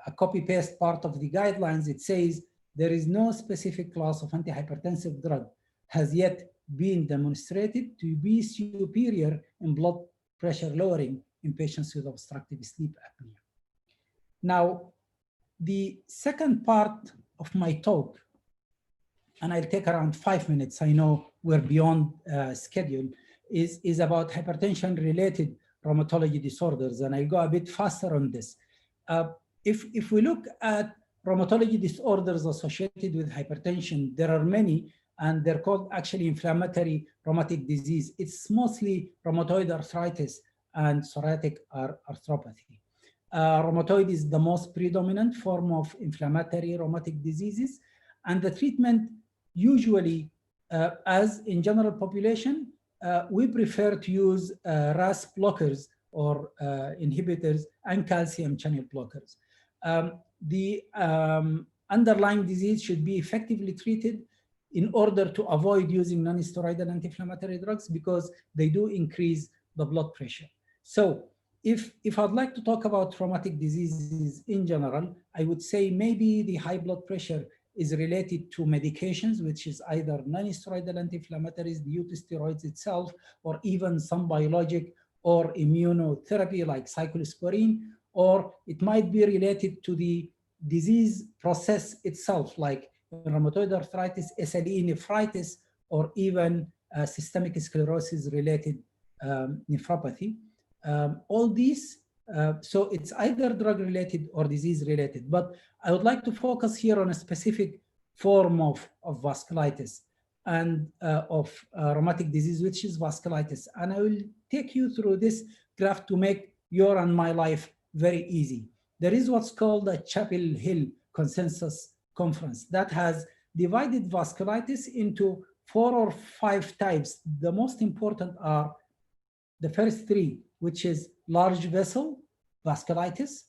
a copy-paste part of the guidelines, it says there is no specific class of antihypertensive drug has yet been demonstrated to be superior in blood pressure lowering in patients with obstructive sleep apnea. Now, the second part of my talk, and I'll take around 5 minutes, I know we're beyond schedule, is about hypertension-related rheumatology disorders, and I'll go a bit faster on this. If we look at rheumatology disorders associated with hypertension, there are many, and they're called actually inflammatory rheumatic disease. It's mostly rheumatoid arthritis and psoriatic arthropathy. Rheumatoid is the most predominant form of inflammatory rheumatic diseases, and the treatment usually, as in general population, we prefer to use RAS blockers or inhibitors and calcium channel blockers. The underlying disease should be effectively treated in order to avoid using non-steroidal anti-inflammatory drugs because they do increase the blood pressure. So if I'd like to talk about rheumatic diseases in general, I would say maybe the high blood pressure is related to medications, which is either non-steroidal anti-inflammatories due to steroids itself, or even some biologic or immunotherapy like cyclosporine, or it might be related to the disease process itself, like rheumatoid arthritis, SLE nephritis, or even systemic sclerosis related nephropathy. All these, so it's either drug related or disease related, but I would like to focus here on a specific form of vasculitis and of rheumatic disease, which is vasculitis. And I will take you through this graph to make your and my life very easy. There is what's called the Chapel Hill Consensus Conference that has divided vasculitis into 4 or 5 types. The most important are the first 3, which is large vessel vasculitis,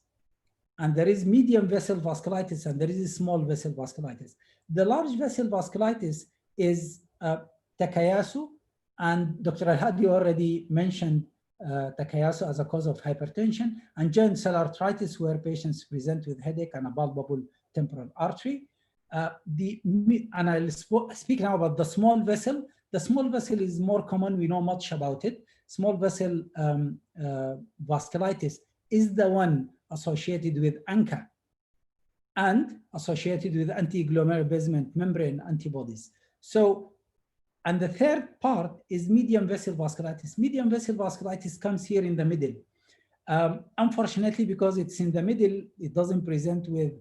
and there is medium vessel vasculitis, and there is small vessel vasculitis. The large vessel vasculitis is Takayasu, and Dr. Al-Hadi already mentioned Takayasu as a cause of hypertension, and joint cell arthritis, where patients present with headache and a palpable temporal artery. And I'll speak now about the small vessel. The small vessel is more common, we know much about it. Small vessel vasculitis is the one associated with ANCA and associated with anti-glomerular basement membrane antibodies. So, and the third part is medium vessel vasculitis. Medium vessel vasculitis comes here in the middle. Unfortunately, because it's in the middle, it doesn't present with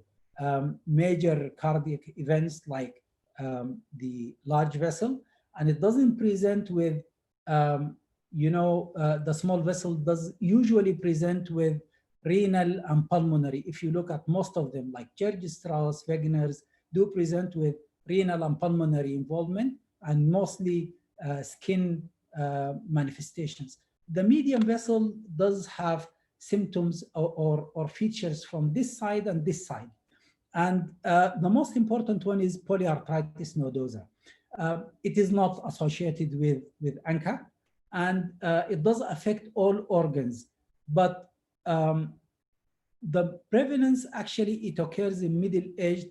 major cardiac events like the large vessel, and it doesn't present with, the small vessel does usually present with renal and pulmonary. If you look at most of them, like George Strauss, Wegener's, do present with renal and pulmonary involvement, and mostly skin manifestations. The medium vessel does have symptoms or features from this side and this side. And the most important one is polyarthritis nodosa. It is not associated with ANCA, and it does affect all organs. But the prevalence, actually, it occurs in middle-aged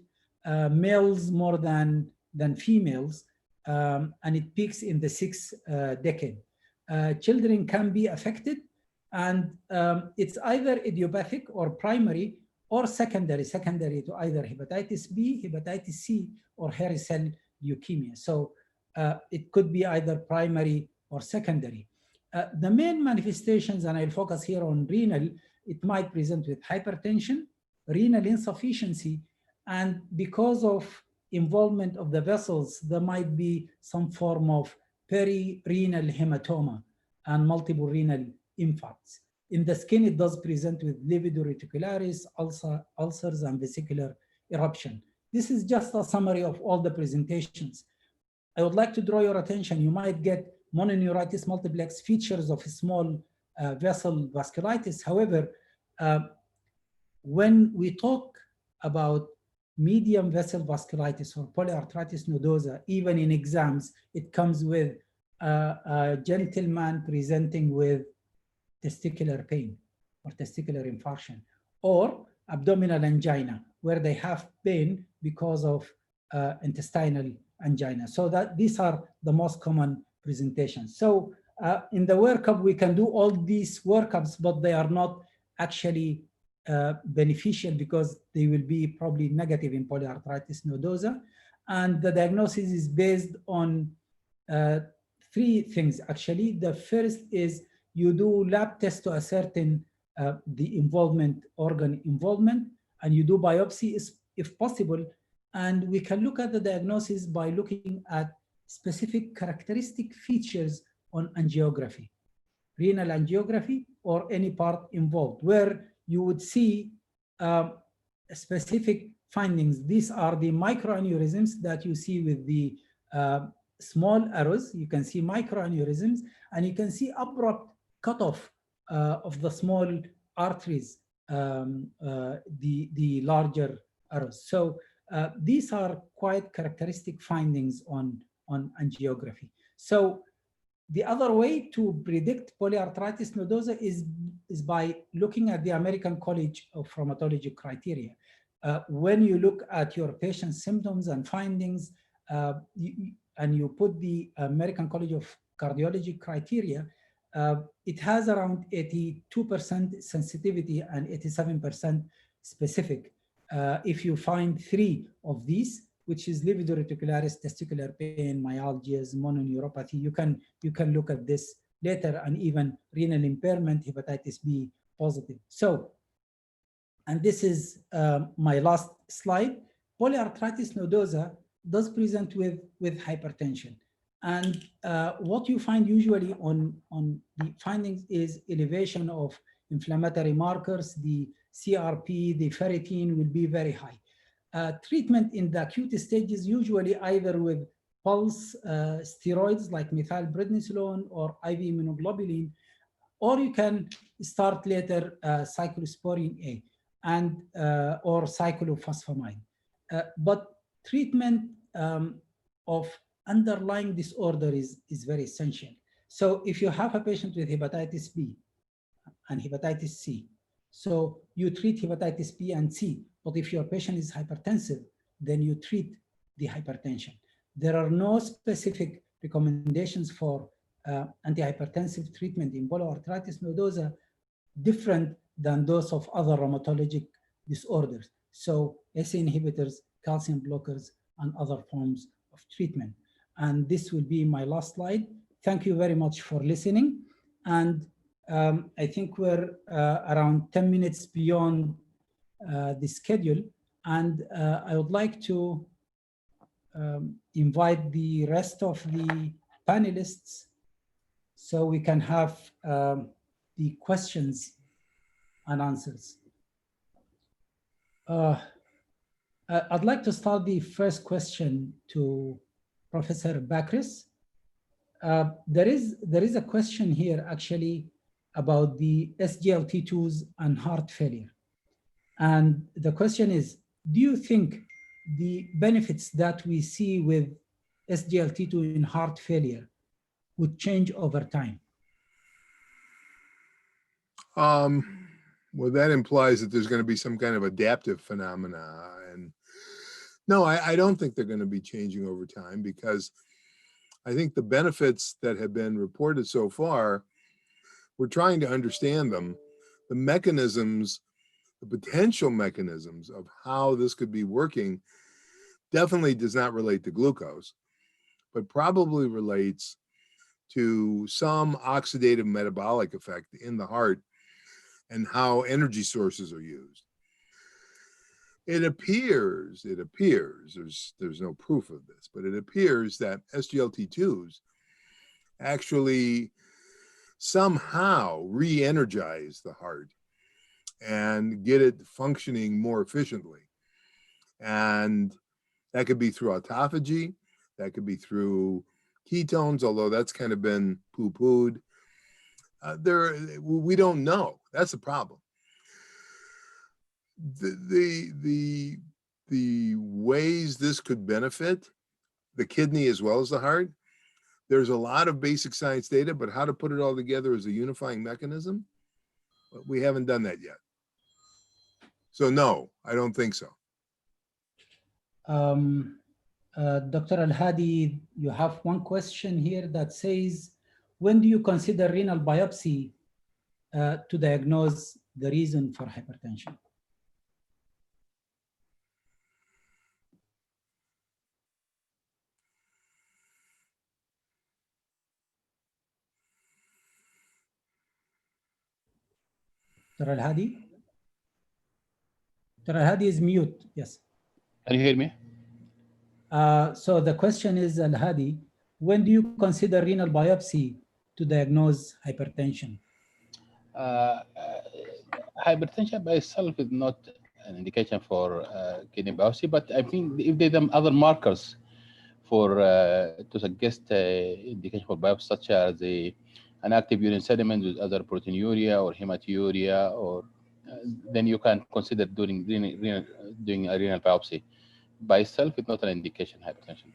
males more than females, and it peaks in the 6th decade. Children can be affected, and it's either idiopathic or primary or secondary to either hepatitis B, hepatitis C, or hairy cell leukemia. So it could be either primary or secondary. The main manifestations, and I'll focus here on renal, it might present with hypertension, renal insufficiency, and because of involvement of the vessels, there might be some form of perirenal hematoma and multiple renal infarcts. In the skin, it does present with livido reticularis, ulcers, and vesicular eruption. This is just a summary of all the presentations. I would like to draw your attention. You might get mononeuritis multiplex features of small vessel vasculitis. However, when we talk about medium vessel vasculitis or polyarthritis nodosa, even in exams, it comes with a gentleman presenting with testicular pain or testicular infarction, or abdominal angina, where they have pain because of intestinal angina. So that these are the most common presentations. So in the workup, we can do all these workups, but they are not actually beneficial because they will be probably negative in polyarthritis nodosa. And the diagnosis is based on 3 things, actually. The first is you do lab tests to ascertain the organ involvement, and you do biopsy if possible. And we can look at the diagnosis by looking at specific characteristic features on angiography, renal angiography or any part involved, where you would see specific findings. These are the microaneurysms that you see with the small arrows. You can see microaneurysms, and you can see abrupt cutoff of the small arteries, the larger arrows. So these are quite characteristic findings on angiography. So the other way to predict polyarthritis nodosa is by looking at the American College of Rheumatology criteria. When you look at your patient's symptoms and findings, and you put the American College of Cardiology criteria, it has around 82% sensitivity and 87% specific. If you find 3 of these, which is livedo reticularis, testicular pain, myalgias, mononeuropathy, you can look at this later, and even renal impairment, hepatitis B positive. So, and this is my last slide. Polyarthritis nodosa does present with hypertension. And what you find usually on the findings is elevation of inflammatory markers. The CRP, the ferritin will be very high. Treatment in the acute stages usually either with pulse steroids like methylprednisolone or IV immunoglobulin, or you can start later cyclosporine A and or cyclophosphamide. But treatment of underlying disorder is very essential. So if you have a patient with hepatitis B and hepatitis C, so you treat hepatitis B and C, but if your patient is hypertensive, then you treat the hypertension. There are no specific recommendations for antihypertensive treatment in polyarthritis nodosa different than those of other rheumatologic disorders. So ACE inhibitors, calcium blockers, and other forms of treatment. And this will be my last slide. Thank you very much for listening. And I think we're around 10 minutes beyond the schedule. And I would like to invite the rest of the panelists so we can have the questions and answers. I'd like to start the first question to Professor Bakris. There is a question here actually about the SGLT2s and heart failure. And the question is, do you think the benefits that we see with SGLT2 in heart failure would change over time? Well, that implies that there's going to be some kind of adaptive phenomena. And no, I don't think they're going to be changing over time, because I think the benefits that have been reported so far, we're trying to understand them, the mechanisms, the potential mechanisms of how this could be working definitely does not relate to glucose, but probably relates to some oxidative metabolic effect in the heart and how energy sources are used. It appears, there's no proof of this, but it appears that SGLT2s actually somehow re-energize the heart and get it functioning more efficiently. And that could be through autophagy, that could be through ketones, although that's kind of been poo-pooed. We don't know. That's the problem. The ways this could benefit the kidney as well as the heart, there's a lot of basic science data, but how to put it all together as a unifying mechanism, we haven't done that yet. So no, I don't think so. Dr. Al-Hadi, you have one question here that says, when do you consider renal biopsy to diagnose the reason for hypertension? Dr. Al-Hadi? Dr. Al-Hadi is mute, yes. Can you hear me? So the question is, Al-Hadi, when do you consider renal biopsy to diagnose hypertension? Hypertension by itself is not an indication for kidney biopsy, but I think if there are other markers for to suggest indication for biopsy, such as an active urine sediment with other proteinuria or hematuria, or then you can consider doing a renal biopsy. By itself, it's not an indication hypertension.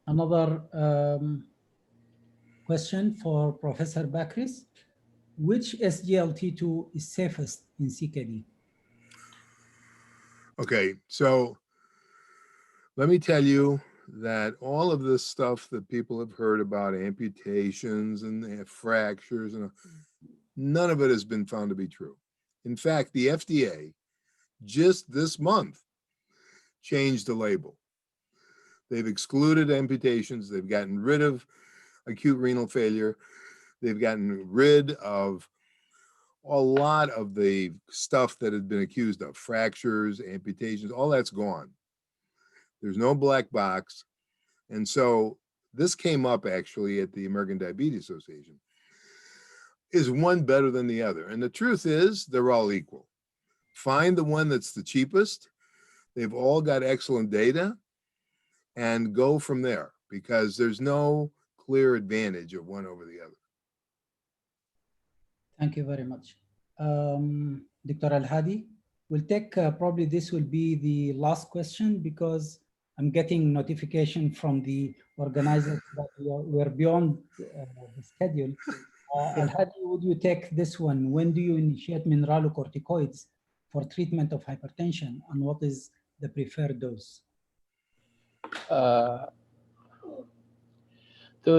Another question for Professor Bakris. Which SGLT2 is safest in CKD? Okay, so let me tell you that all of this stuff that people have heard about amputations and they have fractures, and none of it has been found to be true. In fact, the FDA just this month changed the label. They've excluded amputations. They've gotten rid of acute renal failure. They've gotten rid of a lot of the stuff that had been accused of, fractures, amputations, all that's gone. There's no black box. And so this came up actually at the American Diabetes Association. Is one better than the other? And the truth is they're all equal. Find the one that's the cheapest. They've all got excellent data, and go from there, because there's no clear advantage of one over the other. Thank you very much. Dr. Al-Hadi, we'll take, probably this will be the last question, because I'm getting notification from the organizers that we're beyond the schedule. Al-Hadi, would you take this one? When do you initiate mineralocorticoids for treatment of hypertension, and what is the preferred dose? So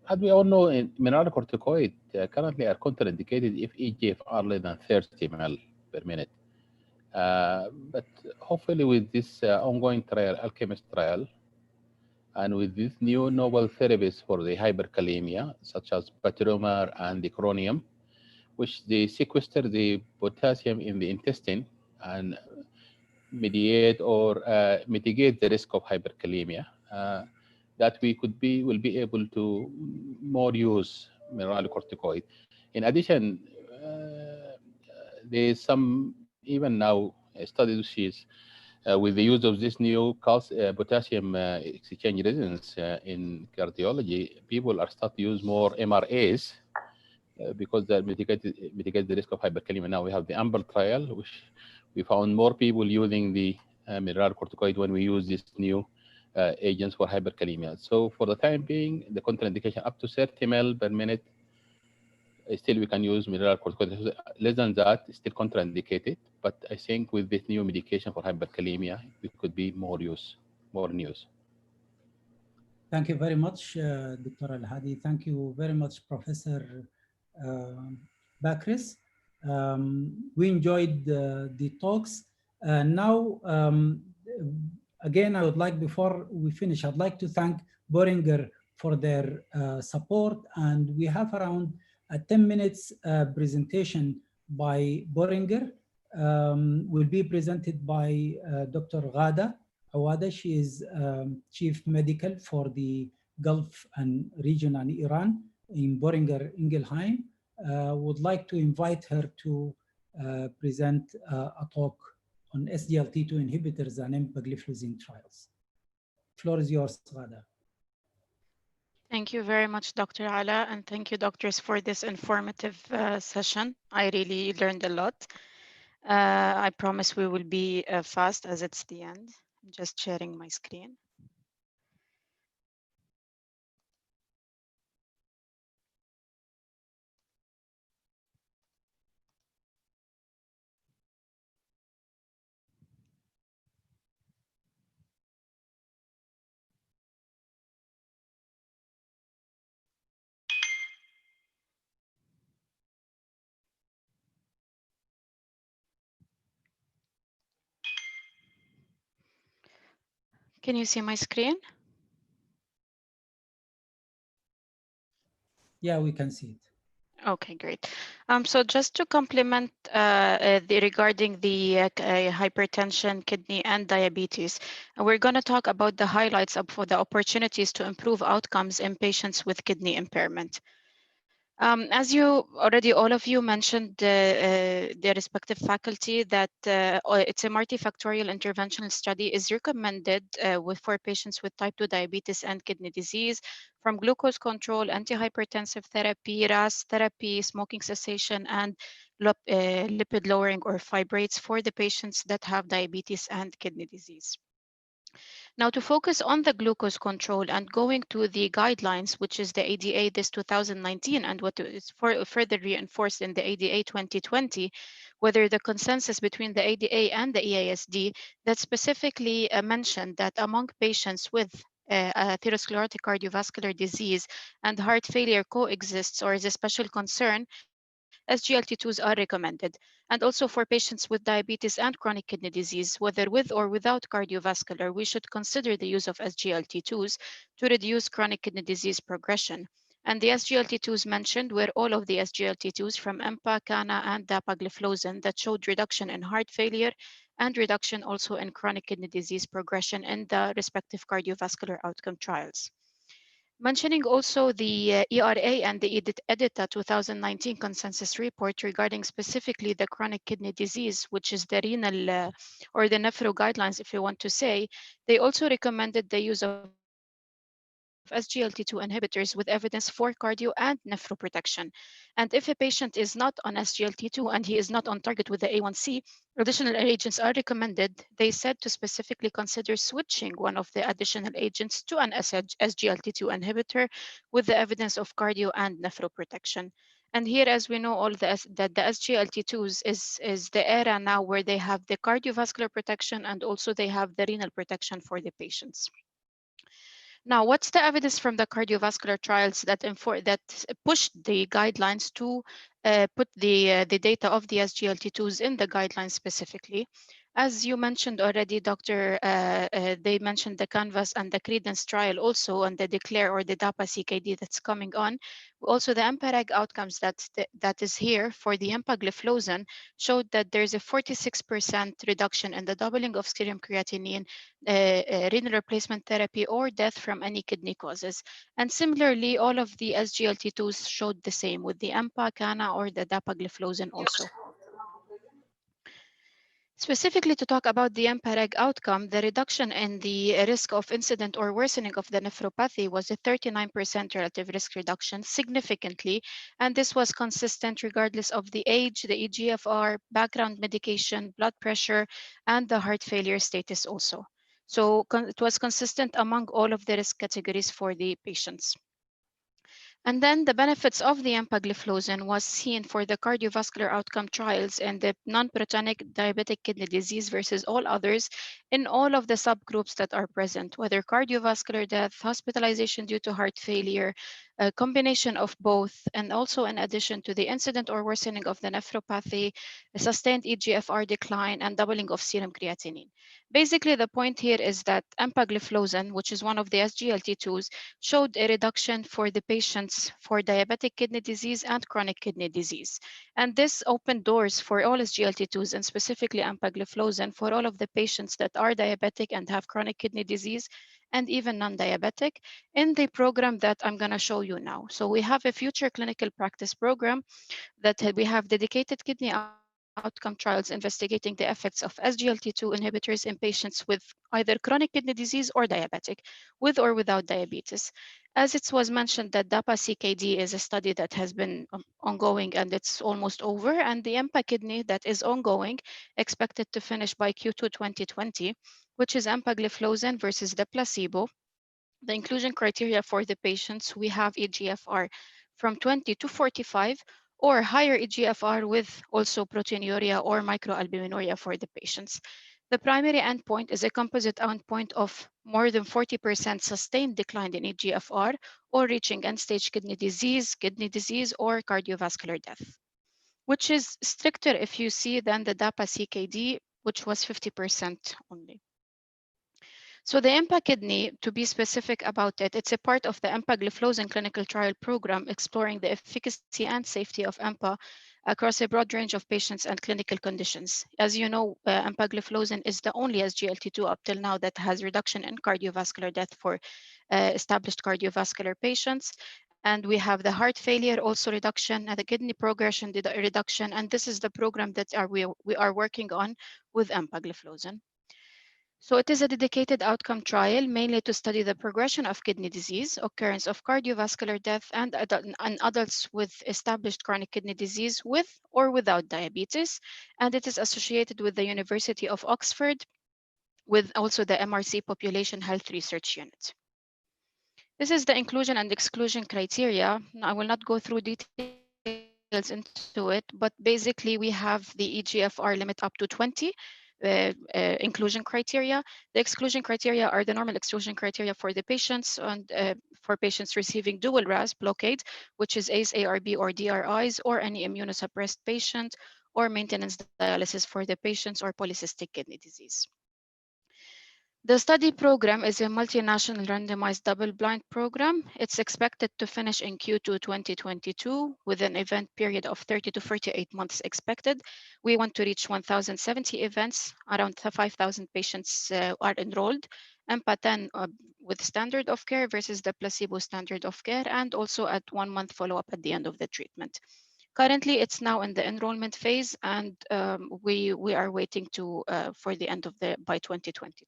as we all know, mineralocorticoid currently are contraindicated if eGFR less than 30 ml per minute. But hopefully with this ongoing trial, Alchemist trial, and with these new novel therapies for the hyperkalemia, such as patrimar and the chromium, which they sequester the potassium in the intestine and mediate or mitigate the risk of hyperkalemia, that will be able to more use mineralocorticoid. In addition, there is some even now studies which is with the use of this new potassium exchange resonance in cardiology, people are starting to use more MRAs because that mitigate the risk of hyperkalemia. Now we have the AMBER trial, which we found more people using the mineralocorticoid when we use this new agents for hyperkalemia. So for the time being, the contraindication up to 30 ml per minute, still we can use mineralocorticoid. Less than that, still contraindicated. But I think with this new medication for hyperkalemia, it could be more use, more news. Thank you very much, Dr. Al-Hadi. Thank you very much, Professor Bakris. We enjoyed the talks. Now, again, I would like, before we finish, I'd like to thank Boehringer for their support. And we have around a 10 minutes presentation by Boehringer. Will be presented by Dr. Ghada Awada. She is Chief Medical for the Gulf and region and Iran in Boehringer Ingelheim. Would like to invite her to present a talk on SGLT2 inhibitors and empagliflozin trials. Floor is yours, Ghada. Thank you very much, Dr. Ala, and thank you, doctors, for this informative session. I really learned a lot. I promise we will be fast as it's the end. I'm just sharing my screen. Can you see my screen? Yeah, we can see it. Okay, great. So just to complement regarding the hypertension, kidney, and diabetes, we're going to talk about the highlights of for the opportunities to improve outcomes in patients with kidney impairment. As you already, all of you mentioned the respective faculty that it's a multifactorial interventional study is recommended for patients with type 2 diabetes and kidney disease, from glucose control, antihypertensive therapy, RAS therapy, smoking cessation, and lipid lowering or fibrates for the patients that have diabetes and kidney disease. Now, to focus on the glucose control and going to the guidelines, which is the ADA this 2019 and what is further reinforced in the ADA 2020, whether the consensus between the ADA and the EASD that specifically mentioned that among patients with atherosclerotic cardiovascular disease and heart failure coexists or is a special concern, SGLT2s are recommended. And also for patients with diabetes and chronic kidney disease, whether with or without cardiovascular, we should consider the use of SGLT2s to reduce chronic kidney disease progression. And the SGLT2s mentioned were all of the SGLT2s from EMPA, CANA, and dapagliflozin that showed reduction in heart failure and reduction also in chronic kidney disease progression in the respective cardiovascular outcome trials. Mentioning also the ERA and the EDITA 2019 consensus report regarding specifically the chronic kidney disease, which is the renal or the nephro guidelines, if you want to say, they also recommended the use of SGLT2 inhibitors with evidence for cardio and nephroprotection. And if a patient is not on SGLT2 and he is not on target with the A1C, additional agents are recommended. They said to specifically consider switching one of the additional agents to an SGLT2 inhibitor with the evidence of cardio and nephroprotection. And here, as we know, all that the SGLT2s is the era now where they have the cardiovascular protection and also they have the renal protection for the patients. Now, what's the evidence from the cardiovascular trials that pushed the guidelines to put the data of the SGLT2s in the guidelines specifically? As you mentioned already, Doctor, they mentioned the Canvas and the CREDENCE trial also, and the DECLARE or the DAPA-CKD that's coming on. Also, the EMPA-REG outcomes that is here for the empagliflozin showed that there's a 46% reduction in the doubling of serum creatinine, renal replacement therapy, or death from any kidney causes. And similarly, all of the SGLT2s showed the same with the EMPA, CANA, or the dapagliflozin also. Specifically to talk about the EMPA-REG outcome, the reduction in the risk of incident or worsening of the nephropathy was a 39% relative risk reduction, significantly, and this was consistent regardless of the age, the eGFR, background medication, blood pressure, and the heart failure status also. So it was consistent among all of the risk categories for the patients. And then the benefits of the empagliflozin was seen for the cardiovascular outcome trials and the non-protonic diabetic kidney disease versus all others in all of the subgroups that are present, whether cardiovascular death, hospitalization due to heart failure, a combination of both, and also in addition to the incident or worsening of the nephropathy, a sustained eGFR decline, and doubling of serum creatinine. Basically, the point here is that empagliflozin, which is one of the SGLT2s, showed a reduction for the patients for diabetic kidney disease and chronic kidney disease. And this opened doors for all SGLT2s and specifically empagliflozin for all of the patients that are diabetic and have chronic kidney disease and even non-diabetic in the program that I'm going to show you now. So we have a future clinical practice program that we have dedicated kidney outcome trials investigating the effects of SGLT2 inhibitors in patients with either chronic kidney disease or diabetic, with or without diabetes. As it was mentioned that DAPA-CKD is a study that has been ongoing and it's almost over, and the EMPA kidney that is ongoing, expected to finish by Q2 2020, which is empagliflozin versus the placebo. The inclusion criteria for the patients, we have eGFR from 20 to 45 or higher eGFR with also proteinuria or microalbuminuria for the patients. The primary endpoint is a composite endpoint of more than 40% sustained decline in eGFR or reaching end-stage kidney disease, or cardiovascular death, which is stricter if you see than the DAPA-CKD, which was 50% only. So the EMPA kidney, to be specific about it, it's a part of the empagliflozin clinical trial program exploring the efficacy and safety of EMPA across a broad range of patients and clinical conditions. As you know, empagliflozin is the only SGLT2 up till now that has reduction in cardiovascular death for established cardiovascular patients. And we have the heart failure also reduction and the kidney progression reduction. And this is the program that we are working on with empagliflozin. So it is a dedicated outcome trial mainly to study the progression of kidney disease, occurrence of cardiovascular death, and adults with established chronic kidney disease with or without diabetes. And it is associated with the University of Oxford with also the MRC Population Health Research Unit. This is the inclusion and exclusion criteria. I will not go through details into it, but basically we have the EGFR limit up to 20 inclusion criteria. The exclusion criteria are the normal exclusion criteria for the patients and for patients receiving dual RAS blockade, which is ACE, ARB, or DRIs, or any immunosuppressed patient, or maintenance dialysis for the patients or polycystic kidney disease. The study program is a multinational randomized double-blind program. It's expected to finish in Q2 2022 with an event period of 30 to 48 months expected. We want to reach 1,070 events. Around 5,000 patients are enrolled. EMPA-10 with standard of care versus the placebo standard of care, and also at 1 month follow-up at the end of the treatment. Currently, it's now in the enrollment phase, and we are waiting for the end of by 2022.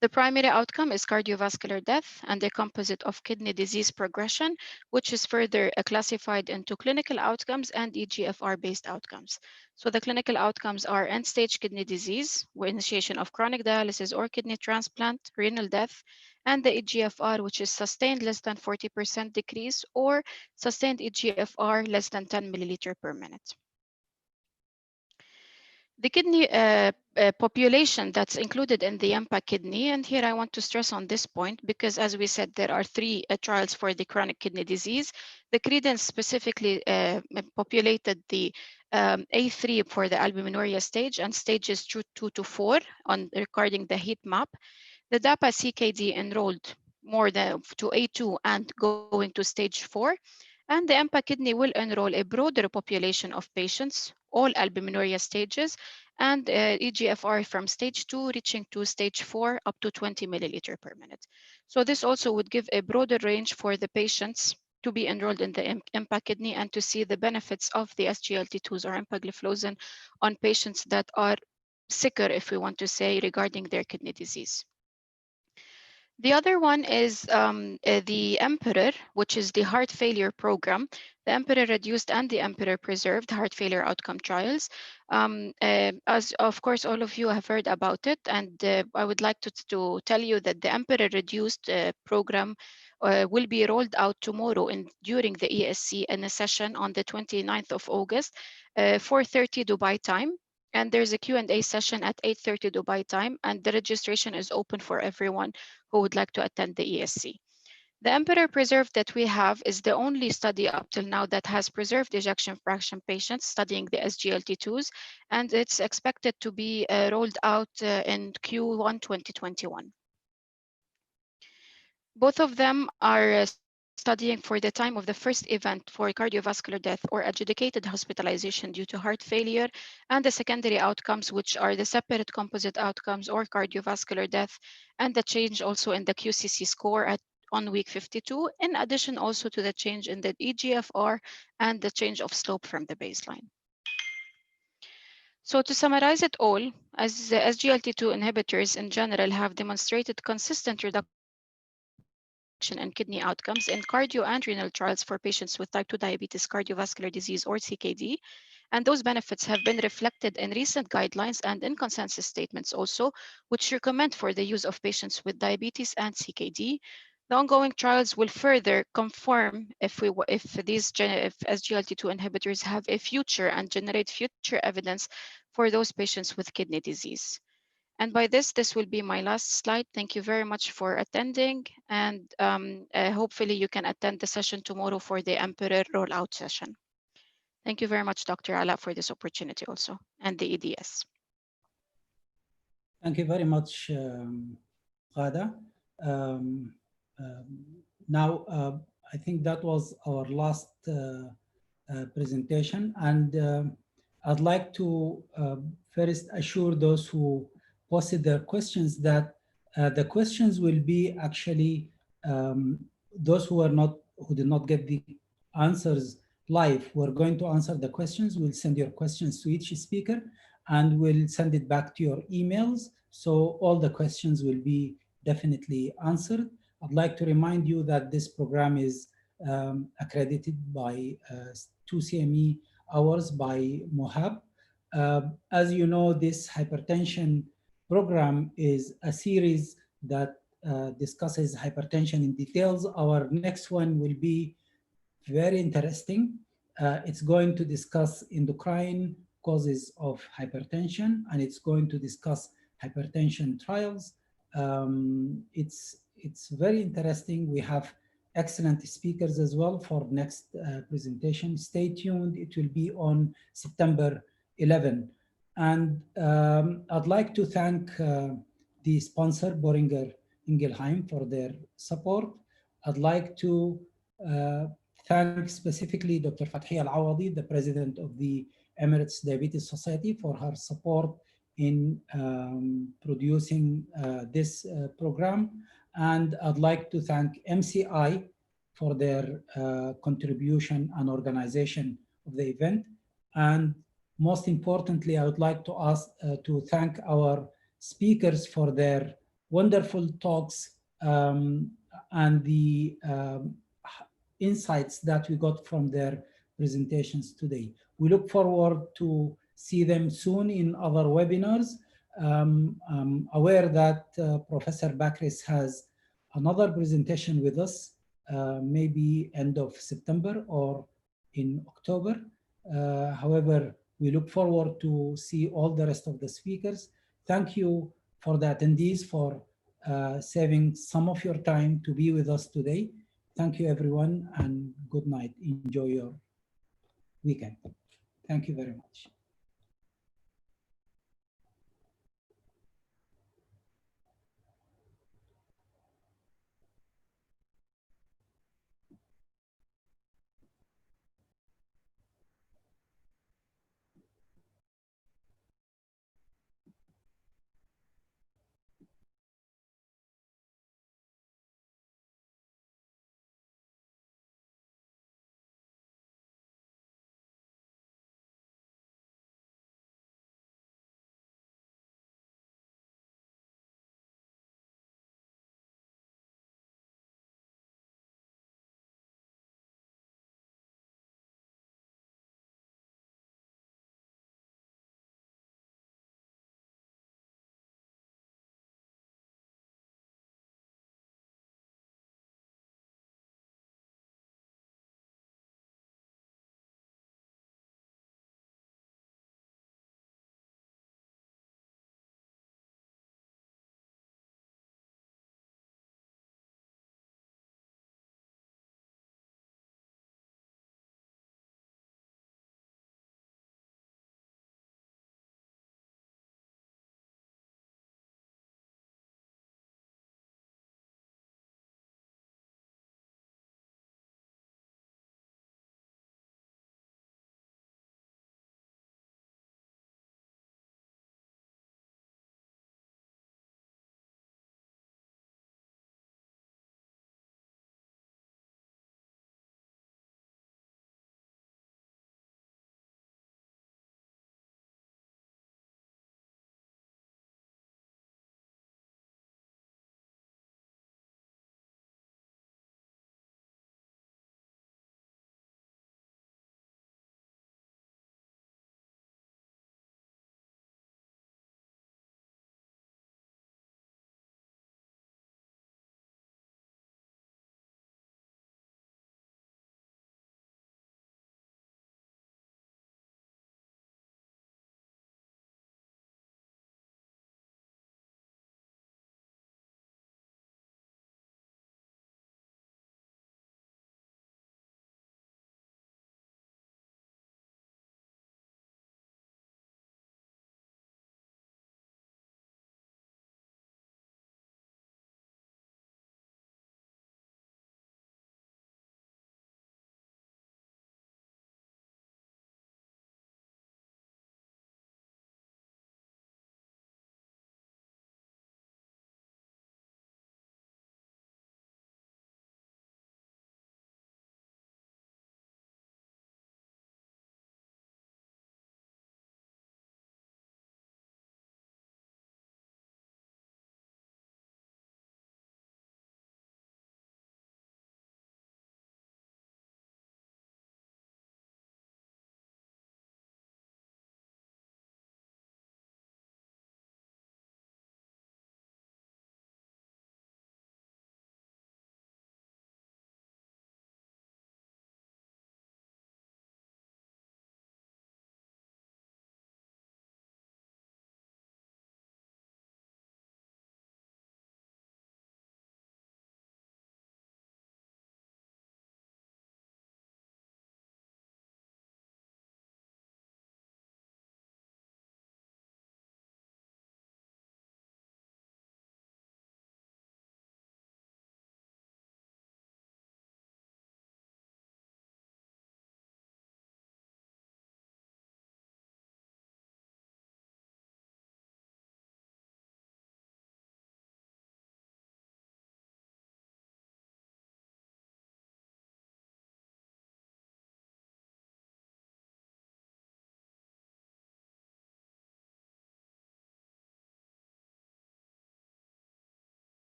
The primary outcome is cardiovascular death and a composite of kidney disease progression, which is further classified into clinical outcomes and EGFR-based outcomes. So the clinical outcomes are end-stage kidney disease, with initiation of chronic dialysis or kidney transplant, renal death, and the EGFR, which is sustained less than 40% decrease or sustained EGFR less than 10 milliliter per minute. The kidney population that's included in the EMPA kidney, and here I want to stress on this point because as we said, there are 3 trials for the chronic kidney disease. The CREDENCE specifically populated the A3 for the albuminuria stage and stages 2 to 4 on recording the heat map. The DAPA CKD enrolled more than to A2 and going to stage 4. And the EMPA kidney will enroll a broader population of patients, all albuminuria stages, and EGFR from stage 2 reaching to stage 4 up to 20 milliliter per minute. So this also would give a broader range for the patients to be enrolled in the EMPA kidney and to see the benefits of the SGLT2s or empagliflozin on patients that are sicker, if we want to say, regarding their kidney disease. The other one is the EMPEROR, which is the heart failure program. The EMPEROR reduced and the EMPEROR preserved heart failure outcome trials. As of course, all of you have heard about it, and I would like to tell you that the EMPEROR reduced program will be rolled out tomorrow during the ESC in a session on the 29th of August, 4:30 Dubai time. And there's a Q&A session at 8:30 Dubai time, and the registration is open for everyone who would like to attend the ESC. The EMPEROR preserved that we have is the only study up till now that has preserved ejection fraction patients studying the SGLT2s, and it's expected to be rolled out in Q1 2021. Both of them are studying for the time of the first event for cardiovascular death or adjudicated hospitalization due to heart failure, and the secondary outcomes, which are the separate composite outcomes or cardiovascular death, and the change also in the QCC score on week 52, in addition also to the change in the EGFR and the change of slope from the baseline. So to summarize it all, as the SGLT2 inhibitors in general have demonstrated consistent reduction in kidney outcomes in cardio and renal trials for patients with type 2 diabetes, cardiovascular disease, or CKD. And those benefits have been reflected in recent guidelines and in consensus statements also, which recommend for the use of patients with diabetes and CKD. The ongoing trials will further confirm if SGLT2 inhibitors have a future and generate future evidence for those patients with kidney disease. And by this will be my last slide. Thank you very much for attending. And hopefully you can attend the session tomorrow for the EMPEROR rollout session. Thank you very much, Dr. Ala, for this opportunity also, and the EDS. Thank you very much, Ghada. Now, I think that was our last presentation, and I'd like to first assure those who posted their questions that the questions will be actually those who did not get the answers live. We're going to answer the questions. We'll send your questions to each speaker, and we'll send it back to your emails. So all the questions will be definitely answered. I'd like to remind you that this program is accredited by 2 CME hours by MOHAB. As you know, this hypertension program is a series that discusses hypertension in details. Our next one will be very interesting. It's going to discuss endocrine causes of hypertension, and it's going to discuss hypertension trials. It's very interesting. We have excellent speakers as well for next presentation. Stay tuned. It will be on September 11. And I'd like to thank the sponsor, Boehringer Ingelheim, for their support. I'd like to thank specifically Dr. Fathi Al-Awadi, the president of the Emirates Diabetes Society, for her support in producing this program. And I'd like to thank MCI for their contribution and organization of the event. And most importantly, I would like to thank our speakers for their wonderful talks and the insights that we got from their presentations today. We look forward to see them soon in other webinars. I'm aware that Professor Bakris has another presentation with us, maybe end of September or in October. However, we look forward to see all the rest of the speakers. Thank you for the attendees for saving some of your time to be with us today. Thank you, everyone, and good night. Enjoy your weekend. Thank you very much.